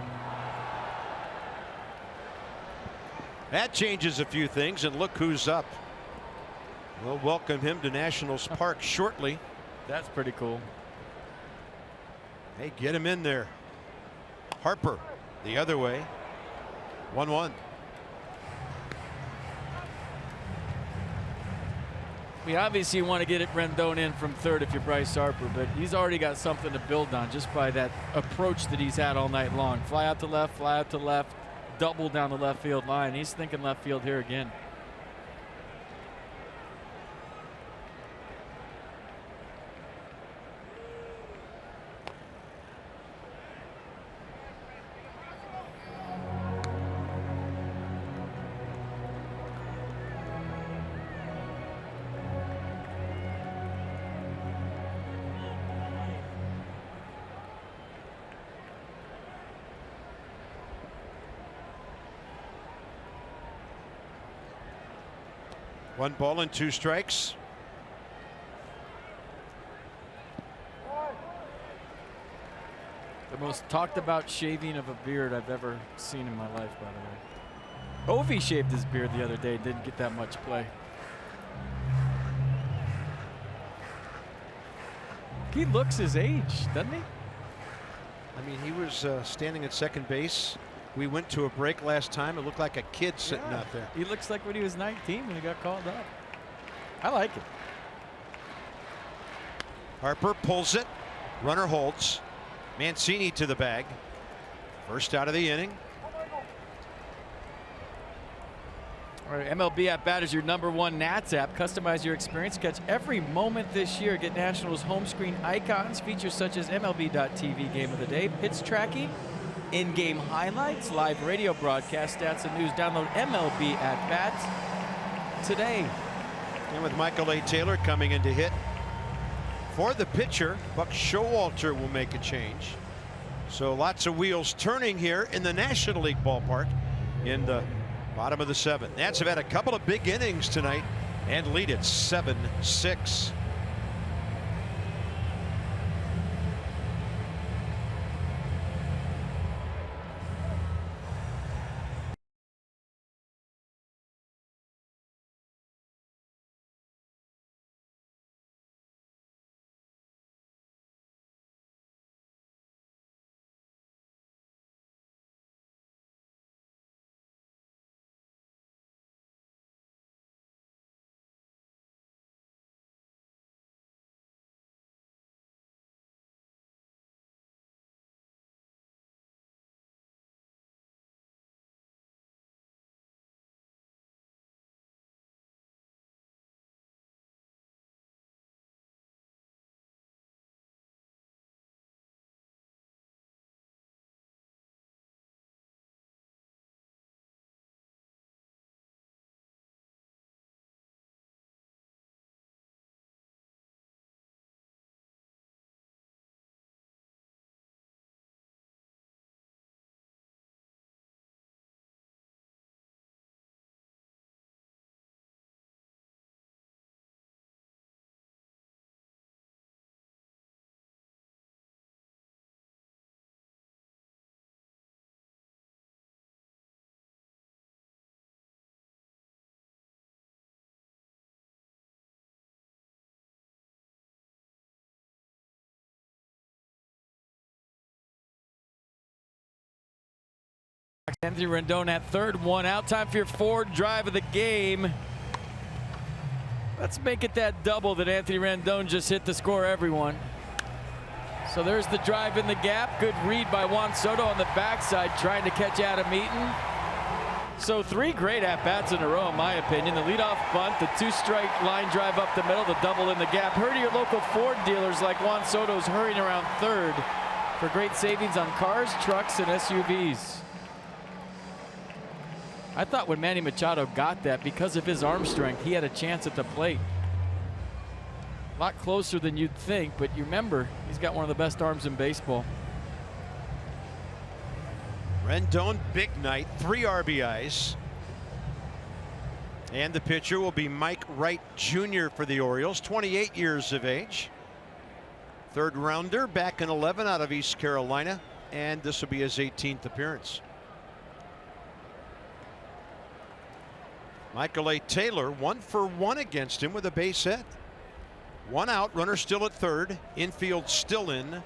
That changes a few things, and look who's up. We'll welcome him to Nationals Park shortly. That's pretty cool. Hey, get him in there. Harper the other way. 1-1. I mean, obviously you want to get it Rendon in from third if you're Bryce Harper, but he's already got something to build on just by that approach that he's had all night long. Fly out to left, double down the left field line. He's thinking left field here again. One ball and 2 strikes. The most talked about shaving of a beard I've ever seen in my life, by the way. Ovi shaved his beard the other day, didn't get that much play. He looks his age, doesn't he? I mean, he was standing at second base. We went to a break last time. It looked like a kid sitting out there. He looks like when he was 19 when he got called up. I like it. Harper pulls it. Runner holds. Mancini to the bag. First out of the inning. All right, MLB At Bat is your #1 Nats app. Customize your experience. Catch every moment this year. Get Nationals home screen icons. Features such as MLB.TV Game of the Day, pitch tracking, in-game highlights, live radio broadcast, stats, and news. Download MLB At Bat today. And with Michael A. Taylor coming in to hit for the pitcher, Buck Showalter will make a change. So lots of wheels turning here in the National League ballpark in the bottom of the 7th. Nats have had a couple of big innings tonight and lead it 7-6. Anthony Rendon at third, 1 out. Time for your fourth drive of the game. Let's make it that double that Anthony Rendon just hit to score everyone. So there's the drive in the gap. Good read by Juan Soto on the backside, trying to catch Adam Eaton. So 3 great at-bats in a row, in my opinion. The leadoff bunt, the 2-strike line drive up the middle, the double in the gap. Hurry to your local Ford dealers like Juan Soto's hurrying around third for great savings on cars, trucks, and SUVs. I thought when Manny Machado got that, because of his arm strength, he had a chance at the plate. A lot closer than you'd think, but you remember, he's got one of the best arms in baseball. Rendon, big night, 3 RBIs. And the pitcher will be Mike Wright Jr. for the Orioles, 28 years of age. 3rd rounder back in 11 out of East Carolina. And this will be his 18th appearance. Michael A. Taylor 1 for 1 against him with a base hit. 1 out, runner still at 3rd. Infield still in.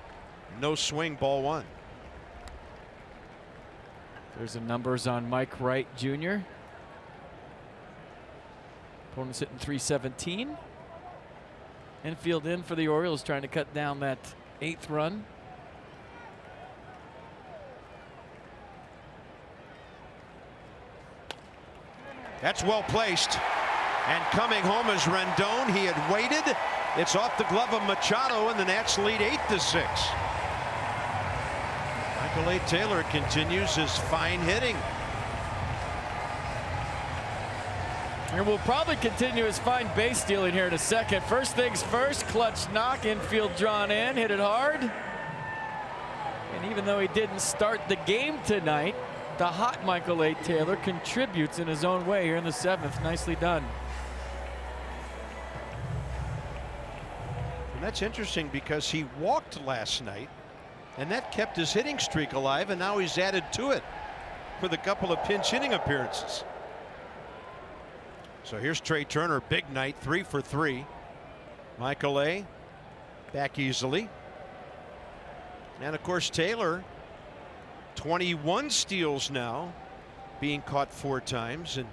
No swing, ball 1. There's the numbers on Mike Wright Jr. Opponent's hitting .317. Infield in for the Orioles, trying to cut down that 8th run. That's well placed. And coming home is Rendon. He had waited. It's off the glove of Machado, and the Nats lead 8-6. Michael A. Taylor continues his fine hitting. And we'll probably continue his fine base stealing here in a second. First things first, clutch knock, infield drawn in, hit it hard. And even though he didn't start the game tonight, the hot Michael A. Taylor contributes in his own way here in the 7th. Nicely done. And that's interesting because he walked last night, and that kept his hitting streak alive, and now he's added to it with a couple of pinch hitting appearances. So here's Trey Turner, big night, 3 for 3. Michael A. back easily. And of course Taylor, 21 steals now, being caught 4 times, and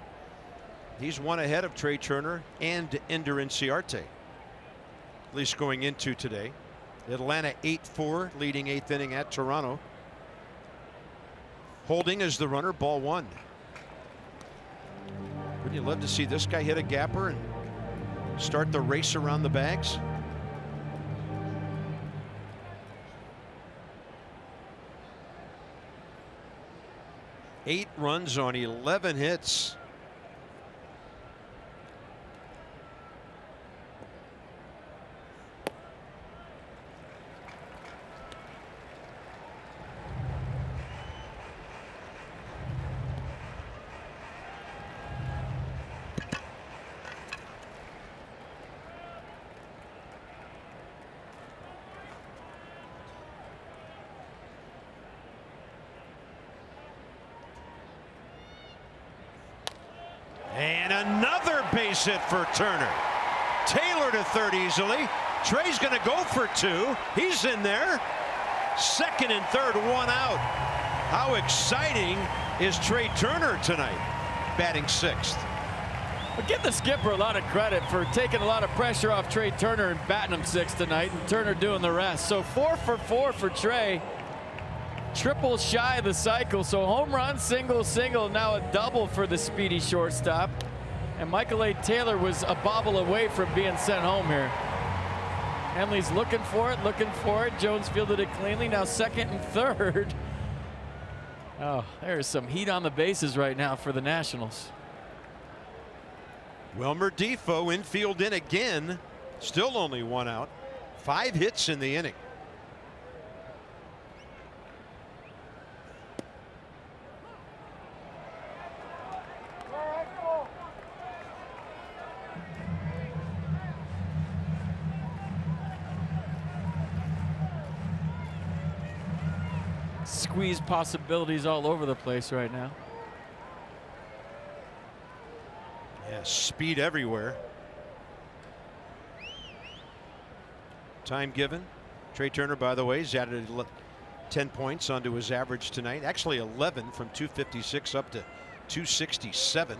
he's 1 ahead of Trey Turner and Ender Inciarte, at least going into today. Atlanta 8-4, leading 8th inning at Toronto. Holding is the runner, ball 1. Wouldn't you love to see this guy hit a gapper and start the race around the bags? Eight runs on 11 hits. And another base hit for Turner. Taylor to 3rd easily. Trey's going to go for 2. He's in there. 2nd and 3rd, 1 out. How exciting is Trey Turner tonight, batting 6th. But give the skipper a lot of credit for taking a lot of pressure off Trey Turner and batting him 6th tonight, and Turner doing the rest. So 4 for 4 for Trey. Triple shy of the cycle, so home run, single, now a double for the speedy shortstop. And Michael A. Taylor was a bobble away from being sent home here. Henley's looking for it. Jones fielded it cleanly. Now 2nd and 3rd. Oh, there's some heat on the bases right now for the Nationals. Wilmer Defoe infield in again. Still only 1 out. 5 hits in the inning. Squeeze possibilities all over the place right now. Yeah, speed everywhere. Time given. Trey Turner, by the way, has added 10 points onto his average tonight. Actually 11, from 256 up to 267.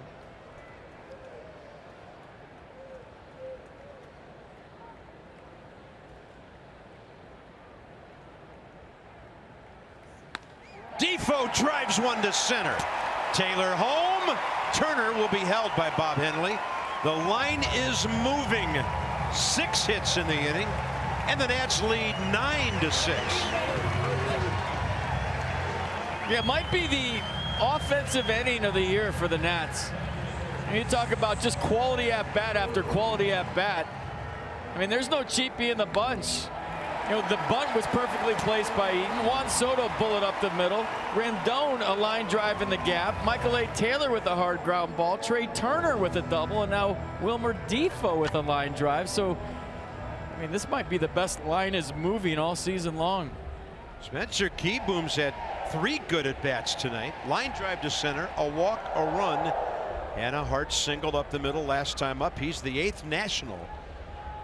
Defoe drives 1 to center. Taylor home. Turner will be held by Bob Henley. The line is moving. 6 hits in the inning, and the Nats lead 9-6. Yeah, it might be the offensive inning of the year for the Nats. And you talk about just quality at bat after quality at bat. I mean, there's no cheapie in the bunch. You know, the bunt was perfectly placed by Eaton. Juan Soto bullet up the middle. Rendon a line drive in the gap. Michael A. Taylor with a hard ground ball. Trey Turner with a double, and now Wilmer Defoe with a line drive. So, I mean, this might be the best line is moving all season long. Spencer Keyboom's had 3 good at-bats tonight. Line drive to center, a walk, a run, and a hard single up the middle last time up. He's the 8th National.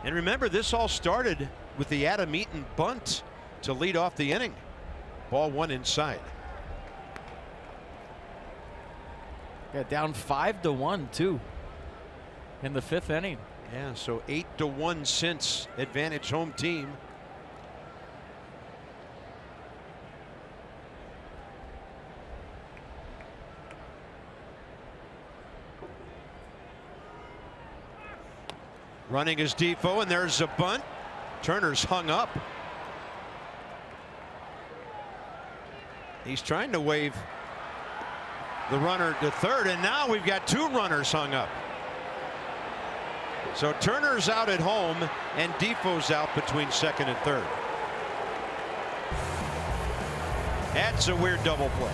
And remember, this all started with the Adam Eaton bunt to lead off the inning. Ball 1 inside. Yeah, down 5-1 too in the 5th inning. Yeah, so 8-1 since. Advantage home team. Running is Defoe, and there's a bunt. Turner's hung up. He's trying to wave the runner to third, and now we've got 2 runners hung up. So Turner's out at home, and Defoe's out between second and third. That's a weird double play.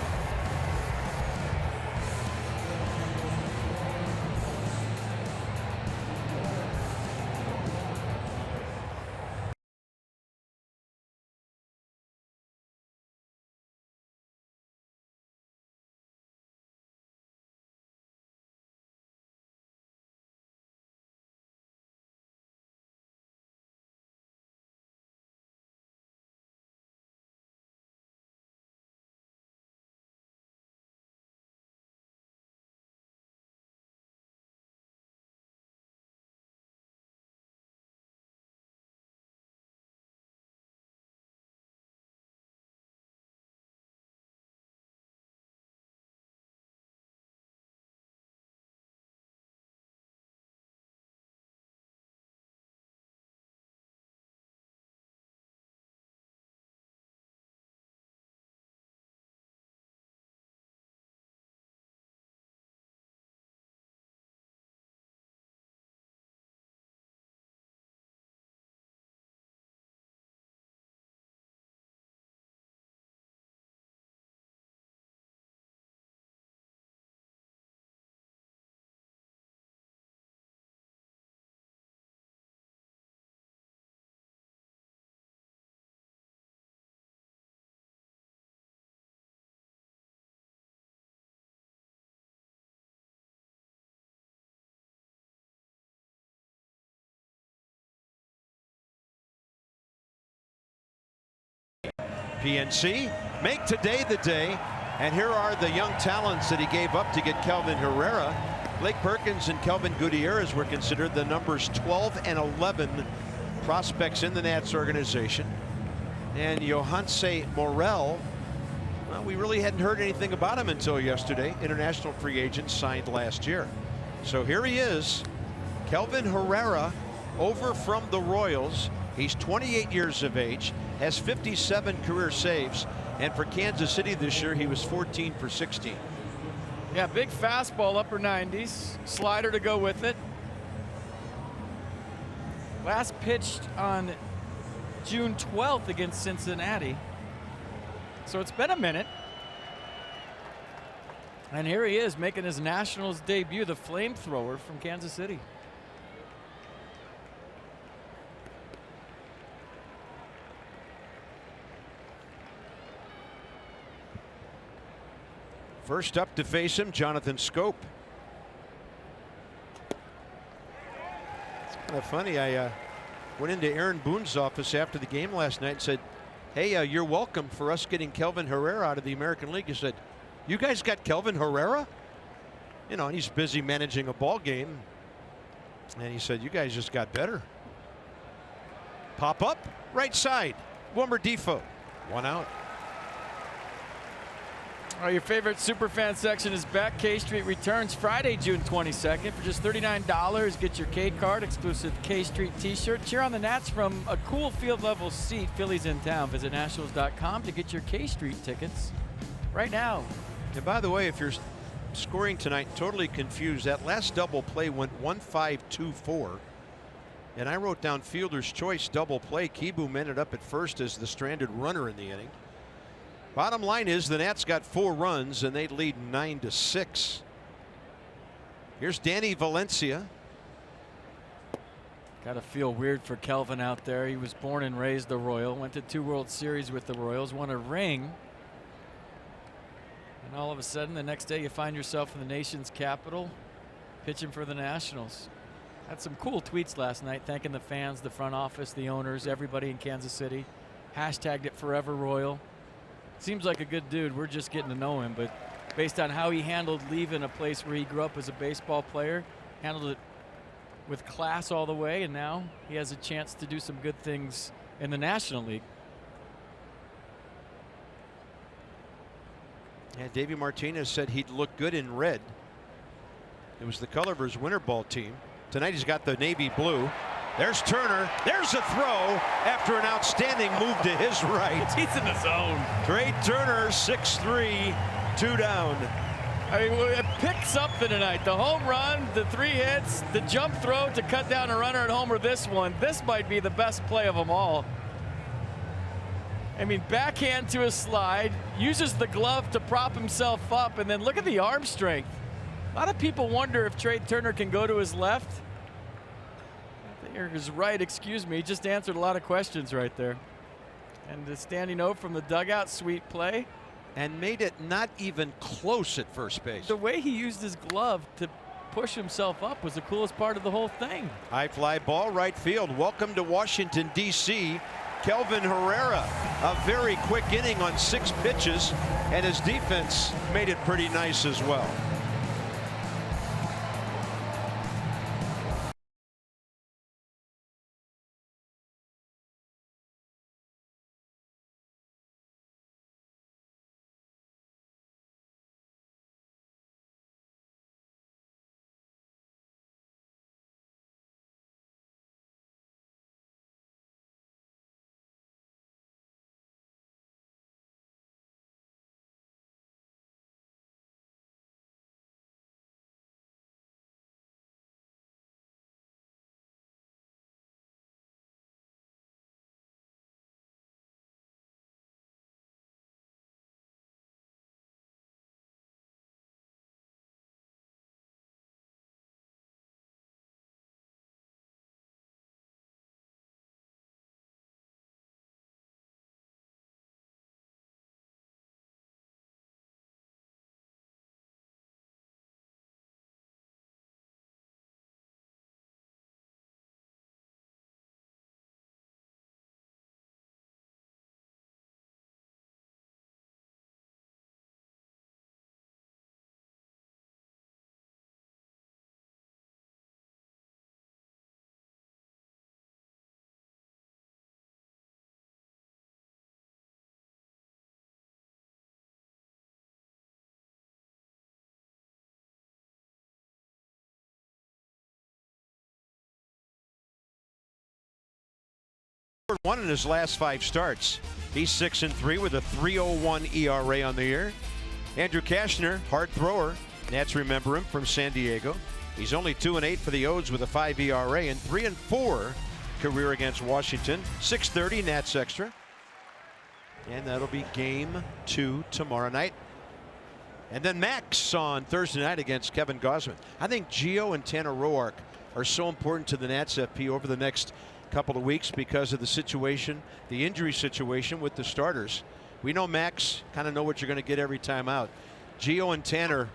PNC make today the day, and here are the young talents that he gave up to get Kelvin Herrera. Blake Perkins and Kelvin Gutierrez were considered the numbers 12 and 11 prospects in the Nats organization. And Yohanse Morel, well, we really hadn't heard anything about him until yesterday. International free agent, signed last year. So here he is, Kelvin Herrera, over from the Royals. He's 28 years of age, has 57 career saves, and for Kansas City this year, he was 14 for 16. Yeah, big fastball, upper 90s, slider to go with it. Last pitched on June 12th against Cincinnati. So it's been a minute. And here he is making his Nationals debut, the flamethrower from Kansas City. First up to face him, Jonathan Scope. It's kind of funny. I went into Aaron Boone's office after the game last night and said, hey, you're welcome for us getting Kelvin Herrera out of the American League. He said, you guys got Kelvin Herrera? You know, and he's busy managing a ball game. And he said, you guys just got better. Pop up, right side, Wilmer Defoe, 1 out. Your favorite Superfan section is back. K Street returns Friday, June 22nd. For just $39, get your K card, exclusive K Street t-shirt. Cheer on the Nats from a cool field level seat. Phillies in town. Visit Nationals.com to get your K Street tickets right now. And by the way, if you're scoring tonight, totally confused, that last double play went 1-5-2-4. And I wrote down fielder's choice double play. Kieboom ended up at first as the stranded runner in the inning. Bottom line is the Nats got 4 runs and they lead 9-6. Here's Danny Valencia. Got to feel weird for Kelvin out there. He was born and raised a Royal, went to 2 World Series with the Royals, won a ring. And all of a sudden, the next day you find yourself in the nation's capital pitching for the Nationals. Had some cool tweets last night thanking the fans, the front office, the owners, everybody in Kansas City. Hashtagged it Forever Royal. Seems like a good dude. We're just getting to know him, but based on how he handled leaving a place where he grew up as a baseball player, handled it with class all the way, and now he has a chance to do some good things in the National League. Yeah, Davey Martinez said he'd look good in red. It was the color of his winter ball team. Tonight he's got the navy blue. There's Turner. There's a throw after an outstanding move to his right. He's in the zone. Trey Turner, 6'3", 2 down. I mean, it picked something tonight. The home run, the 3 hits, the jump throw to cut down a runner at home, or this one. This might be the best play of them all. I mean, backhand to a slide, uses the glove to prop himself up, and then look at the arm strength. A lot of people wonder if Trey Turner can go to his left. His right, excuse me, just answered a lot of questions right there. And the standing O from the dugout, sweet play. And made it not even close at first base. The way he used his glove to push himself up was the coolest part of the whole thing. High fly ball, right field. Welcome to Washington, D.C. Kelvin Herrera, a very quick inning on 6 pitches, and his defense made it pretty nice as well. One in his last 5 starts. He's 6-3 with a 3.01 ERA on the year. Andrew Cashner, hard thrower. Nats remember him from San Diego. He's only 2-8 for the O's with a 5 ERA and 3-4 career against Washington. 6:30 Nats Extra. And that'll be game 2 tomorrow night. And then Max on Thursday night against Kevin Gausman. I think Gio and Tanner Roark are so important to the Nats FP over the next couple of weeks because of the situation, the injury situation with the starters. We know Max, kind of know what you're going to get every time out. Gio and Tanner,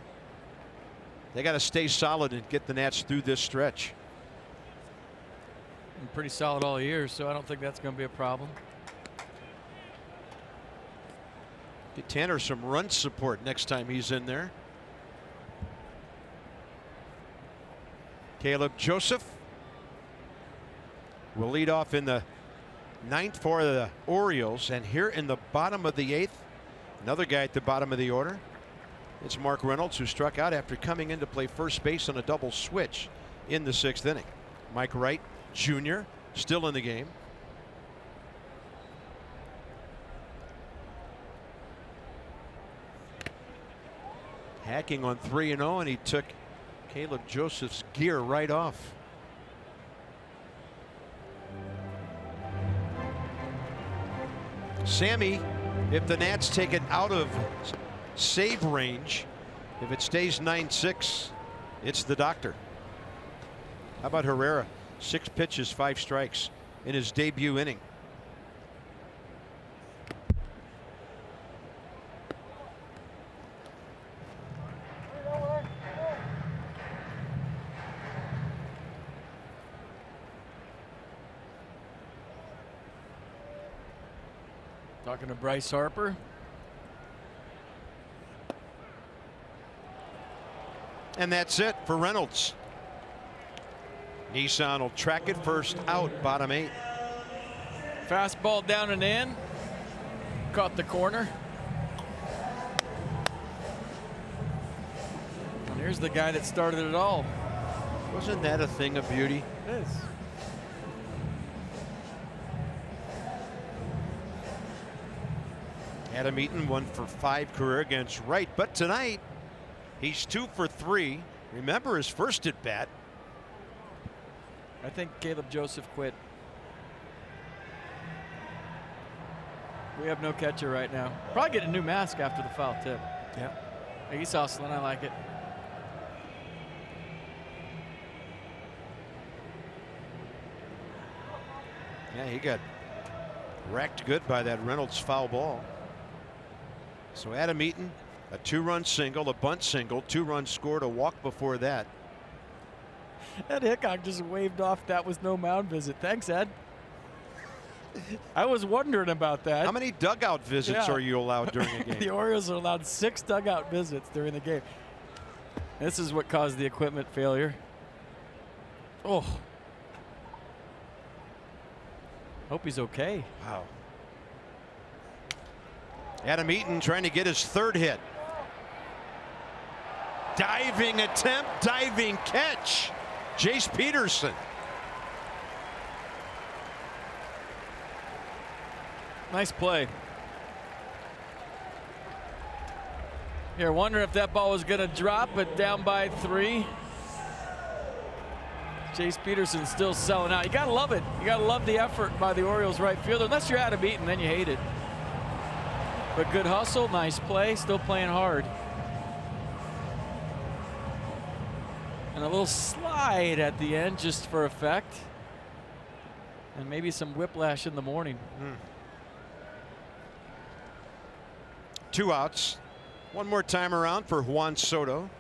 they got to stay solid and get the Nats through this stretch. And pretty solid all year, so I don't think that's going to be a problem. Get Tanner some run support next time he's in there. Caleb Joseph will lead off in the 9th for the Orioles, and here in the bottom of the 8th, another guy at the bottom of the order. It's Mark Reynolds, who struck out after coming in to play first base on a double switch in the 6th inning. Mike Wright Jr. still in the game. Hacking on 3-0, and he took Caleb Joseph's gear right off. Sammy, if the Nats take it out of save range, if it stays 9-6, it's the doctor. How about Herrera? 6 pitches, 5 strikes in his debut inning. Talking to Bryce Harper. And that's it for Reynolds. Nissan will track it first out, bottom 8. Fastball down and in. Caught the corner. And here's the guy that started it all. Wasn't that a thing of beauty? It is. Adam Eaton 1 for 5 career against Wright, but tonight he's 2 for 3. Remember his first at bat. I think Caleb Joseph quit. We have no catcher right now. Probably get a new mask after the foul tip. Yeah. He's hustling. I like it. Yeah, he got racked good by that Reynolds foul ball. So Adam Eaton, a 2-run single, a bunt single, 2 runs scored, a walk before that. Ed Hickok just waved off that was no mound visit. Thanks, Ed. I was wondering about that. How many dugout visits are you allowed during a game? The Orioles are allowed 6 dugout visits during the game. This is what caused the equipment failure. Oh. Hope he's okay. Wow. Adam Eaton trying to get his 3rd hit. Diving attempt, diving catch. Jace Peterson. Nice play. You're wondering if that ball was going to drop, but down by 3. Jace Peterson still selling out. You got to love it. You got to love the effort by the Orioles right fielder. Unless you're Adam Eaton, then you hate it. But good hustle, nice play, still playing hard. And a little slide at the end just for effect. And maybe some whiplash in the morning. 2 outs. One more time around for Juan Soto.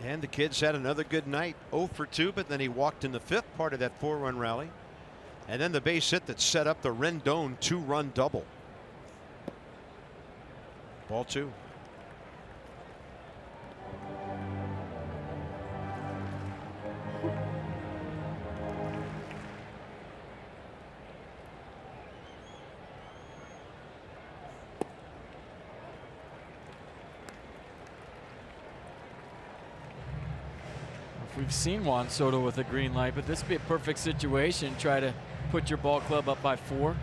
And the kid's had another good night. 0 for 2, but then he walked in the 5th, part of that 4-run rally. And then the base hit that set up the Rendon 2-run double. Ball 2. We've seen Juan Soto with a green light, but this would be a perfect situation. Try to put your ball club up by 4.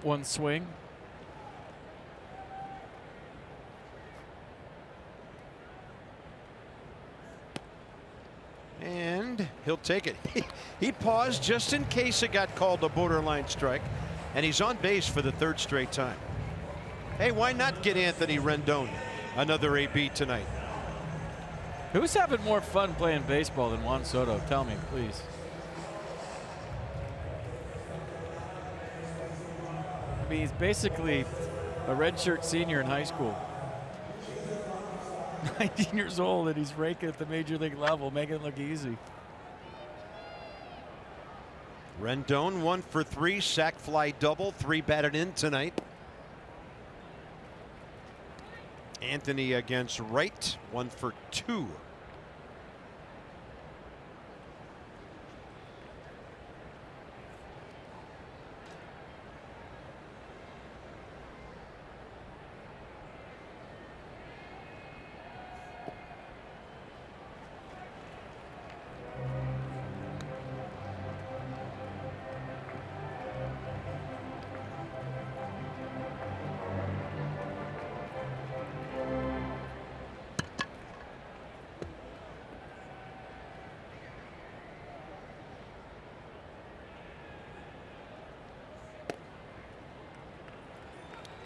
1 swing. And he'll take it. He paused just in case it got called a borderline strike. And he's on base for the 3rd straight time. Hey, why not get Anthony Rendon another AB tonight? Who's having more fun playing baseball than Juan Soto? Tell me, please. I mean, he's basically a redshirt senior in high school. 19 years old, and he's raking at the major league level, making it look easy. Rendon 1 for 3, sac fly double, 3 batted in tonight. Anthony against Wright, 1 for 2.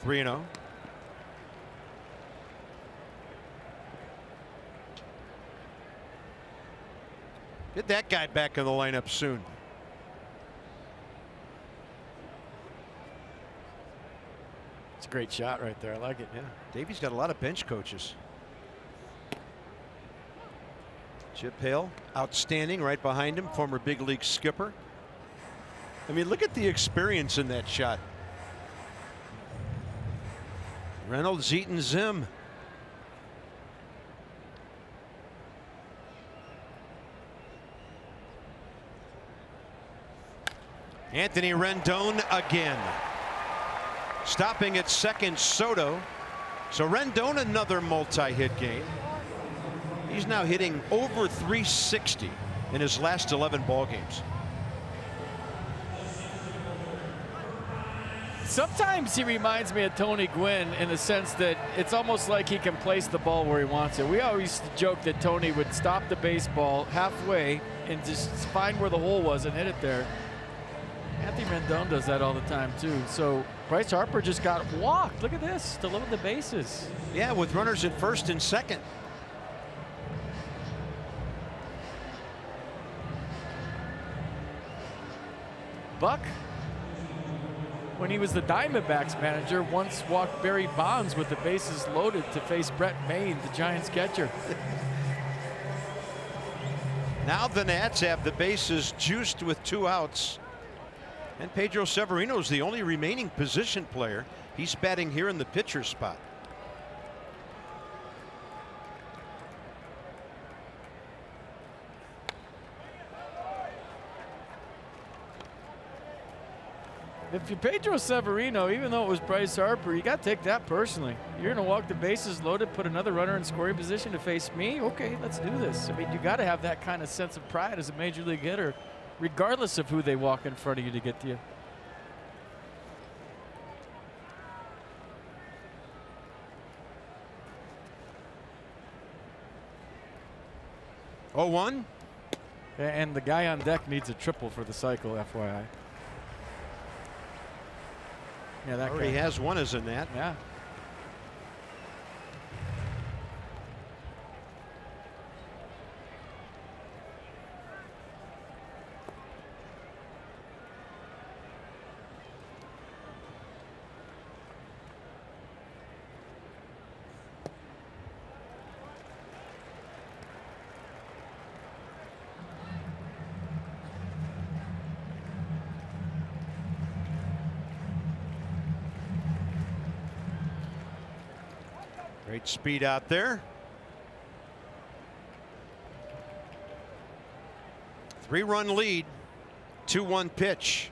3-0. Get that guy back in the lineup soon. It's a great shot right there. I like it. Yeah, Davey's got a lot of bench coaches. Chip Hale, outstanding, right behind him, former big league skipper. I mean, look at the experience in that shot. Reynolds eating Zim. Anthony Rendon again. Stopping at second, Soto. So Rendon another multi-hit game. He's now hitting over 360 in his last 11 ball games. Sometimes he reminds me of Tony Gwynn in the sense that it's almost like he can place the ball where he wants it. We always joke that Tony would stop the baseball halfway and just find where the hole was and hit it there. Anthony Rendon does that all the time too. So Bryce Harper just got walked. Look at this, to load the bases. Yeah, with runners at first and second. Buck, when he was the Diamondbacks manager, once walked Barry Bonds with the bases loaded to face Brett Maine, the Giants catcher. Now the Nats have the bases juiced with 2 outs. And Pedro Severino is the only remaining position player. He's batting here in the pitcher spot. If you're Pedro Severino, even though it was Bryce Harper, you got to take that personally. You're going to walk the bases loaded, put another runner in scoring position to face me? Okay, let's do this. I mean, you got to have that kind of sense of pride as a major league hitter, regardless of who they walk in front of you to get to you. Oh, 1. And the guy on deck needs a triple for the cycle, FYI. Yeah, that already guy has 1 as a Nat. Yeah. Great speed out there. 3-run lead. 2-1 pitch.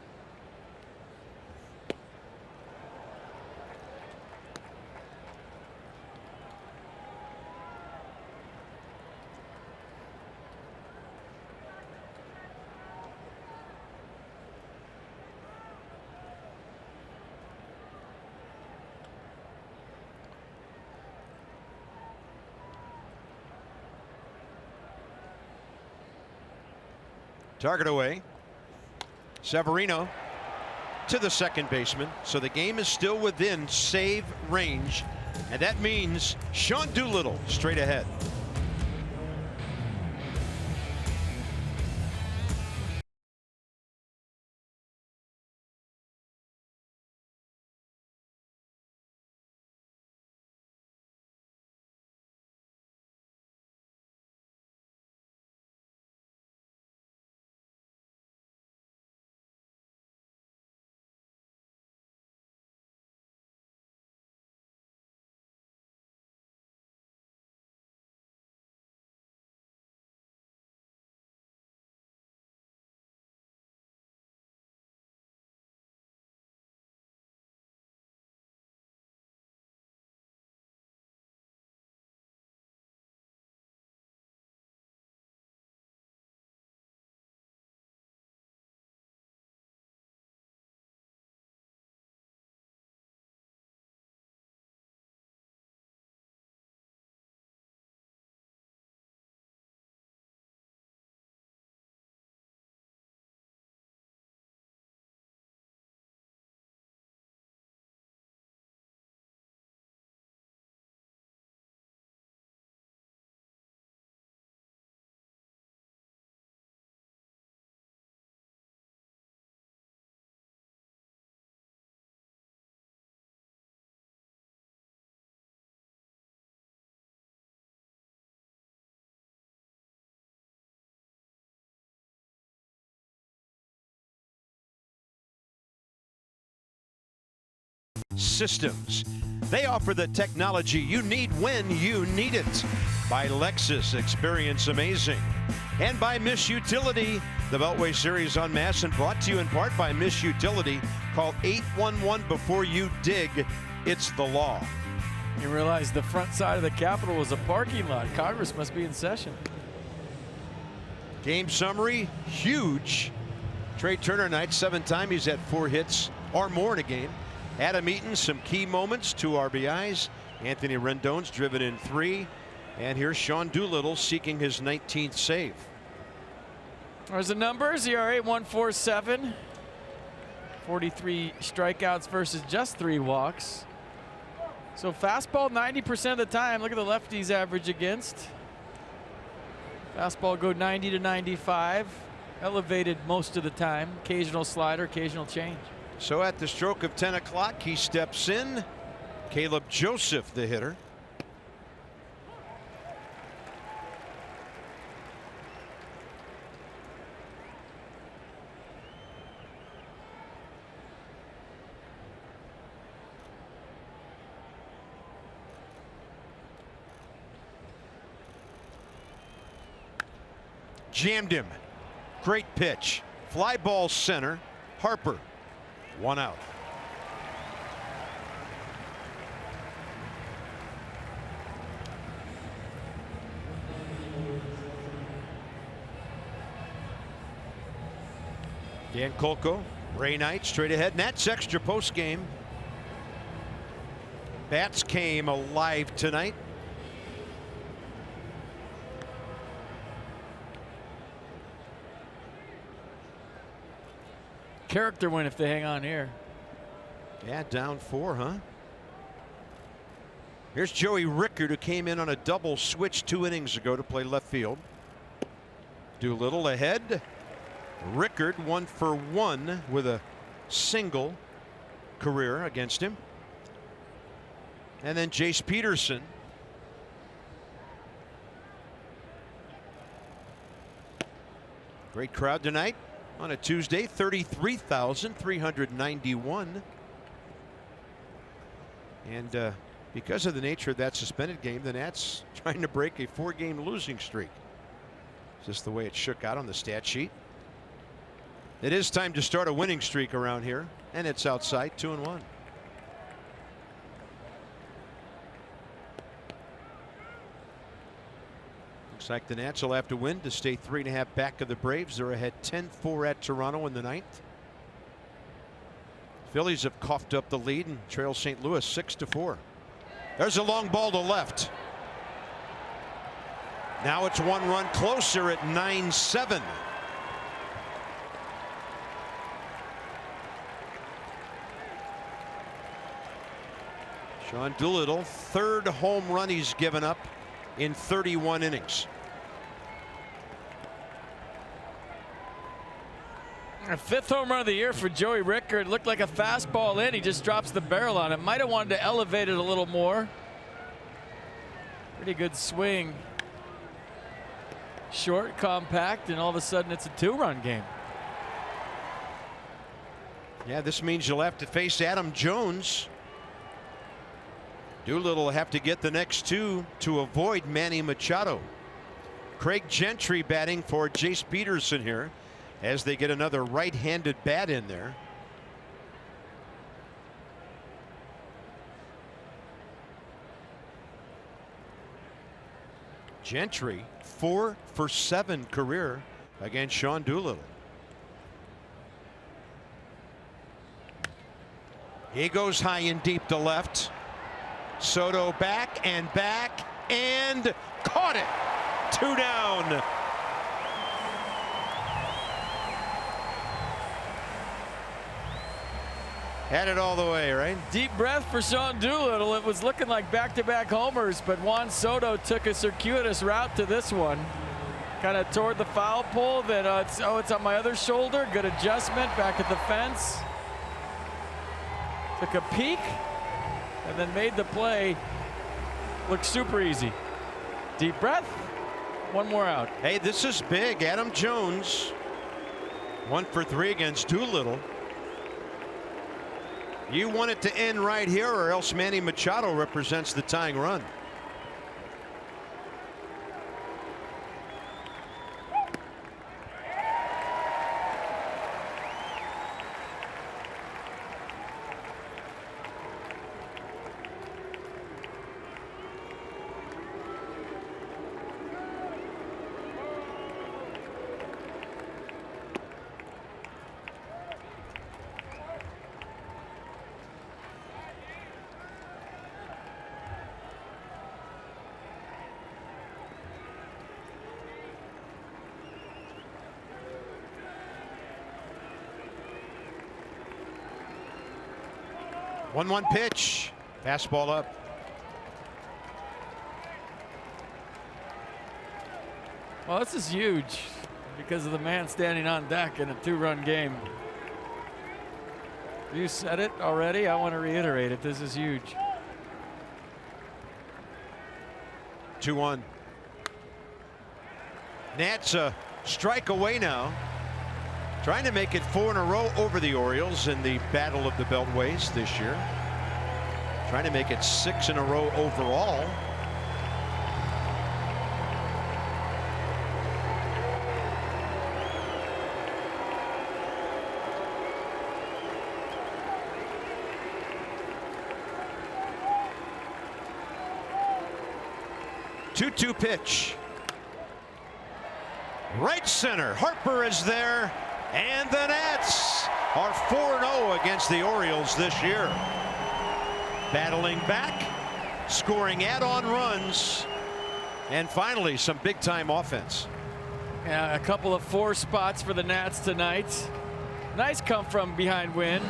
Target away. Severino to the second baseman. So the game is still within save range. And that means Sean Doolittle straight ahead. Systems. They offer the technology you need when you need it. By Lexus, experience amazing. And by Miss Utility, the Beltway Series on Mass, and brought to you in part by Miss Utility. Call 811 before you dig. It's the law. You realize the front side of the Capitol was a parking lot. Congress must be in session. Game summary, huge. Trey Turner night, 7 times. He's had 4 hits or more in a game. Adam Eaton, some key moments, 2 RBIs. Anthony Rendon's driven in 3. And here's Sean Doolittle seeking his 19th save. There's the numbers. ERA 1.47. 43 strikeouts versus just 3 walks. So fastball 90% of the time. Look at the lefties average against. Fastball go 90 to 95. Elevated most of the time. Occasional slider, occasional change. So at the stroke of 10 o'clock, he steps in. Caleb Joseph, the hitter. Jammed him. Great pitch. Fly ball center. Harper. 1 out. Dan Kolko, Ray Knight straight ahead. Nats extra post game. Bats came alive tonight. Character win if they hang on here. Yeah, down 4, huh? Here's Joey Rickard, who came in on a double switch 2 innings ago to play left field. Doolittle ahead. Rickard 1 for 1 with a single career against him. And then Jace Peterson. Great crowd tonight on a Tuesday, 33,391. And because of the nature of that suspended game, the Nats trying to break a 4-game losing streak. It's just the way it shook out on the stat sheet. It is time to start a winning streak around here, and it's outside 2-1. Looks like the Nats will have to win to stay 3.5 back of the Braves. They're ahead 10-4 at Toronto in the 9th. Phillies have coughed up the lead and trail St. Louis 6-4. There's a long ball to left. Now it's 1 run closer at 9-7. Sean Doolittle, 3rd home run he's given up in 31 innings. A 5th home run of the year for Joey Rickard. Looked like a fastball in. He just drops the barrel on it. Might have wanted to elevate it a little more. Pretty good swing. Short, compact, and all of a sudden it's a 2-run game. Yeah, this means you'll have to face Adam Jones. Doolittle will have to get the next 2 to avoid Manny Machado. Craig Gentry batting for Jace Peterson here as they get another right-handed bat in there. Gentry 4 for 7 career against Sean Doolittle. He goes high and deep to left. Soto back and caught it. 2 down. Had it all the way, right? Deep breath for Sean Doolittle. It was looking like back-to-back homers, but Juan Soto took a circuitous route to this one. Kind of toward the foul pole. Then it's on my other shoulder. Good adjustment back at the fence. Took a peek and then made the play look super easy. Deep breath. 1 more out. Hey, this is big. Adam Jones 1 for 3 against Doolittle. You want it to end right here, or else Manny Machado represents the tying run. One pitch. Fastball up. Well, this is huge because of the man standing on deck in a 2-run game. You said it already. I want to reiterate it. This is huge. 2-1. Nats a strike away now. Trying to make it 4 in a row over the Orioles in the Battle of the Beltways this year. Trying to make it 6 in a row overall. Two-two pitch. Right center. Harper is there. And the Nats are 4-0 against the Orioles this year. Battling back, scoring add-on runs, and finally some big-time offense. Yeah, a couple of 4 spots for the Nats tonight. Nice come from behind win.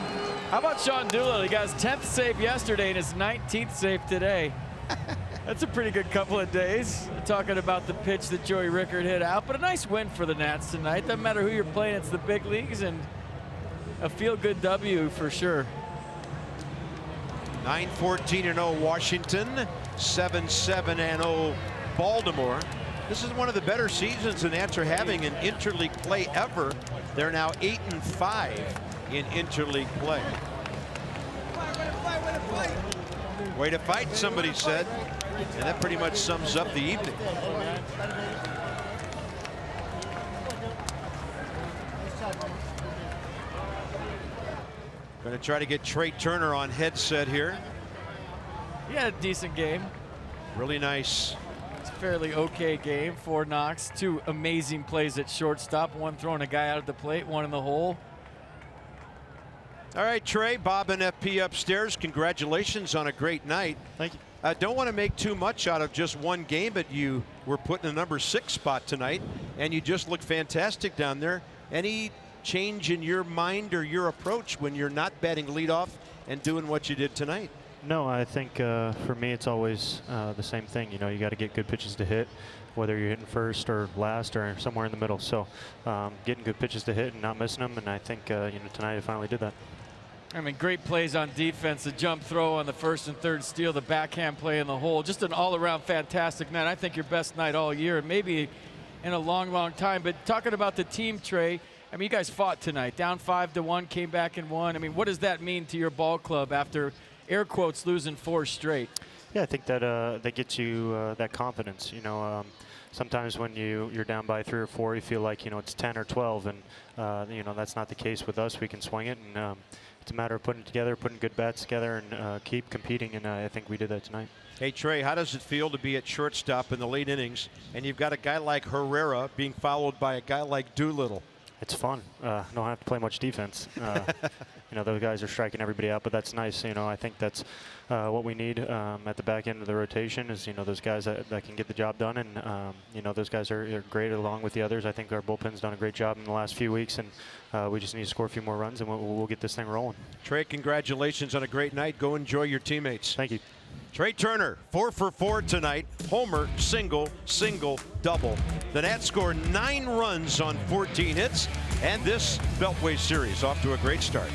How about Sean Doolittle? He got his 10th save yesterday and his 19th save today. That's a pretty good couple of days. Talking about the pitch that Joey Rickard hit out, but a nice win for the Nats tonight. Doesn't matter who you're playing, it's the big leagues, and a feel-good W for sure. 9-14-0 Washington, 7-7-0 Baltimore. This is one of the better seasons the Nats are having in interleague play ever. They're now 8-5 in interleague play. Way to fight, somebody said. And that pretty much sums up the evening. Going to try to get Trey Turner on headset here. He had a decent game. Really nice. It's a fairly okay game. 4 knocks, 2 amazing plays at shortstop. 1 throwing a guy out of the plate, 1 in the hole. All right, Trey, Bob and FP upstairs. Congratulations on a great night. Thank you. I don't want to make too much out of just one game, but you were put in the number 6 spot tonight, and you just look fantastic down there. Any change in your mind or your approach when you're not batting leadoff and doing what you did tonight? No, I think for me it's always the same thing. You know, you got to get good pitches to hit, whether you're hitting first or last or somewhere in the middle. So getting good pitches to hit and not missing them, and I think you know, tonight I finally did that. I mean, great plays on defense, the jump throw on the first and third steal, the backhand play in the hole. Just an all-around fantastic night. I think your best night all year, and maybe in a long, long time. But talking about the team, Trey, I mean, you guys fought tonight. Down 5-1, came back and won. I mean, what does that mean to your ball club after, air quotes, losing 4 straight? Yeah, I think that that gets you that confidence. You know, sometimes when you're down by 3 or 4, you feel like, you know, it's 10 or 12, and you know, that's not the case with us. We can swing it, and it's a matter of putting it together, putting good bats together, and keep competing, and I think we did that tonight. Hey, Trey, how does it feel to be at shortstop in the late innings, and you've got a guy like Herrera being followed by a guy like Doolittle? It's fun. Don't have to play much defense. You know, those guys are striking everybody out, but that's nice. You know, I think that's what we need at the back end of the rotation is, you know, those guys that can get the job done, and you know, those guys are great along with the others. I think our bullpen's done a great job in the last few weeks, and we just need to score a few more runs, and we'll get this thing rolling. Trey, congratulations on a great night. Go enjoy your teammates. Thank you. Trey Turner, 4 for 4 tonight. Homer, single, double. The Nats scored 9 runs on 14 hits, and this Beltway series off to a great start.